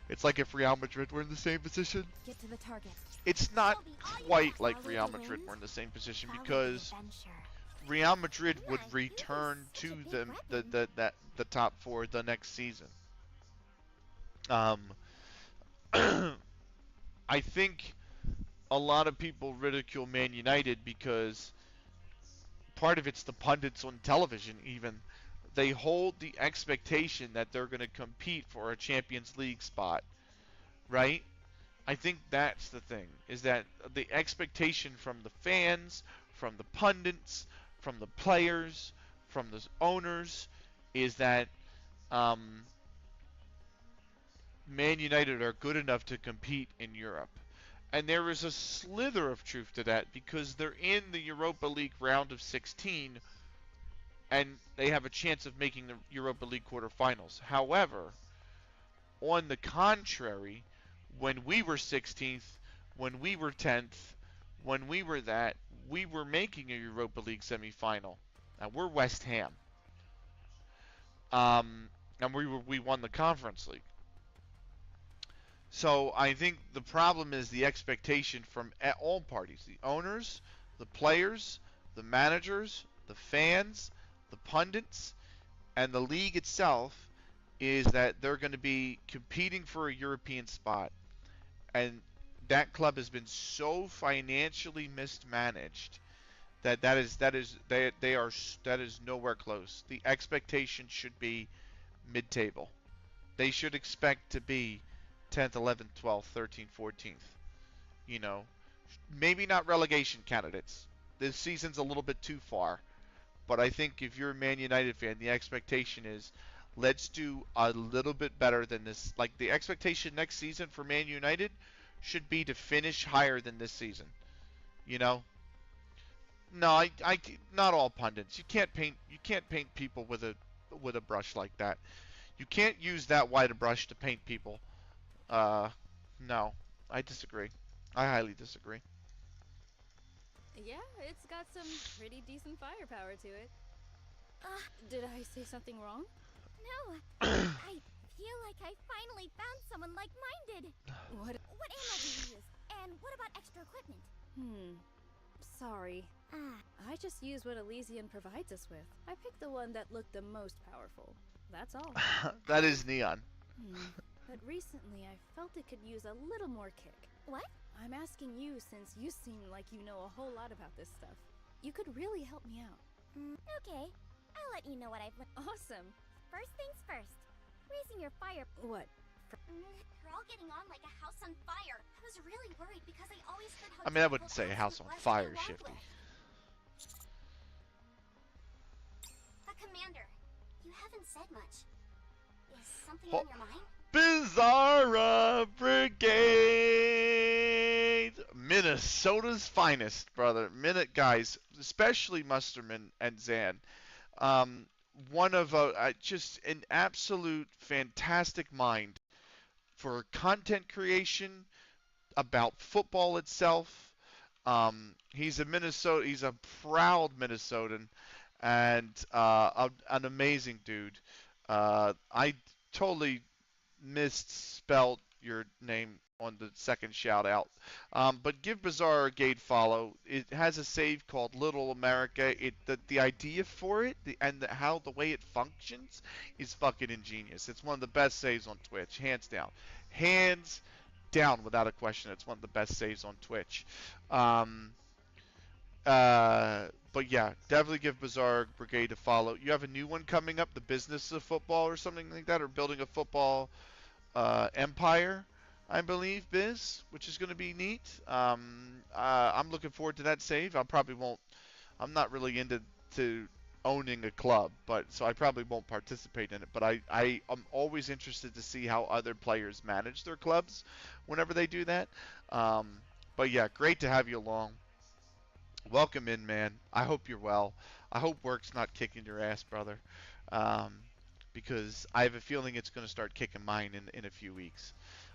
It's like if Real Madrid were in the same position. Get to the target. It's not quite like Real Madrid were in the same position because Real Madrid would return to the top four the next season. I think a lot of people ridicule Man United because part of it's the pundits on television even. They hold the expectation that they're going to compete for a Champions League spot, right? I think that's the thing, is that the expectation from the fans, from the pundits, from the players, from the owners, is that Man United are good enough to compete in Europe. And there is a slither of truth to that because they're in the Europa League round of 16 and they have a chance of making the Europa League quarterfinals. However, on the contrary, when we were 16th, when we were 10th, when we were that, we were making a Europa League semifinal. Now we're West Ham. And we won the Conference League. So I think the problem is the expectation from all parties, the owners, the players, the managers, the fans, the pundits, and the league itself, is that they're going to be competing for a European spot. And that club has been so financially mismanaged that is nowhere close. The expectation should be mid-table. They should expect to be 10th, 11th, 12th, 13th, 14th. You know, maybe not relegation candidates. This season's a little bit too far. But I think if you're a Man United fan, the expectation is let's do a little bit better than this. Like the expectation next season for Man United should be to finish higher than this season. You know? No, I not all pundits. You can't paint people with a brush like that. You can't use that wide a brush to paint people. No, I disagree. I highly disagree. Yeah, it's got some pretty decent firepower to it. Did I say something wrong? No, I feel like I finally found someone like-minded. What? What ammo do you use? And what about extra equipment? Sorry. I just use what Elysian provides us with. I picked the one that looked the most powerful. That's all. That is Neon. But recently I felt it could use a little more kick. What? I'm asking you since you seem like you know a whole lot about this stuff. You could really help me out. Okay. I'll let you know what I've learned. Awesome. First things first. Raising your fire... What? You're all getting on like a house on fire. I was really worried because I always heard how I mean, I difficult wouldn't say a house on was to fire, get along Shifty. with. But Commander, you haven't said much. Is something on your mind? Bizarra Brigade! Minnesota's finest, brother. Guys, especially Musterman and Zan. One of just an absolute fantastic mind for content creation about football itself. He's a proud Minnesotan and an amazing dude. I totally misspelled your name on the second shout out. But give Bizarre a Gate follow. It has a save called Little America. The idea for it and the way it functions is fucking ingenious. It's one of the best saves on Twitch, hands down. Hands down, without a question. It's one of the best saves on Twitch. But yeah, definitely give Bizarre Brigade a follow. You have a new one coming up, the Business of Football or something like that, or building a football empire, I believe, Biz, which is going to be neat. I'm looking forward to that save. I probably won't. I'm not really into to owning a club, but so I probably won't participate in it. But I am always interested to see how other players manage their clubs whenever they do that. Um, but yeah, great to have you along. Welcome in, man. I hope you're well. I hope work's not kicking your ass, brother. Um, because I have a feeling it's going to start kicking mine in a few weeks.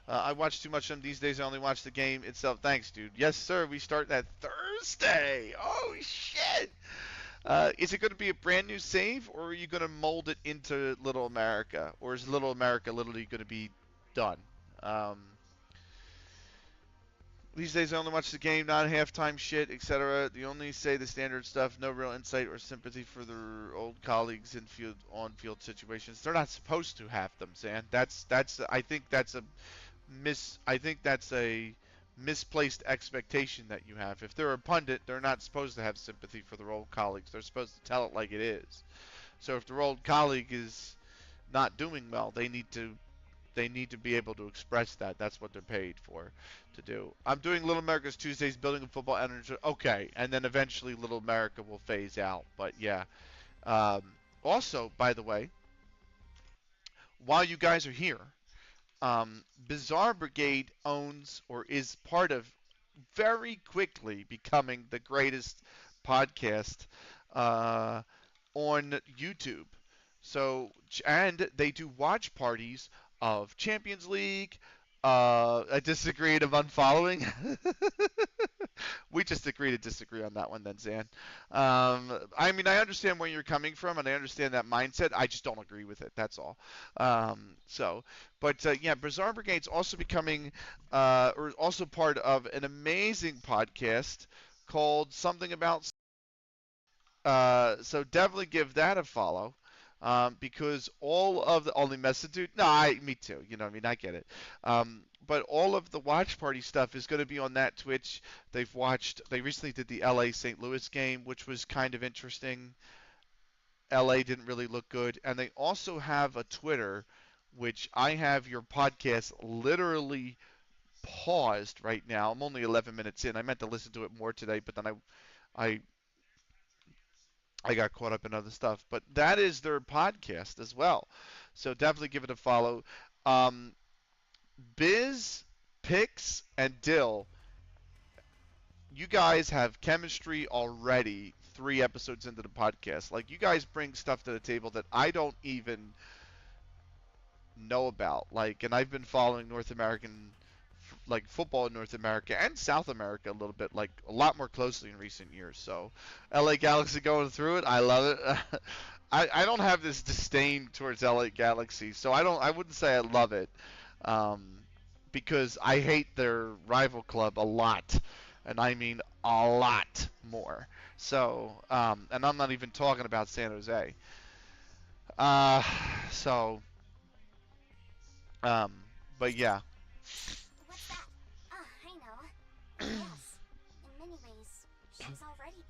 I watch too much of them these days. I only watch the game itself. Thanks, dude. Yes, sir. We start that Thursday. Oh, shit. Is it going to be a brand new save, or are you going to mold it into Little America? Or is Little America literally going to be done? Um, these days I only watch the game, not halftime shit, etc. They only say the standard stuff, no real insight or sympathy for their old colleagues in field on field situations. They're not supposed to have them, Sam. That's I think that's a misplaced expectation that you have. If they're a pundit, they're not supposed to have sympathy for their old colleagues. They're supposed to tell it like it is. So if their old colleague is not doing well, they need to be able to express that. That's what they're paid for to do. I'm doing Little America's Tuesdays, building a football energy. Okay, and then eventually Little America will phase out. But yeah. Um, Also, by the way, while you guys are here, Bizarre Brigade owns or is part of very quickly becoming the greatest podcast uh, on YouTube. So, and they do watch parties of Champions League. I disagreed of unfollowing. We just agree to disagree on that one then, Zan. I mean, I understand where you're coming from, and I understand that mindset. I just don't agree with it. That's all. Yeah, Bizarre Brigade's also becoming, or also part of an amazing podcast called Something About. So definitely give that a follow. Because all of the only message, dude. No, me too. You know, what I mean, I get it. But all of the watch party stuff is going to be on that Twitch. They recently did the LA St. Louis game, which was kind of interesting. LA didn't really look good. And they also have a Twitter, which I have your podcast literally paused right now. I'm only 11 minutes in. I meant to listen to it more today, but then I I got caught up in other stuff. But that is their podcast as well. So definitely give it a follow. Um, Biz, Pix, and Dill, you guys have chemistry already 3 episodes into the podcast. Like, you guys bring stuff to the table that I don't even know about. Like, and I've been following North American, like, football in North America and South America a little bit, like, a lot more closely in recent years. So, LA Galaxy going through it, I love it. I don't have this disdain towards LA Galaxy, so I wouldn't say I love it, um, because I hate their rival club a lot, and I mean a lot more. So, and I'm not even talking about San Jose. Uh, so, um, but yeah. What's that? Ah, I know. Yes, in many ways, she's already.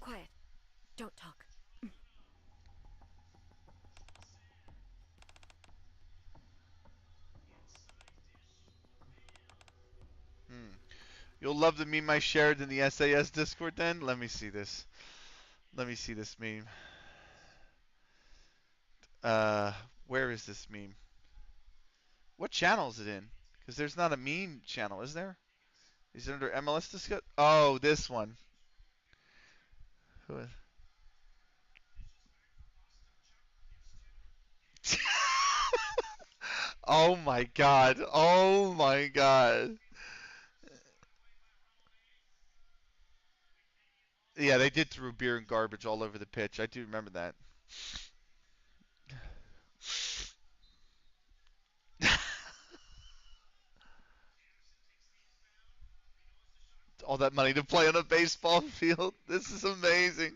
Quiet. Don't talk. Hmm. You'll love the meme I shared in the SAS Discord then? Let me see this. Let me see this meme. Uh, where is this meme? What channel is it in? Because there's not a meme channel, is there? Is it under MLS Discord? Oh, this one. Who is- Oh my god. Oh my god. Yeah, they did throw beer and garbage all over the pitch. I do remember that. All that money to play on a baseball field. This is amazing.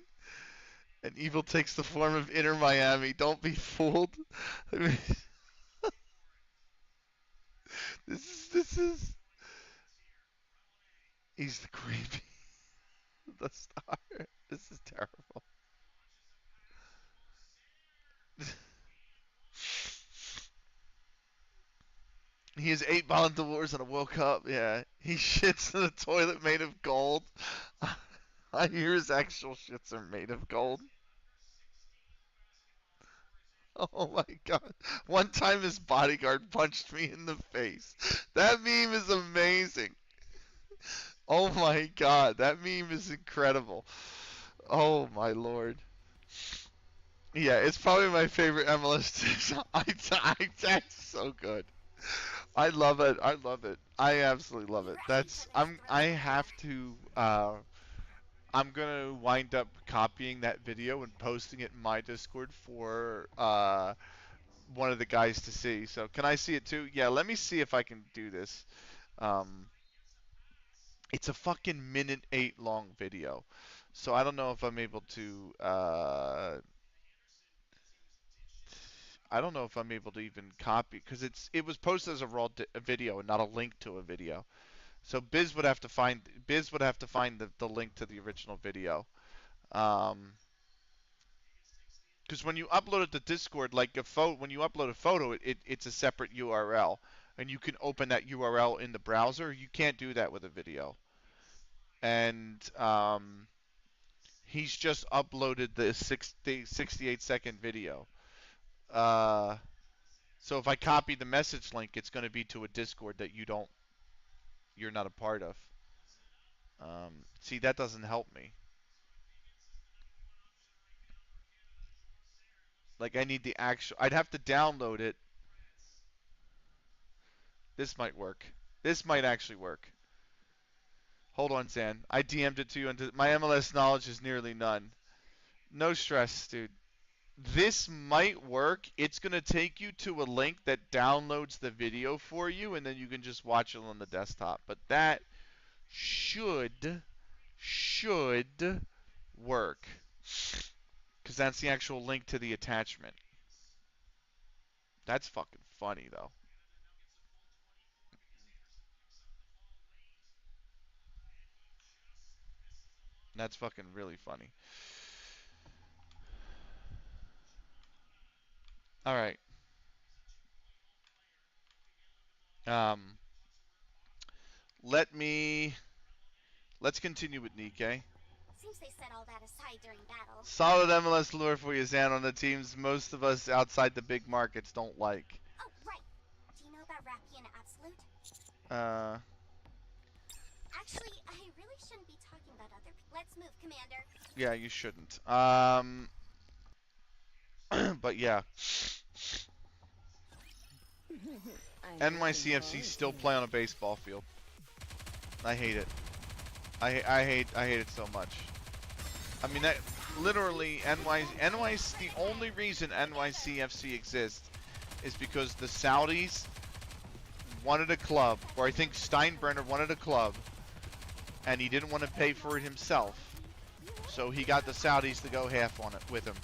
And evil takes the form of Inter Miami. Don't be fooled. I mean, this is. He's the creepy. the star. This is terrible. He has 8 Ballon d'Ors and a World Cup. Yeah. He shits in a toilet made of gold. I hear his actual shits are made of gold. Oh my god. One time his bodyguard punched me in the face. That meme is amazing. Oh my god. That meme is incredible. Oh my lord. Yeah, it's probably my favorite MLS dish. That's so good. I love it. I love it. I absolutely love it. I have to I'm gonna wind up copying that video and posting it in my Discord for one of the guys to see. So can I see it too? Yeah, let me see if I can do this. Um, it's a fucking minute 8 long video. So I don't know if I'm able to I don't know if I'm able to even copy because it was posted as a raw video and not a link to a video. So Biz would have to find the link to the original video. Because when you upload it to Discord, like when you upload a photo, it's a separate URL, and you can open that URL in the browser. You can't do that with a video. And he's just uploaded the 68-second video. So if I copy the message link, it's going to be to a Discord that you're not a part of. See, that doesn't help me. Like I need the actual. I'd have to download it. This might work. This might actually work. Hold on, Zan. I DM'd it to you, and my MLS knowledge is nearly none. No stress, dude. This might work. It's going to take you to a link that downloads the video for you, and then you can just watch it on the desktop. But that should work. Because that's the actual link to the attachment. That's fucking funny, though. That's fucking really funny. All right. Let's continue with Nikke. Seems they set all that aside during battle. Solid MLS lure for you, Zan, on the teams most of us outside the big markets don't like. Oh, right. Do you know about Rappy and Absolute? Actually, I really shouldn't be talking about other people. Let's move, Commander. Yeah, you shouldn't. But yeah. NYCFC still play on a baseball field. I hate it. I hate it so much. I mean, that literally the only reason NYCFC exists is because the Saudis wanted a club, or I think Steinbrenner wanted a club, and he didn't want to pay for it himself, so he got the Saudis to go half on it with him,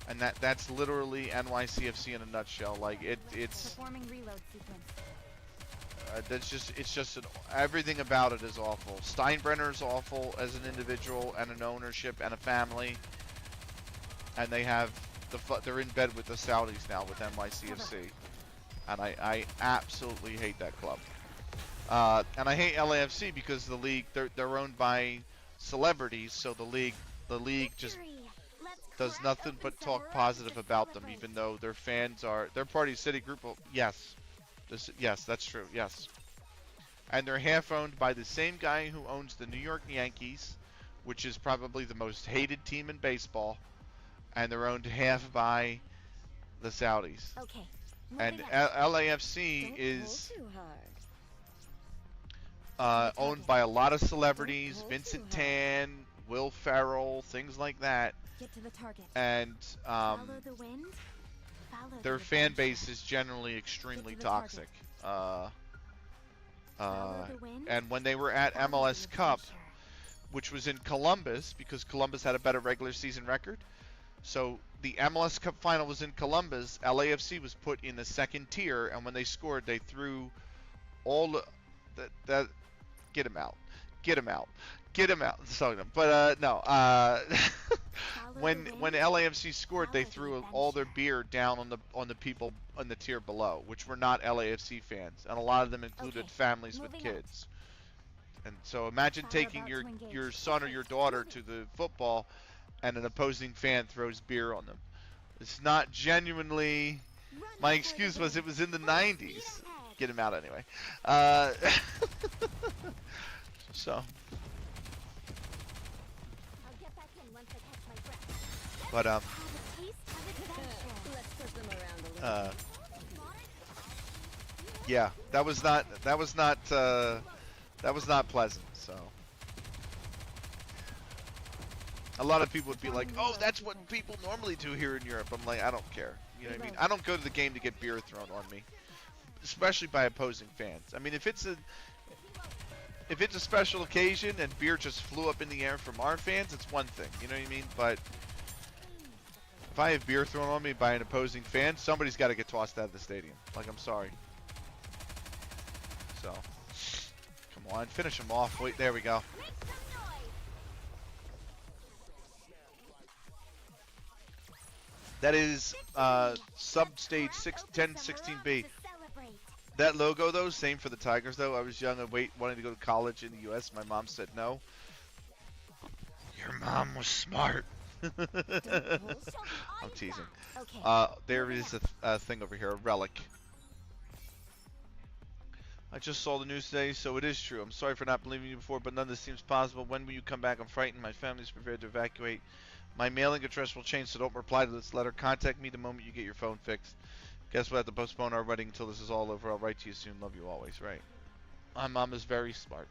and that's literally NYCFC in a nutshell. Like it's Performing reload sequence. Everything about it is awful. Steinbrenner is awful as an individual and an ownership and a family, and they're in bed with the Saudis now with NYCFC, and I absolutely hate that club. And I hate LAFC because the league they're owned by celebrities, so the league just does nothing but talk positive about them, even though their fans they're part of Citigroup. Yes. Yes, that's true. Yes. And they're half owned by the same guy who owns the New York Yankees, which is probably the most hated team in baseball, and they're owned half by the Saudis. Okay. And LAFC is owned by a lot of celebrities, Vincent Tan, Will Ferrell, things like that. Get to the target. And Follow the wind. their fan base is generally extremely toxic. And when they were at MLS Cup, which was in Columbus, because Columbus had a better regular season record, so the MLS Cup final was in Columbus, LAFC was put in the second tier, and when they scored, they threw all that get him out. Get him out. Song them. But no. When LAFC scored, they threw all their beer down on the people on the tier below, which were not LAFC fans, and a lot of them included families with kids. And so imagine taking your son or your daughter to the football, and an opposing fan throws beer on them. It's not genuinely. My excuse was it was in the 90s. Get him out anyway. So. But yeah, that was not pleasant. So a lot of people would be like, "Oh, that's what people normally do here in Europe." I'm like, I don't care. You know what I mean? I don't go to the game to get beer thrown on me, especially by opposing fans. I mean, if it's a special occasion and beer just flew up in the air from our fans, it's one thing. You know what I mean? But if I have beer thrown on me by an opposing fan, somebody's got to get tossed out of the stadium. Like, I'm sorry. So, come on, finish him off. Wait, there we go. That is sub-stage 1016B. That logo, though, same for the Tigers, though. I was young and wanting to go to college in the U.S. My mom said no. Your mom was smart. I'm teasing. There is a thing over here, a relic. I just saw the news today, so it is true. I'm sorry for not believing you before, but none of this seems possible. When will you come back? I'm frightened. My family is prepared to evacuate. My mailing address will change, so don't reply to this letter. Contact me the moment you get your phone fixed. Guess we'll have to postpone our wedding until this is all over. I'll write to you soon. Love you always. Right. My mom is very smart.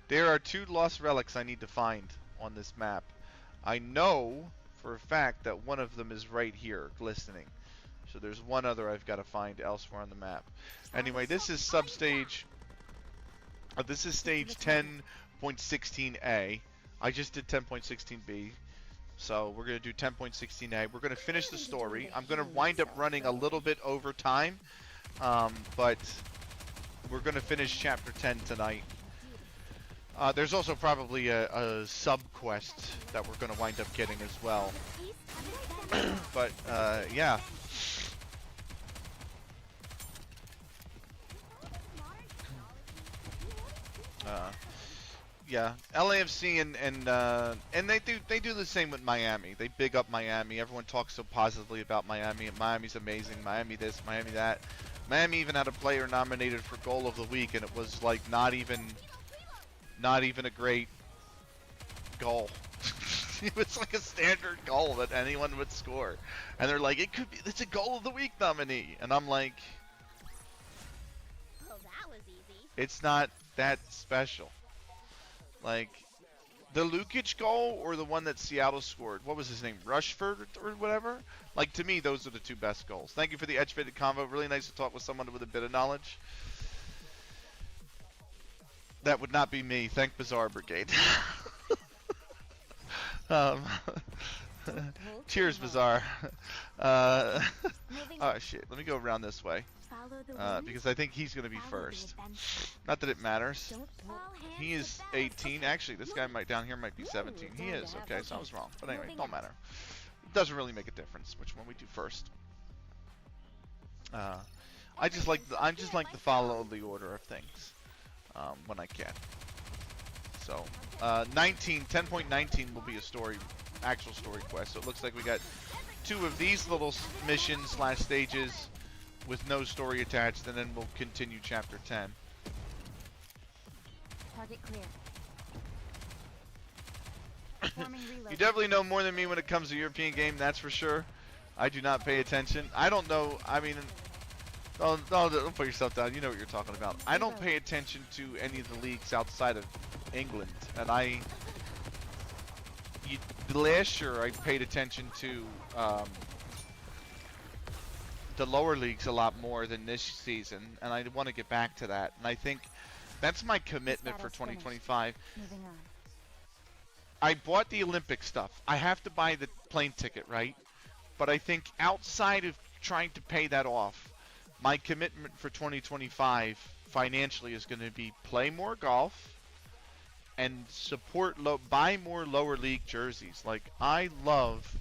There are 2 lost relics I need to find on this map. I know for a fact that one of them is right here, glistening. So there's one other I've got to find elsewhere on the map. Anyway, this is substage. This is stage 10.16A. I just did 10.16B. So we're going to do 10.16A. We're going to finish the story. I'm going to wind up running a little bit over time. But we're going to finish chapter 10 tonight. There's also probably a sub-quest that we're going to wind up getting as well. But, yeah. Yeah, LAFC and they do the same with Miami. They big up Miami. Everyone talks so positively about Miami. Miami's amazing. Miami this, Miami that. Miami even had a player nominated for goal of the week, and it was like not even a great goal. It was like a standard goal that anyone would score, and they're like, it's a goal of the week nominee, and I'm like, Well, that was easy. it's not that special. Like, the Lukic goal or the one that Seattle scored, what was his name, Rushford or whatever? Like, to me, those are the 2 best goals. Thank you for the educated convo. Really nice to talk with someone with a bit of knowledge. That would not be me. Thank Bizarre Brigade. Cheers, Bizarre. Oh, shit. Let me go around this way. Because I think he's going to be first. Not that it matters. He is 18. Actually, this guy down here might be 17. He is. Okay, so I was wrong. But anyway, don't matter. It doesn't really make a difference which one we do first. I just like to follow the order of things when I can. So 10.19 will be a actual story quest. So it looks like we got 2 of these little missions / stages with no story attached, and then we'll continue chapter 10. Target clear. You definitely know more than me when it comes to European game, that's for sure. I do not pay attention. I don't know, I mean, don't put yourself down, you know what you're talking about. I don't pay attention to any of the leagues outside of England, and last year I paid attention to the lower leagues a lot more than this season, and I want to get back to that. And I think that's my commitment for 2025. Moving on. I bought the Olympic stuff. I have to buy the plane ticket, right? But I think outside of trying to pay that off, my commitment for 2025 financially is going to be play more golf and buy more lower league jerseys. Like, I love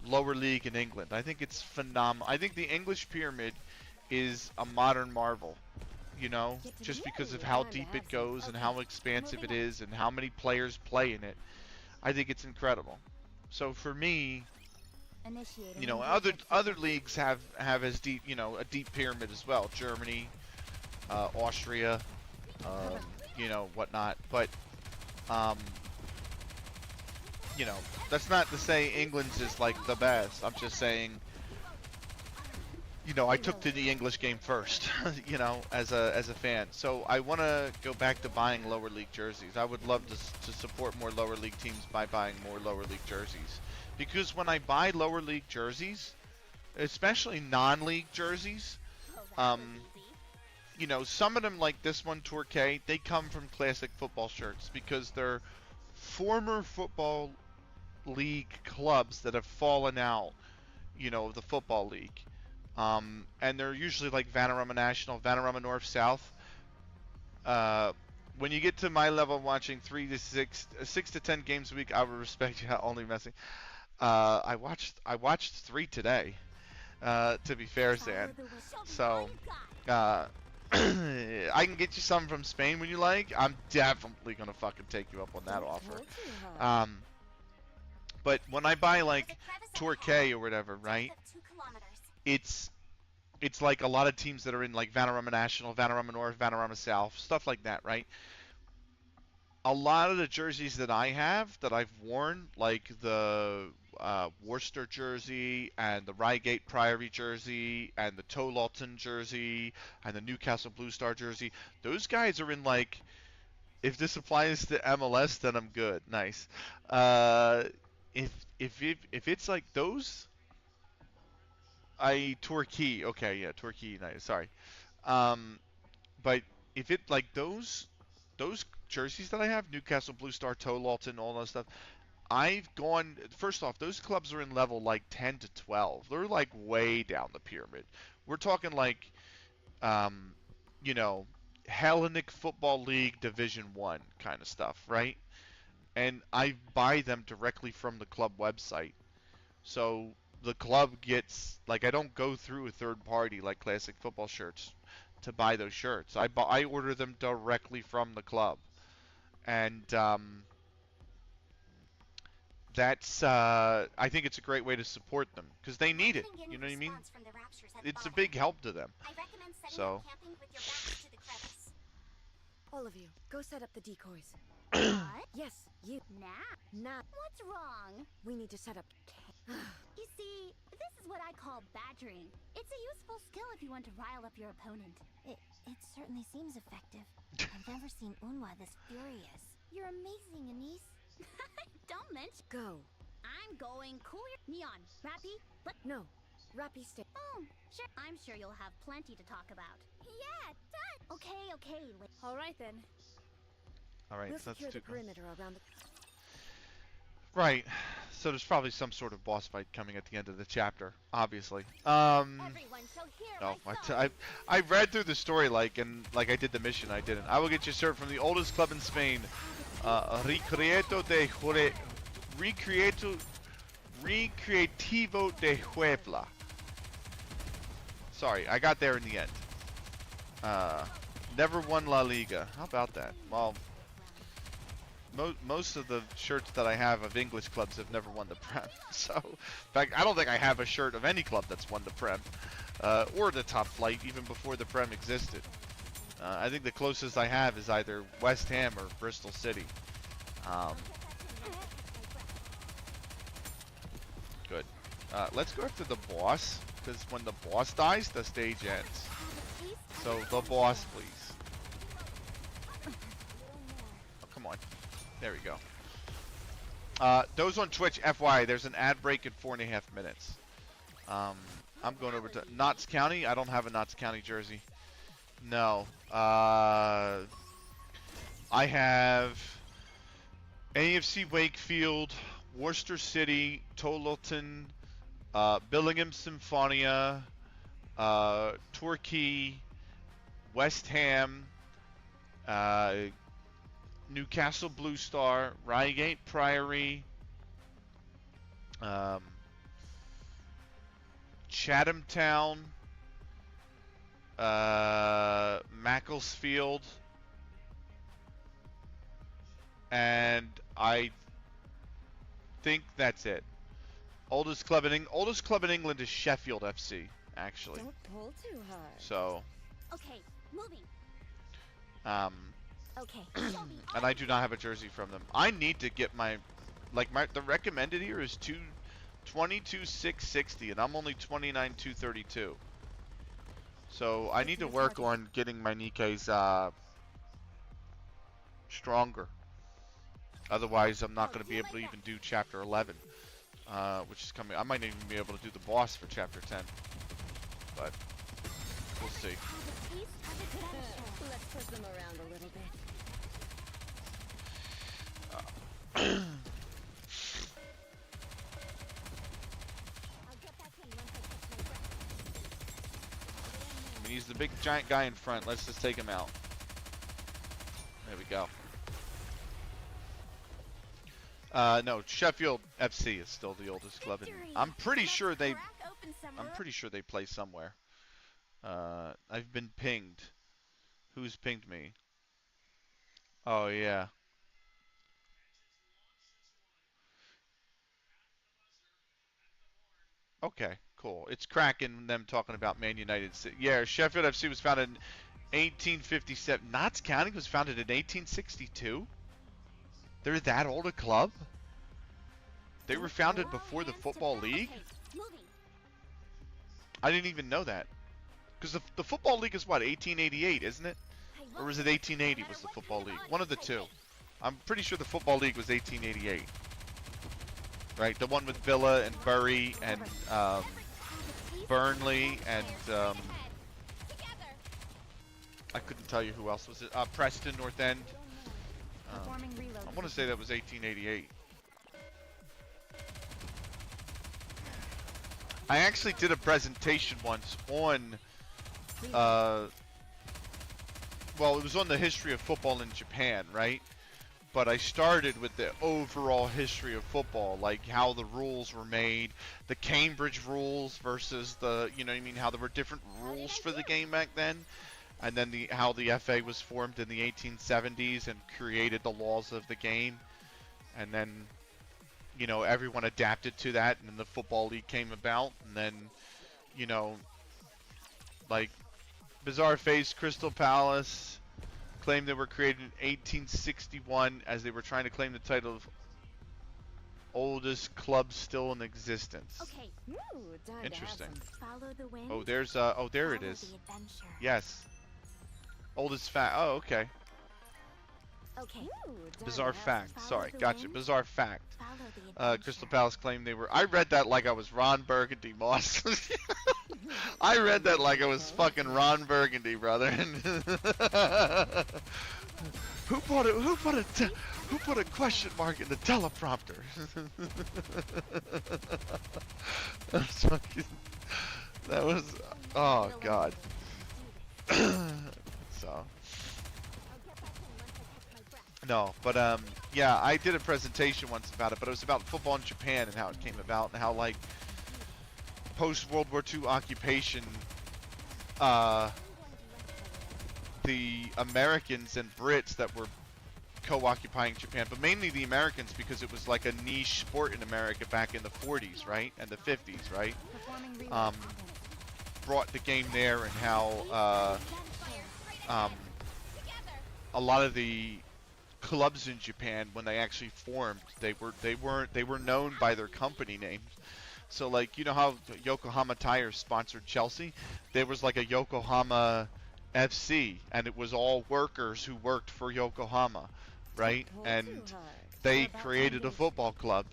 lower league in England. I think it's phenomenal. I think the English pyramid is a modern marvel, you know, just because of how deep it goes and how expansive it is and how many players play in it. I think it's incredible. So for me, you know, other leagues have as deep, you know, a deep pyramid as well. Germany, Austria, you know, whatnot. But you know, that's not to say England's is like the best. I'm just saying, you know, I took to the English game first, you know, as a fan. So I want to go back to buying lower league jerseys. I would love to support more lower league teams by buying more lower league jerseys. Because when I buy lower league jerseys, especially non-league jerseys, you know, some of them, like this one, Torquay, they come from classic football shirts because they're former football league clubs that have fallen out, you know, of the football league. And they're usually like Vanarama National, Vanarama North, South. When you get to my level, watching 6 to 10 games a week, I would respect you. Only messing. I watched 3 today. To be fair, Zan. So, I can get you some from Spain when you like. I'm definitely gonna fucking take you up on that offer. But when I buy like Torquay or whatever, right? It's like a lot of teams that are in like Vanarama National, Vanarama North, Vanarama South, stuff like that, right? A lot of the jerseys that I have that I've worn, like the Worcester jersey and the Reigate Priory jersey and the Tololton jersey and the Newcastle Blue Star jersey, those guys are in like, if this applies to MLS, then I'm good. Nice. If it's like those, Torquay. Okay, yeah, Torquay. Nice. Sorry. But if it like those jerseys that I have, Newcastle Blue Star, Tololton, all that stuff, I've gone, first off, those clubs are in level like 10 to 12. They're like way down the pyramid. We're talking like, you know, Hellenic Football League Division 1 kind of stuff, right? And I buy them directly from the club website. So the club gets, like, I don't go through a third party like Classic Football Shirts to buy those shirts. I order them directly from the club. And that's I think it's a great way to support them because they need it. You know what I mean? It's a big help to them. So All of you, go set up the decoys. What? Yes, you. Now. What's wrong? We need to set up. You see, this is what I call badgering. It's a useful skill if you want to rile up your opponent. It certainly seems effective. I've never seen Unwa this furious. You're amazing, Anise. Don't mention. Go. I'm going cool. Neon, Rappy, No, Rappy stay. Oh, sure. I'm sure you'll have plenty to talk about. Yeah, done. Okay. All right then. all right, We'll so that's secure the two. perimeter around the. Right. So there's probably some sort of boss fight coming at the end of the chapter, obviously. Everyone shall hear No, my song. I read through the story like I did the mission. I didn't. I will get you served from the oldest club in Spain, Recreativo de Huebla. Sorry, I got there in the end. Never won La Liga. How about that? Well, most of the shirts that I have of English clubs have never won the Prem. So, in fact, I don't think I have a shirt of any club that's won the Prem, or the top flight, even before the Prem existed. I think the closest I have is either West Ham or Bristol City. Good. Let's go after the boss, because when the boss dies, the stage ends. So, the boss, please. Oh, come on. There we go. Those on Twitch, FYI, there's an ad break in 4.5 minutes. I'm going over to Notts County. I don't have a Notts County jersey. No. I have AFC Wakefield, Worcester City, Tololton, Billingham Symphonia, Torquay, West Ham, Newcastle Blue Star, Reigate Priory, Chatham Town, Macclesfield, and I think that's it. Oldest club in England is Sheffield FC, actually. Don't pull too hard. So, Okay, moving. Okay. and I do not have a jersey from them. I need to get the recommended here is 22,660, and I'm only 29,232. So I need to work on getting my Nikke's stronger. Otherwise, I'm not going to be able to even do Chapter 11, which is coming. I might even be able to do the boss for Chapter 10, but we'll see. Let's push them around a little bit. I mean, he's the big giant guy in front. Let's just take him out. There we go. No, Sheffield FC is still the oldest club, and I'm pretty sure they play somewhere. I've been pinged. Who's pinged me? Oh yeah. Okay, cool. It's cracking them talking about Man United. Yeah, Sheffield FC was founded in 1857. Notts County was founded in 1862. They're that old a club? They were founded before the Football League? I didn't even know that. Because the Football League is what, 1888, isn't it? Or was it 1880 was the Football League? One of the two. I'm pretty sure the Football League was 1888. Right, the one with Villa and Bury and Burnley and I couldn't tell you who else was it. Preston North End. I want to say that was 1888. I actually did a presentation once on, well, it was on the history of football in Japan, right? But I started with the overall history of football, like how the rules were made, the Cambridge rules versus the, you know what I mean, how there were different rules for the game back then, and then how the FA was formed in the 1870s and created the laws of the game, and then, you know, everyone adapted to that, and then the Football League came about, and then, you know, like, Bizarre Face, Crystal Palace claimed they were created in 1861 as they were trying to claim the title of oldest club still in existence. Okay. Ooh, time Interesting. To have some. Follow the wind. Oh, there's oh, there it is. The adventure. Yes. Oldest fact. Oh, okay. Okay. Ooh, time Bizarre to have fact. some. Sorry, the gotcha. wind. Bizarre fact. Follow the adventure. Crystal Palace claimed they were. I read that like I was Ron Burgundy, Moss. I read that like I was fucking Ron Burgundy, brother. Who put a question mark in the teleprompter? That's fucking, that was, oh god. So. No, but yeah, I did a presentation once about it, but it was about football in Japan and how it came about and how, like, post World War II occupation, the Americans and Brits that were co-occupying Japan, but mainly the Americans because it was like a niche sport in America back in the 40s, right, and the 50s, right, brought the game there, and how a lot of the clubs in Japan, when they actually formed, they were known by their company names. So, like, you know how Yokohama Tires sponsored Chelsea? There was like a Yokohama FC, and it was all workers who worked for Yokohama, right? And they created a football club,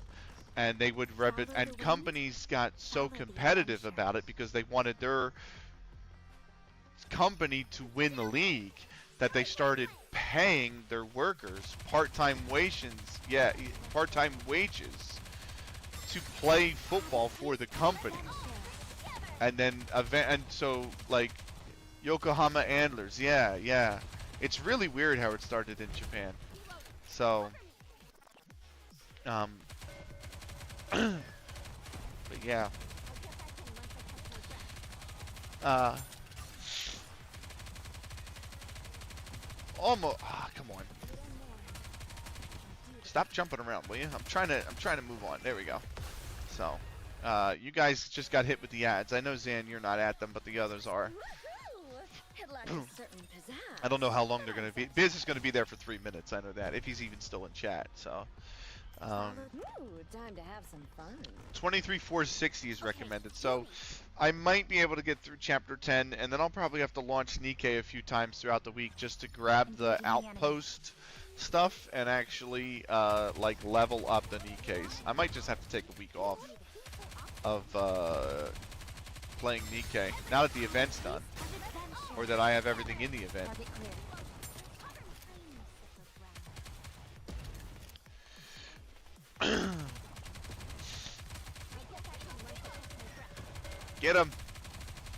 and they would and companies got so competitive about it because they wanted their company to win the league that they started paying their workers part-time wages, to play football for the company. And then so, like, Yokohama Antlers, yeah. It's really weird how it started in Japan. So, but yeah. Almost. Ah, come on. Stop jumping around, will you? I'm trying to move on. There we go. So, you guys just got hit with the ads. I know, Zan, you're not at them, but the others are. I don't know how long they're going to be. Biz is going to be there for 3 minutes. I know that, if he's even still in chat. So, Time to have some fun. 23,460 is recommended. So, I might be able to get through chapter 10, and then I'll probably have to launch Nikke a few times throughout the week just to grab the outpost stuff and actually like level up the Nikkes. I might just have to take a week off of playing Nikke now that the event's done, or that I have everything in the event. Get him!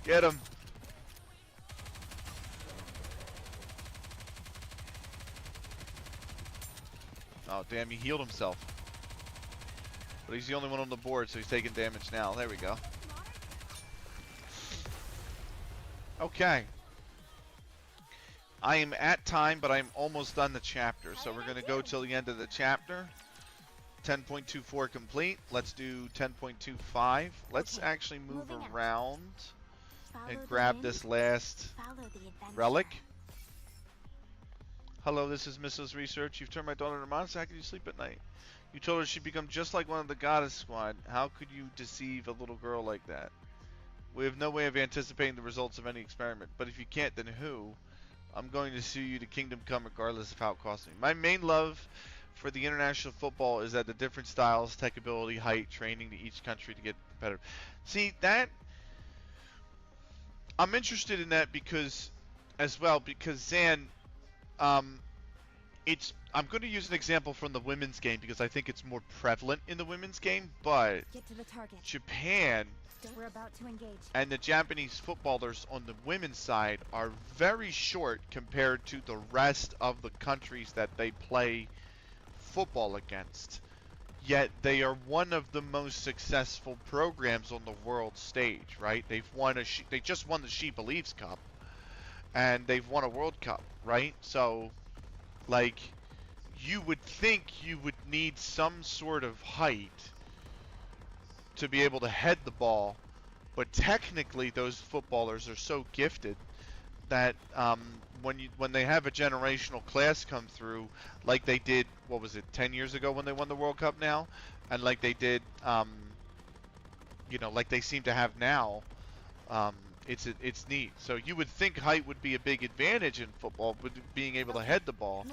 Get him! Oh, damn, he healed himself. But he's the only one on the board, so he's taking damage now. There we go. Okay. I am at time, but I'm almost done the chapter. So we're going to go till the end of the chapter. 10.24 complete. Let's do 10.25. Let's actually move around and grab this last relic. Hello, this is Mrs. Research. You've turned my daughter into a monster. How can you sleep at night? You told her she'd become just like one of the goddess squad. How could you deceive a little girl like that? We have no way of anticipating the results of any experiment. But if you can't, then who? I'm going to sue you to Kingdom Come regardless of how it costs me. My main love for the international football is that the different styles, tech ability, height, training to each country to get competitive. See, that... I'm interested in that because... as well, because Zan... I'm going to use an example from the women's game because I think it's more prevalent in the women's game, but Get to the target. Japan We're about to engage. and the Japanese footballers on the women's side are very short compared to the rest of the countries that they play football against. Yet they are one of the most successful programs on the world stage, right? They just won the She Believes Cup, and they've won a World Cup, right? So, like, you would think you would need some sort of height to be able to head the ball, but technically those footballers are so gifted that when they have a generational class come through, like they did, what was it, 10 years ago when they won the World Cup now, and like they did, you know, like they seem to have now, it's neat. So you would think height would be a big advantage in football, with being able to head the ball.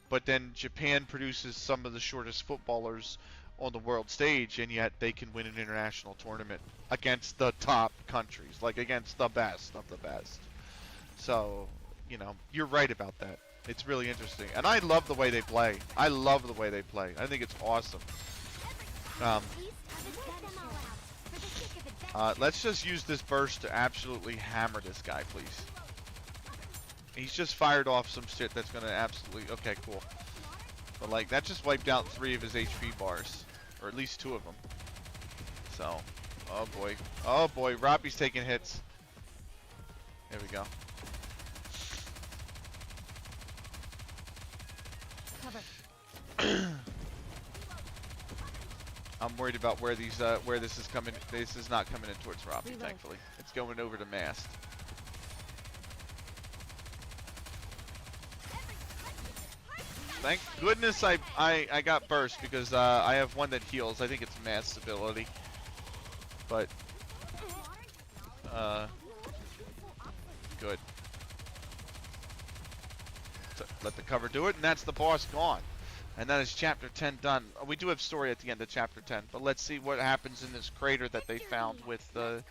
But then Japan produces some of the shortest footballers on the world stage, and yet they can win an international tournament against the top countries, like against the best of the best. So, you know, you're right about that. It's really interesting. And I love the way they play. I love the way they play. I think it's awesome. Let's just use this burst to absolutely hammer this guy, please. He's just fired off some shit that's going to absolutely... Okay, cool. But, like, that just wiped out 3 of his HP bars. Or at least 2 of them. So, oh boy. Oh boy, Robbie's taking hits. There we go. I'm worried about where these, where this is coming. This is not coming in towards Robbie, thankfully. It's going over to Mast. Thank goodness I got burst because I have one that heals. I think it's Mast's ability. But good. So let the cover do it, and that's the boss gone. And that is chapter 10 done. We do have story at the end of chapter 10, but let's see what happens in this crater that they found with the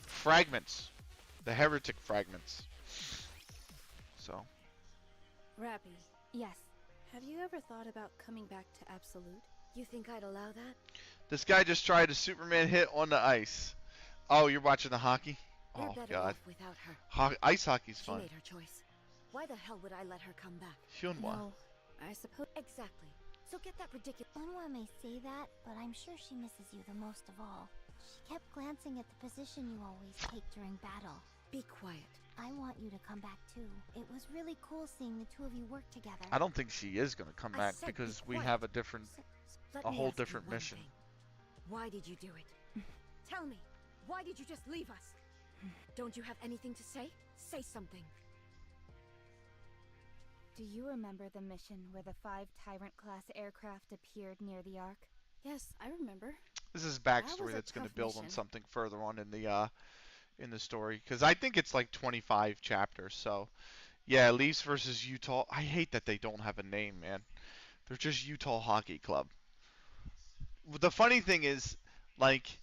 fragments, the heretic fragments. So. Rappy, yes. Have you ever thought about coming back to Absolute? You think I'd allow that? This guy just tried a Superman hit on the ice. Oh, you're watching the hockey? You're Oh better God. off without her. Ice hockey's She fun. made her choice. Why the hell would I let her come back? Hyunwa. No, I suppose. Exactly. So get that ridiculous. Onwa may say that, but I'm sure she misses you the most of all. She kept glancing at the position you always take during battle. Be quiet. I want you to come back too. It was really cool seeing the two of you work together. I don't think she is gonna come I back said because be we quiet. have a different, Let a me whole ask you different one mission. thing. Why did you do it? Tell me. Why did you just leave us? Don't you have anything to say? Say something. Do you remember the mission where the 5 Tyrant-class aircraft appeared near the Ark? Yes, I remember. This is That backstory was a that's gonna tough build on mission. something further on in the story, because I think it's like 25 chapters. So yeah, Leafs versus Utah. I hate that they don't have a name, man. They're just Utah Hockey Club. The funny thing is, like,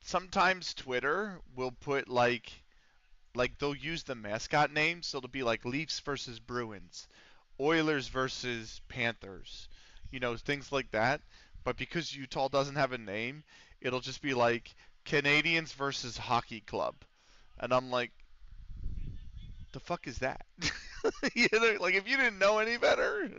sometimes Twitter will put like they'll use the mascot name, so it'll be like Leafs versus Bruins, Oilers versus Panthers, things like that. But because Utah doesn't have a name, it'll just be like Canadians versus Hockey Club, and I'm like, the fuck is that? Like if you didn't know any better,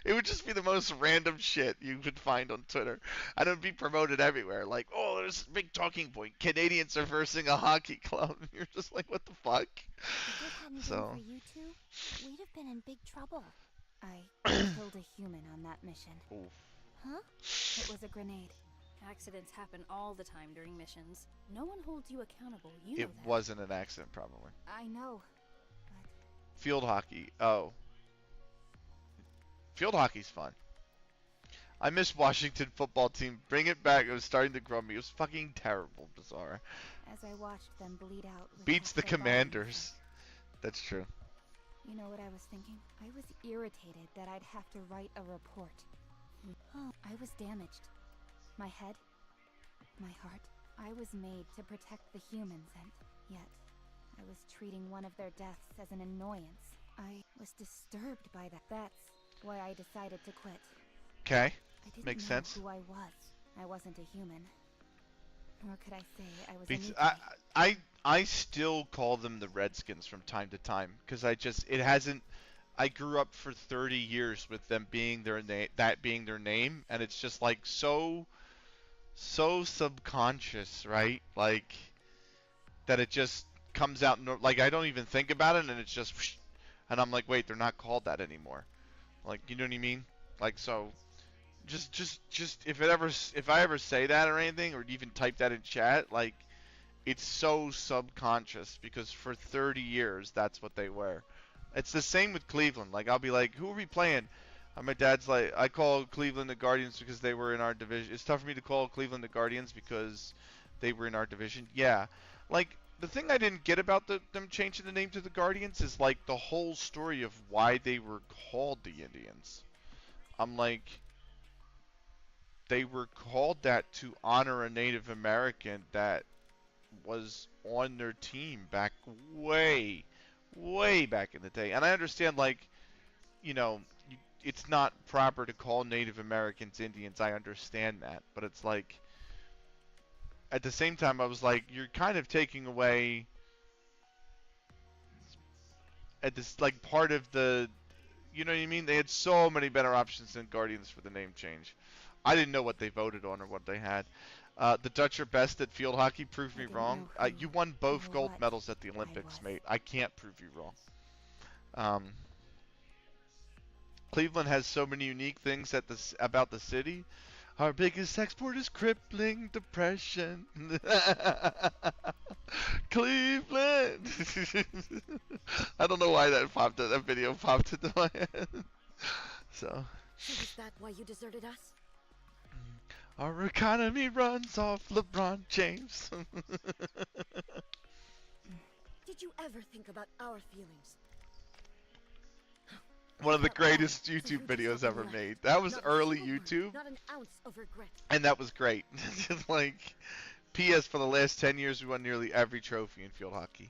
it would just be the most random shit you could find on Twitter, and it would be promoted everywhere. Like, oh, there's a big talking point: Canadians are versing a hockey club. You're just like, what the fuck? If it hadn't So. been for you two, we'd have been in big trouble. I killed a human on that mission. Oof. Huh? It was a grenade. Accidents happen all the time during missions. No one holds you accountable. You know It that. wasn't an accident, probably. I know. Field hockey. Oh. Field hockey's fun. I miss Washington football team. Bring it back. It was starting to grow me. It was fucking terrible, bizarre. As I watched them bleed out. with Beats half the their bodies. Commanders. That's true. You know what I was thinking? I was irritated that I'd have to write a report. Oh, I was damaged. My head, my heart. I was made to protect the humans, and yet I was treating one of their deaths as an annoyance. I was disturbed by that. That's why I decided to quit. Okay. I didn't Makes know sense. who I was. I wasn't a human. Nor could I say I was Beats, a Nikke. I still call them the Redskins from time to time because it hasn't. I grew up for 30 years with them being their name, that being their name, and it's just like so subconscious, right? Like that it just comes out. Like I don't even think about it, and it's just, whoosh, and I'm like, wait, they're not called that anymore. Like, you know what I mean? Like, so just if I ever say that or anything, or even type that in chat, like, it's so subconscious because for 30 years that's what they were. It's the same with Cleveland. Like, I'll be like, who are we playing? And my dad's like, I call Cleveland the Guardians because they were in our division. It's tough for me to call Cleveland the Guardians because they were in our division. Yeah. Like, the thing I didn't get about them changing the name to the Guardians is, like, the whole story of why they were called the Indians. I'm like, they were called that to honor a Native American that was on their team back way back in the day. And I understand, like, it's not proper to call Native Americans Indians. I understand that. But it's like, at the same time, I was like, you're kind of taking away at this, like, part of the, you know what I mean? They had so many better options than Guardians for the name change. I didn't know what they voted on or what they had. The Dutch are best at field hockey. Prove me didn't wrong. know who You won both or gold what medals at the I Olympics, was. mate. I can't prove you wrong. Cleveland has so many unique things about the city. Our biggest export is crippling depression. Cleveland. I don't know why that video popped into my head. So. So is that why you deserted us? Our economy runs off LeBron James. Did you ever think about our feelings? One of the Felt bad greatest for YouTube you to videos suffer ever less. made. That was Not a early single word, YouTube, Not an ounce of regret. and that was great. Like, P.S. for the last 10 years, we won nearly every trophy in field hockey,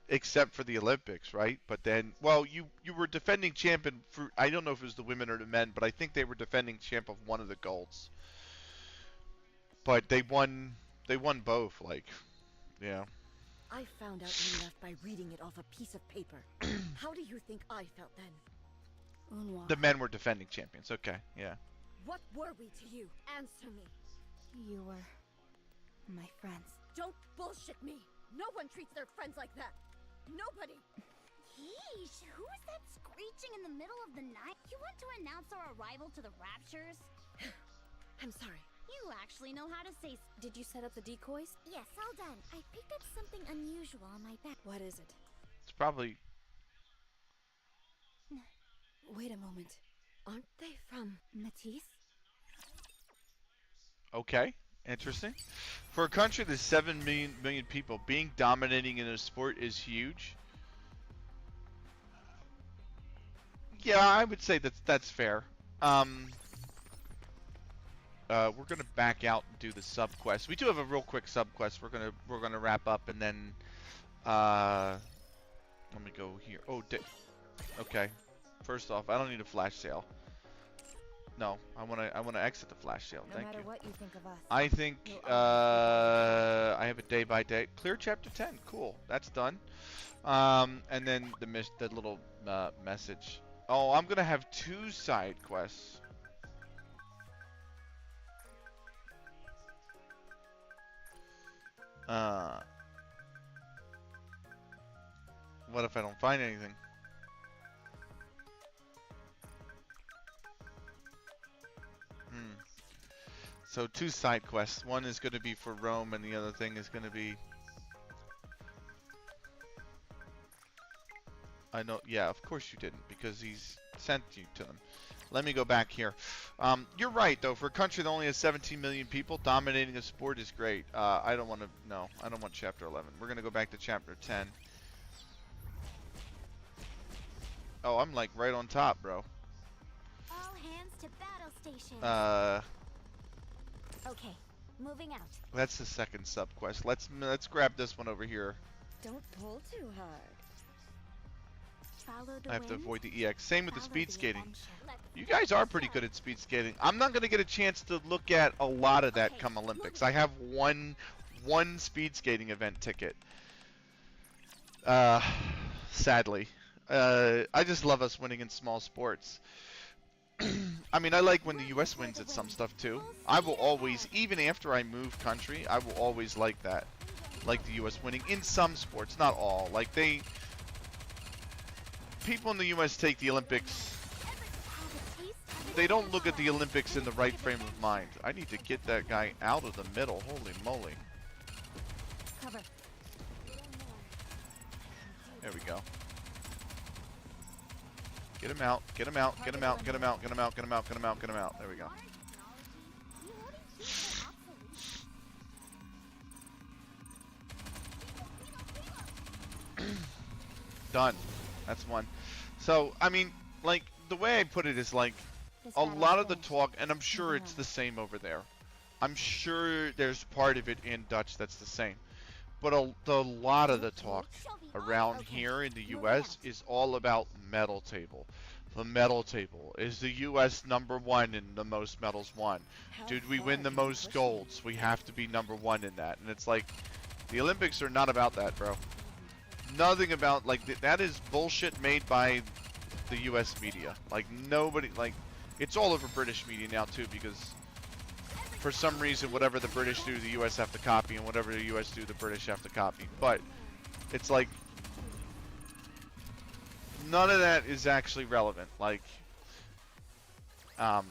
except for the Olympics, right? But then, well, you were defending champion for, I don't know if it was the women or the men, but I think they were defending champ of one of the golds. But they won both, like, yeah. I found out you left by reading it off a piece of paper. How do you think I felt then? Unwa, The men were defending champions. Okay, yeah. What were we to you? Answer me. you were my friends. Don't bullshit me. No one treats their friends like that. Nobody. Yeesh, who is that screeching in the middle of the night? You want to announce our arrival to the Raptures? I'm sorry. You actually know how to say Did you set up the decoys? Yes, all done. I picked up something unusual on my back. What is it? It's probably... Wait a moment. Aren't they from... Matisse? Okay, interesting. For a country that's 7 million people, being dominating in a sport is huge. Yeah, I would say that's fair. We're gonna back out and do the sub quest. We do have a real quick sub quest. We're gonna wrap up and then let me go here. Oh, okay. First off, I don't need a flash sale. No, I wanna exit the flash sale. No Thank matter you. what you think of us. I think I have a day by day clear chapter 10. Cool, that's done. And then the little message. Oh, I'm gonna have 2 side quests. What if I don't find anything? So 2 side quests. One is going to be for Rome, and the other thing is going to be... I know, yeah, of course you didn't, because he's sent you to them. Let me go back here. You're right, though. For a country that only has 17 million people, dominating a sport is great. I don't want to... No, I don't want Chapter 11. We're going to go back to Chapter 10. Oh, I'm, like, right on top, bro. All hands to battle station. Okay, moving out. That's the second sub-quest. Let's grab this one over here. Don't pull too hard. Follow the I have to wind, avoid the EX. Same with the follow speed the skating. adventure. You guys are pretty good at speed skating. I'm not going to get a chance to look at a lot of that Okay, come Olympics. I have one speed skating event ticket. Sadly. I just love us winning in small sports. I mean, I like when the US wins at some stuff too. I will always, even after I move country, I will always like that. Like the US winning in some sports, not all. Like people in the US take the Olympics. They don't look at the Olympics in the right frame of mind. I need to get that guy out of the middle. Holy moly. Cover. There we go. Get him out, get him out, get him out, get him out, get him out, get him out, get him out, get him out. There we go. Done. That's one. So, I mean, like, the way I put it is like, a lot of the talk, and I'm sure it's the same over there. I'm sure there's part of it in Dutch that's the same. But a lot of the talk around here in the US is all about medal table. The medal table. Is the US #1 in the most medals won? Did we win the most golds? We have to be #1 in that. And it's like, the Olympics are not about that, bro. Nothing about, like, that is bullshit made by the US media. Like, nobody, like, it's all over British media now, too, because for some reason, whatever the British do, the US have to copy, and whatever the US do, the British have to copy. But it's like, none of that is actually relevant. Like, Oh,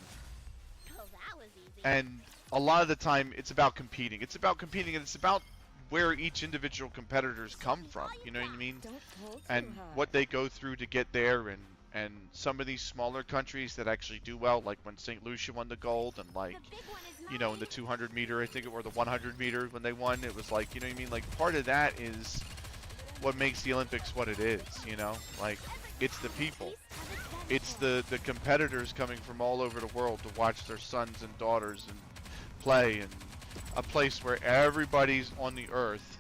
that was easy. and a lot of the time, it's about competing. It's about competing, and it's about where each individual competitors come from. You know what I mean? Don't pull too And hard. what they go through to get there, and some of these smaller countries that actually do well, like when St. Lucia won the gold, and like, The big one is you know, in the 200 meter, I think, or the 100 meter when they won, it was like, you know what I mean? Like, part of that is what makes the Olympics what it is, you know? Like, it's the people. It's the competitors coming from all over the world to watch their sons and daughters and play, and a place where everybody's on the earth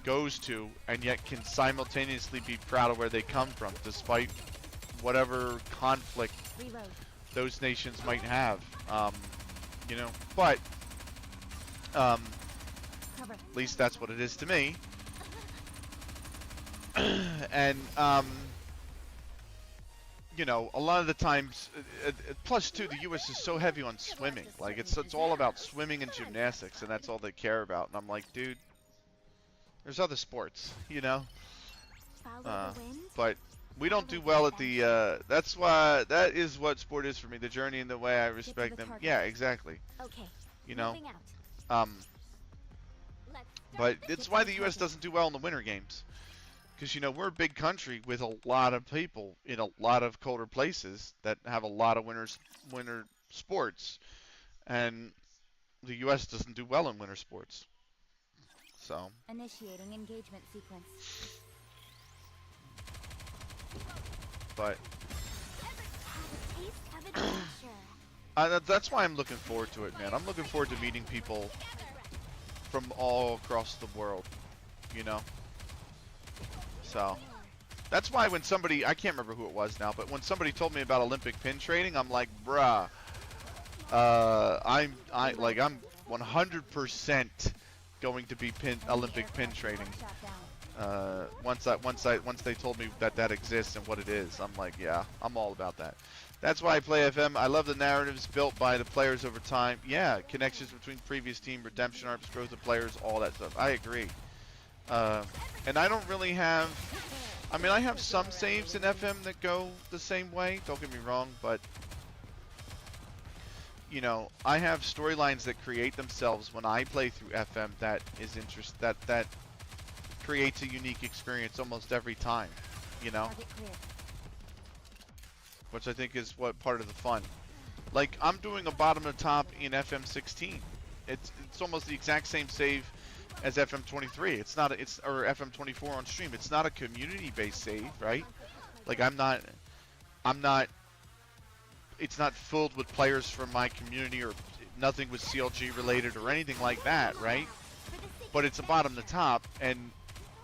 goes to and yet can simultaneously be proud of where they come from, despite whatever conflict Reload. those nations might have. You know, but Cover. at least that's what it is to me. and you know, a lot of the times, plus too, the U.S. is so heavy on swimming. Like it's all about swimming and gymnastics, and that's all they care about. And I'm like, dude, there's other sports, you know. But we don't do well at the. That's why that is what sport is for me. The journey and the way I respect them. Yeah, exactly. Okay. You know. Moving out. But it's why the U.S. doesn't do well in the winter games. Because, you know, we're a big country with a lot of people in a lot of colder places that have a lot of winter sports. And the U.S. doesn't do well in winter sports. So. Initiating engagement sequence. But. Have a taste of adventure. That's why I'm looking forward to it, man. I'm looking forward to meeting people from all across the world, you know? So, that's why when somebody, I can't remember who it was now, but when somebody told me about Olympic pin trading, I'm like, bruh, I'm 100% going to be Olympic pin trading. Once they told me that exists and what it is, I'm like, yeah, I'm all about that. That's why I play FM. I love the narratives built by the players over time. Yeah, connections between previous team, redemption arcs, growth of players, all that stuff. I agree. And I don't really have. I mean, I have some saves in FM that go the same way. Don't get me wrong, but you know, I have storylines that create themselves when I play through FM. That is that creates a unique experience almost every time. You know. Which I think is what part of the fun. Like, I'm doing a bottom to top in FM16. It's almost the exact same save as FM23. It's not or FM24 on stream. It's not a community-based save, right? Like I'm not. It's not filled with players from my community or nothing with CLG related or anything like that, right? But it's a bottom to top, and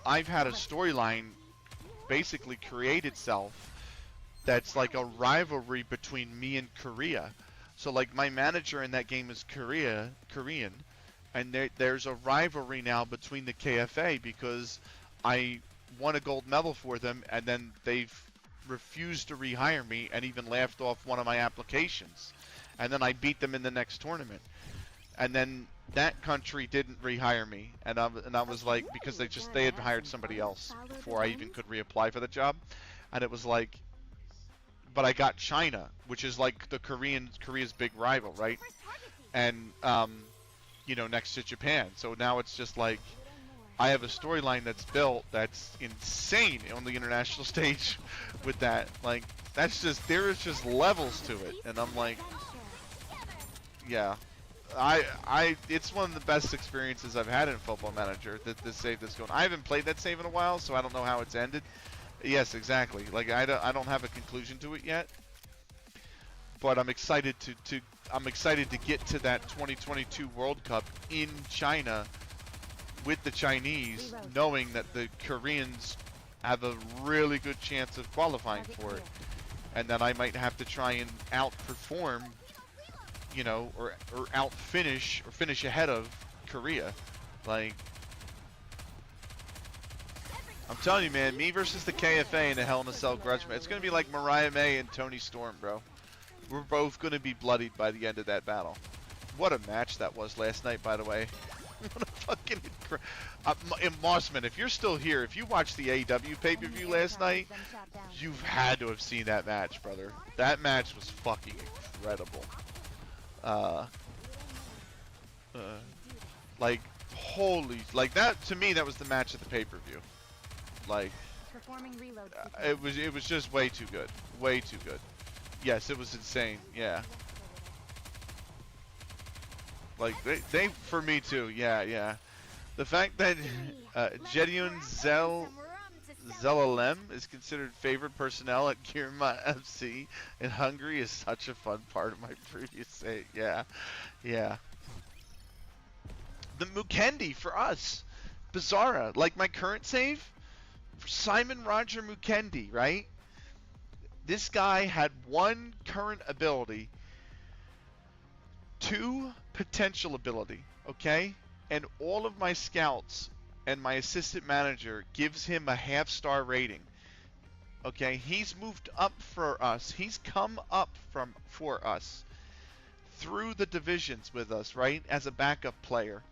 I've had a storyline basically create itself. That's like a rivalry between me and Korea. So like my manager in that game is Korean, and there's a rivalry now between the KFA because I won a gold medal for them, and then they've refused to rehire me and even laughed off one of my applications. And then I beat them in the next tournament. And then that country didn't rehire me, and I was like, because they had hired somebody else before I even could reapply for the job, and it was like. But I got China, which is like the Korea's big rival, right? And you know, next to Japan. So now it's just like I have a storyline that's built that's insane on the international stage with that. Like that's just there is just levels to it, and I'm like, yeah, it's one of the best experiences I've had in Football Manager. This save that's going. I haven't played that save in a while, so I don't know how it's ended. Yes, exactly. Like I don't have a conclusion to it yet, but I'm excited to get to that 2022 World Cup in China with the Chinese, knowing that the Koreans have a really good chance of qualifying for it, and that I might have to try and outperform, you know, or outfinish or finish ahead of Korea, like. I'm telling you, man, me versus the KFA in a Hell in a Cell grudge match. It's going to be like Mariah May and Tony Storm, bro. We're both going to be bloodied by the end of that battle. What a match that was last night, by the way. What a fucking... Mossman, if you're still here, if you watched the AEW pay-per-view last night, you've had to have seen that match, brother. That match was fucking incredible. Like, holy... Like, that, to me, that was the match of the pay-per-view. Like, it was just way too good. Way too good. Yes, it was insane. Yeah. Like, they for me too. Yeah. The fact that Gedeon Zelalem is considered favorite personnel at Kirma FC in Hungary is such a fun part of my previous say. Yeah. The Mukendi for us. Bizarra. Like my current save. Simon Roger Mukendi, right? This guy had 1 current ability, 2 potential ability, okay? And all of my scouts and my assistant manager gives him a half-star rating. Okay, he's moved up for us. He's come up for us through the divisions with us, right? As a backup player.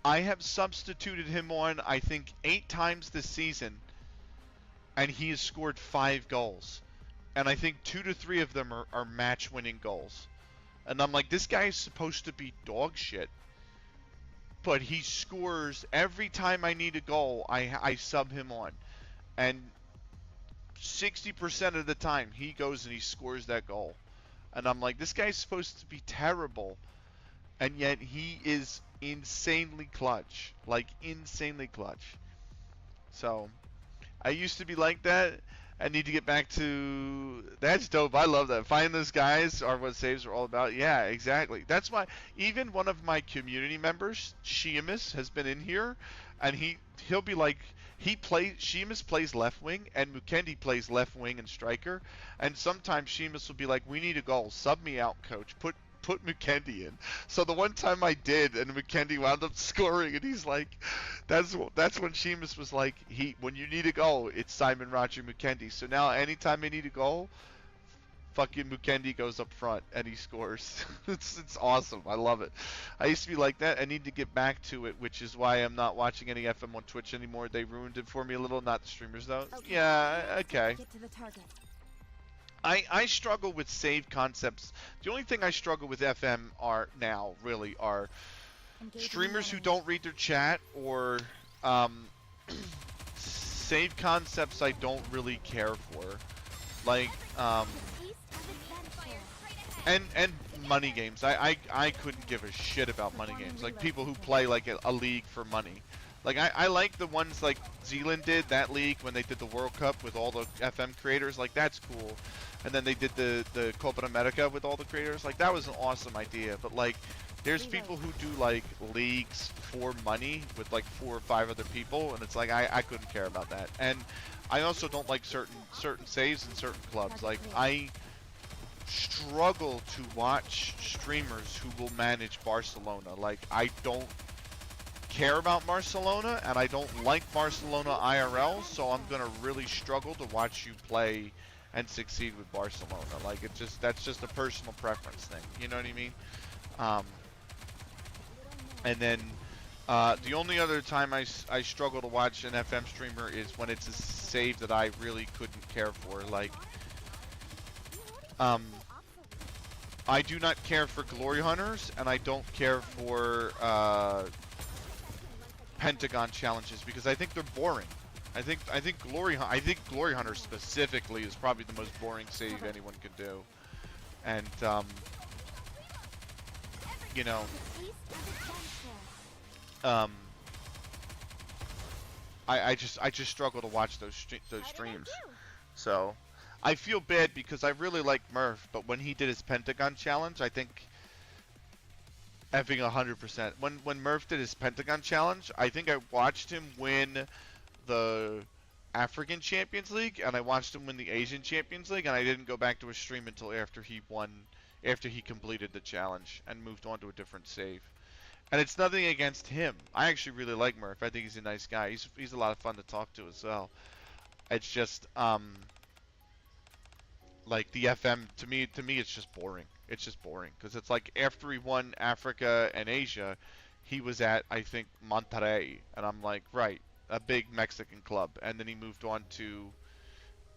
I have substituted him on, I think, 8 times this season, and he has scored 5 goals. And I think 2 to 3 of them are match-winning goals. And I'm like, this guy is supposed to be dog shit. But he scores every time I need a goal, I sub him on. And 60% of the time, he goes and he scores that goal. And I'm like, this guy's supposed to be terrible. And yet he is insanely clutch. Like, insanely clutch. So, I used to be like that. I need to get back to... That's dope. I love that. Finding those guys are what saves are all about. Yeah, exactly. That's why even one of my community members, Sheamus, has been in here. And he'll be like... Sheamus plays left wing, and Mukendi plays left wing and striker. And sometimes Sheamus will be like, we need a goal. Sub me out, coach. Put Mukendi in. So the one time I did, and Mukendi wound up scoring, and he's like, that's when Sheamus was like, when you need a goal, it's Simon Roger Mukendi. So now anytime I need a goal, fucking Mukendi goes up front and he scores. It's awesome. I love it. I used to be like that. I need to get back to it, which is why I'm not watching any FM on Twitch anymore. They ruined it for me a little. Not the streamers though. Okay. Yeah, okay. Get to the target. I struggle with save concepts. The only thing I struggle with FM are Engaging streamers who enemies. don't read their chat, or save concepts I don't really care for. Like and money games. I couldn't give a shit about money games. Like people who play like a league for money. Like I like the ones like Zealand did, that league when they did the World Cup with all the FM creators. Like that's cool. And then they did the Copa America with all the creators. Like that was an awesome idea. But like there's people who do like leagues for money with like 4 or 5 other people, and it's like I couldn't care about that. And I also don't like certain saves in certain clubs. Like I struggle to watch streamers who will manage Barcelona. Like I don't care about Barcelona, and I don't like Barcelona IRL, so I'm gonna really struggle to watch you play and succeed with Barcelona. Like that's just a personal preference thing. You know what I mean? And then the only other time I struggle to watch an FM streamer is when it's a save that I really couldn't care for. Like I do not care for Glory Hunters, and I don't care for Pentagon challenges because I think they're boring. I think Glory Hunter specifically is probably the most boring save anyone could do. And you know, I just struggle to watch those streams. So I feel bad because I really like Murph, but when he did his Pentagon challenge, I think effing 100%. When Murph did his Pentagon challenge, I think I watched him win the African Champions League, and I watched him win the Asian Champions League, and I didn't go back to his stream until after he completed the challenge and moved on to a different save. And it's nothing against him. I actually really like Murph. I think he's a nice guy. He's a lot of fun to talk to as well. It's just like the FM to me it's just boring. It's just boring because it's like after he won Africa and Asia, he was at I think Monterrey, and I'm like, right, a big Mexican club, and then he moved on to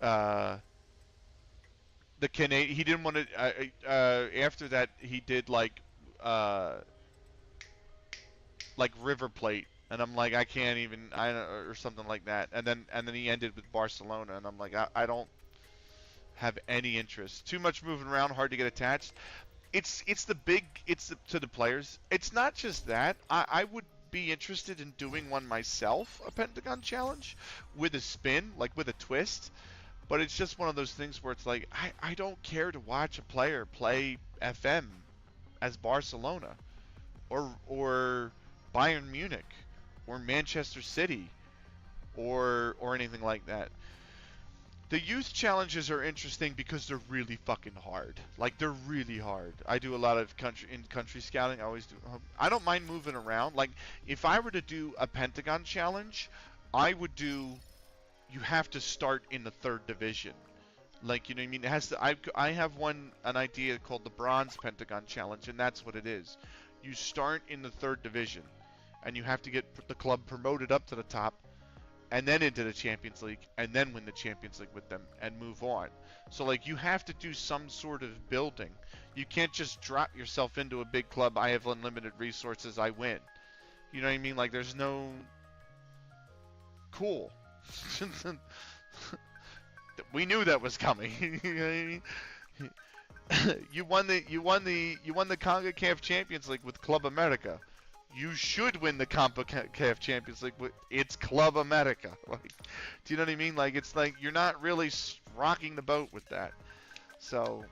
the Canadian. He didn't want to. After that, he did like River Plate, and I'm like, I can't even, or something like that. And then he ended with Barcelona, and I'm like, I don't have any interest. Too much moving around, hard to get attached. It's to the players. It's not just that. I would be interested in doing one myself, a Pentagon challenge with a spin, like with a twist. But it's just one of those things where it's like I don't care to watch a player play FM as Barcelona or Bayern Munich or Manchester City or anything like that. The youth challenges are interesting because they're really fucking hard. Like, they're really hard. I do a lot of country scouting. I always do. I don't mind moving around. Like, if I were to do a Pentagon challenge, I would do. You have to start in the 3rd division. Like, you know what I mean? It has to. I have an idea called the Bronze Pentagon Challenge, and that's what it is. You start in the 3rd division, and you have to get the club promoted up to the top, and then into the Champions League, and then win the Champions League with them, and move on. So, like, you have to do some sort of building. You can't just drop yourself into a big club, I have unlimited resources, I win. You know what I mean? Like, there's no... Cool. We knew that was coming. You know what I mean? You won the CONCACAF Champions League with Club America. You should win the CONCACAF Champions League with it's Club America. Like, do you know what I mean? Like, it's like you're not really rocking the boat with that. So,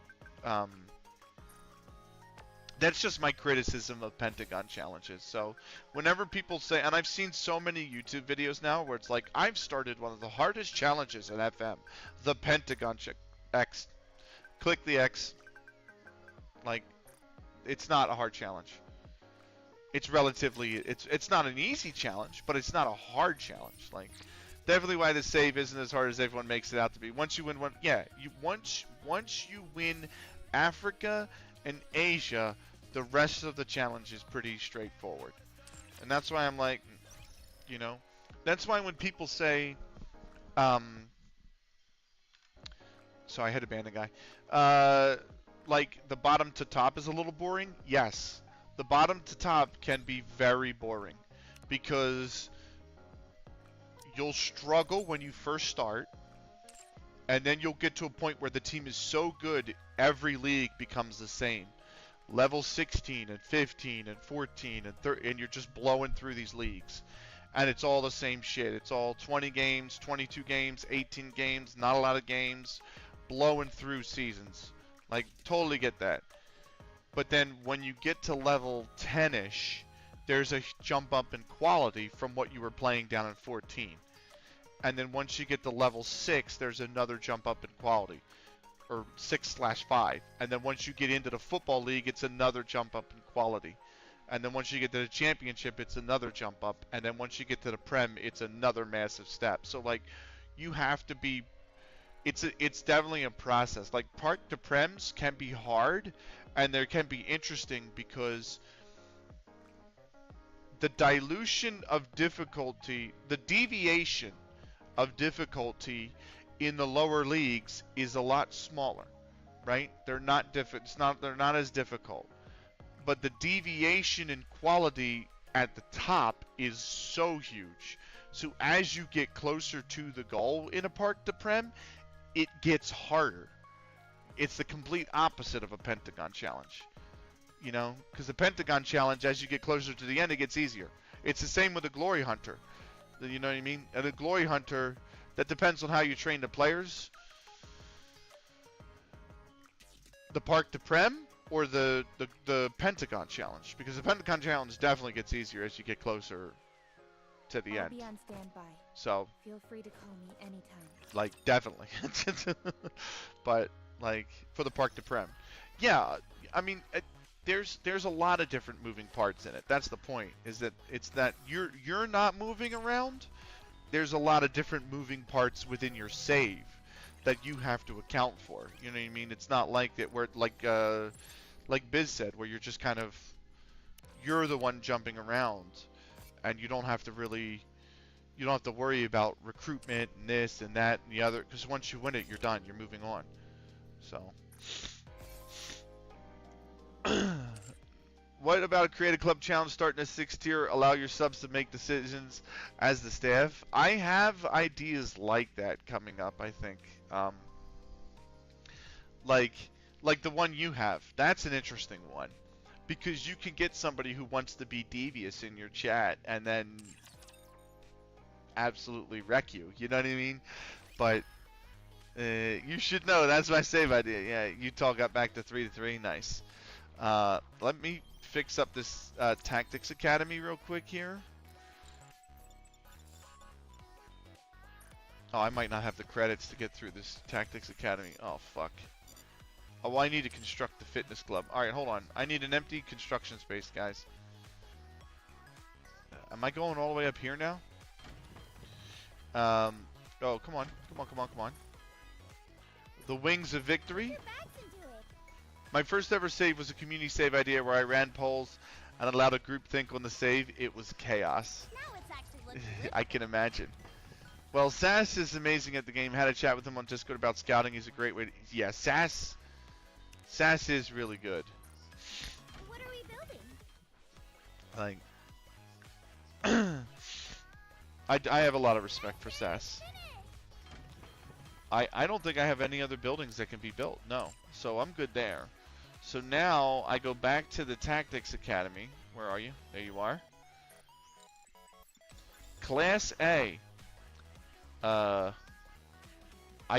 that's just my criticism of Pentagon challenges. So, whenever people say, and I've seen so many YouTube videos now where it's like, I've started one of the hardest challenges in FM, the Pentagon X. Click the X. Like, it's not a hard challenge. It's relatively, it's not an easy challenge, but it's not a hard challenge. Like, definitely why the save isn't as hard as everyone makes it out to be. Once you win one, yeah, once you win Africa and Asia, the rest of the challenge is pretty straightforward. And that's why I'm like, you know, that's why when people say, so I had to ban a guy, like the bottom to top is a little boring. Yes, the bottom to top can be very boring because you'll struggle when you first start, and then you'll get to a point where the team is so good, every league becomes the same. Level 16 and 15 and 14 and 30, and you're just blowing through these leagues. And it's all the same shit. It's all 20 games, 22 games, 18 games, not a lot of games, blowing through seasons. Like, totally get that. But then when you get to level 10-ish, there's a jump up in quality from what you were playing down in 14. And then once you get to level 6, there's another jump up in quality. Or 6/5. And then once you get into the football league, it's another jump up in quality. And then once you get to the championship, it's another jump up. And then once you get to the Prem, it's another massive step. So, like, you have to be... It's definitely a process. Like, Park to Prems can be hard, and they can be interesting because the dilution of difficulty, the deviation of difficulty in the lower leagues is a lot smaller, right? They're not they're not as difficult. But the deviation in quality at the top is so huge. So as you get closer to the goal in a Park de Prem, it gets harder. It's the complete opposite of a Pentagon challenge. You know, because the Pentagon challenge, as you get closer to the end, it gets easier. It's the same with the Glory Hunter. You know what I mean? And the Glory Hunter, that depends on how you train the players. The Park de Prem or the Pentagon challenge, because the Pentagon challenge definitely gets easier as you get closer to the I'll end. be on standby. So, Feel free to call me anytime. like, definitely. But, like, for the Parc de Prem. Yeah, I mean, there's a lot of different moving parts in it. That's the point, is that it's that you're not moving around. There's a lot of different moving parts within your save that you have to account for. You know what I mean? It's not like that where, like Biz said, where you're just kind of, you're the one jumping around, and you don't have to really... You don't have to worry about recruitment and this and that and the other, because once you win it, you're done. You're moving on. So, what about a Create a Club challenge starting a 6th tier? Allow your subs to make decisions as the staff. I have ideas like that coming up, I think. Like the one you have. That's an interesting one, because you can get somebody who wants to be devious in your chat and then absolutely wreck you. You know what I mean? But you should know that's my save idea. Yeah, Utah got back to 3-3. Nice. Let me fix up this Tactics Academy real quick here. Oh, I might not have the credits to get through this Tactics Academy. Oh, fuck. Oh, well, I need to construct the fitness club. Alright, hold on. I need an empty construction space, guys. Am I going all the way up here now? Oh, come on. Come on, come on, come on. The Wings of Victory. My first ever save was a community save idea where I ran polls and allowed a group think on the save. It was chaos. Now it's actually looking good. I can imagine. Well, Sass is amazing at the game. Had a chat with him on Discord about scouting. He's a great way to... Yeah, Sass is really good. What are we building? Like, I have a lot of respect for Sass. I don't think I have any other buildings that can be built. No. So I'm good there. So now I go back to the Tactics Academy. Where are you? There you are. Class A. I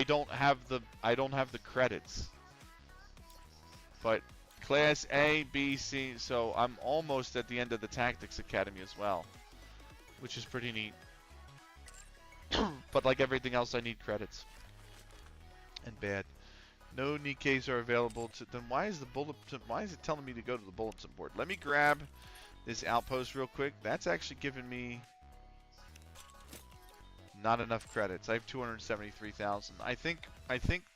don't have the credits. But Class A, B, C, so I'm almost at the end of the Tactics Academy as well, which is pretty neat. But like everything else, I need credits. And bad. No Nikkes are available to... Then why is it telling me to go to the bulletin board? Let me grab this outpost real quick. That's actually giving me not enough credits. I have 273,000. I think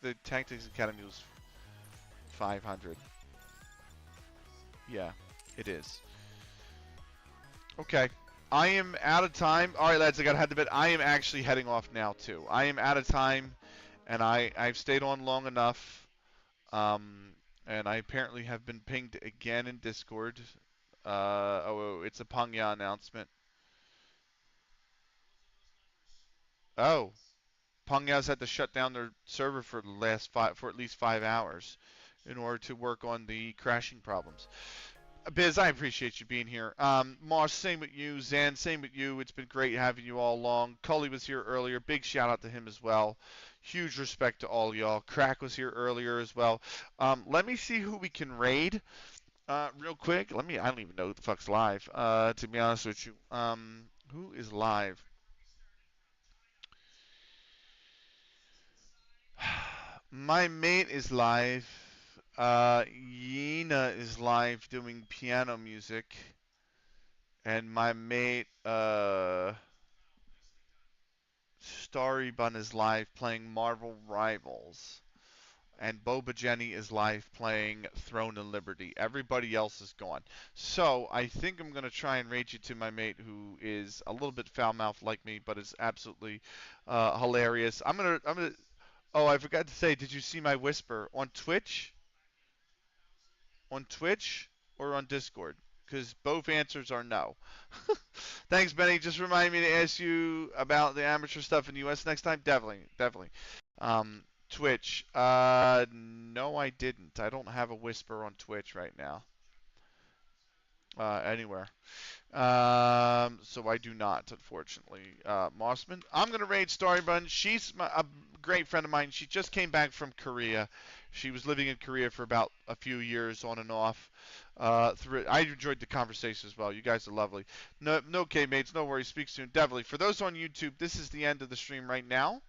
the Tactics Academy was 500. Yeah, it is. Okay. I am out of time. All right, lads, I got to head to bed. I am actually heading off now, too. I am out of time, and I've stayed on long enough. And I apparently have been pinged again in Discord. Oh, it's a Pangya announcement. Oh. Pangya's had to shut down their server for at least 5 hours in order to work on the crashing problems. Biz, I appreciate you being here. Moss, same with you. Zan, same with you. It's been great having you all along. Cully was here earlier. Big shout out to him as well. Huge respect to all y'all. Crack was here earlier as well. Let me see who we can raid real quick. I don't even know who the fuck's live, to be honest with you. Who is live? My mate is live. Yena is live doing piano music. And my mate, Starry Bun is live playing Marvel Rivals. And Boba Jenny is live playing Throne and Liberty. Everybody else is gone. So I think I'm gonna try and raid you to my mate who is a little bit foul-mouthed like me, but is absolutely hilarious. I'm gonna. Oh, I forgot to say, did you see my whisper on Twitch? On Twitch or on Discord? Because both answers are no. Thanks, Benny. Just remind me to ask you about the amateur stuff in the U.S. next time. Definitely. Twitch. No, I didn't. I don't have a whisper on Twitch right now. Anywhere. So I do not, unfortunately. Mossman. I'm going to raid Starybun. She's a great friend of mine. She just came back from Korea. She was living in Korea for about a few years on and off. I enjoyed the conversation as well. You guys are lovely. No, okay, mates. No worries. Speak soon. Definitely. For those on YouTube, this is the end of the stream right now.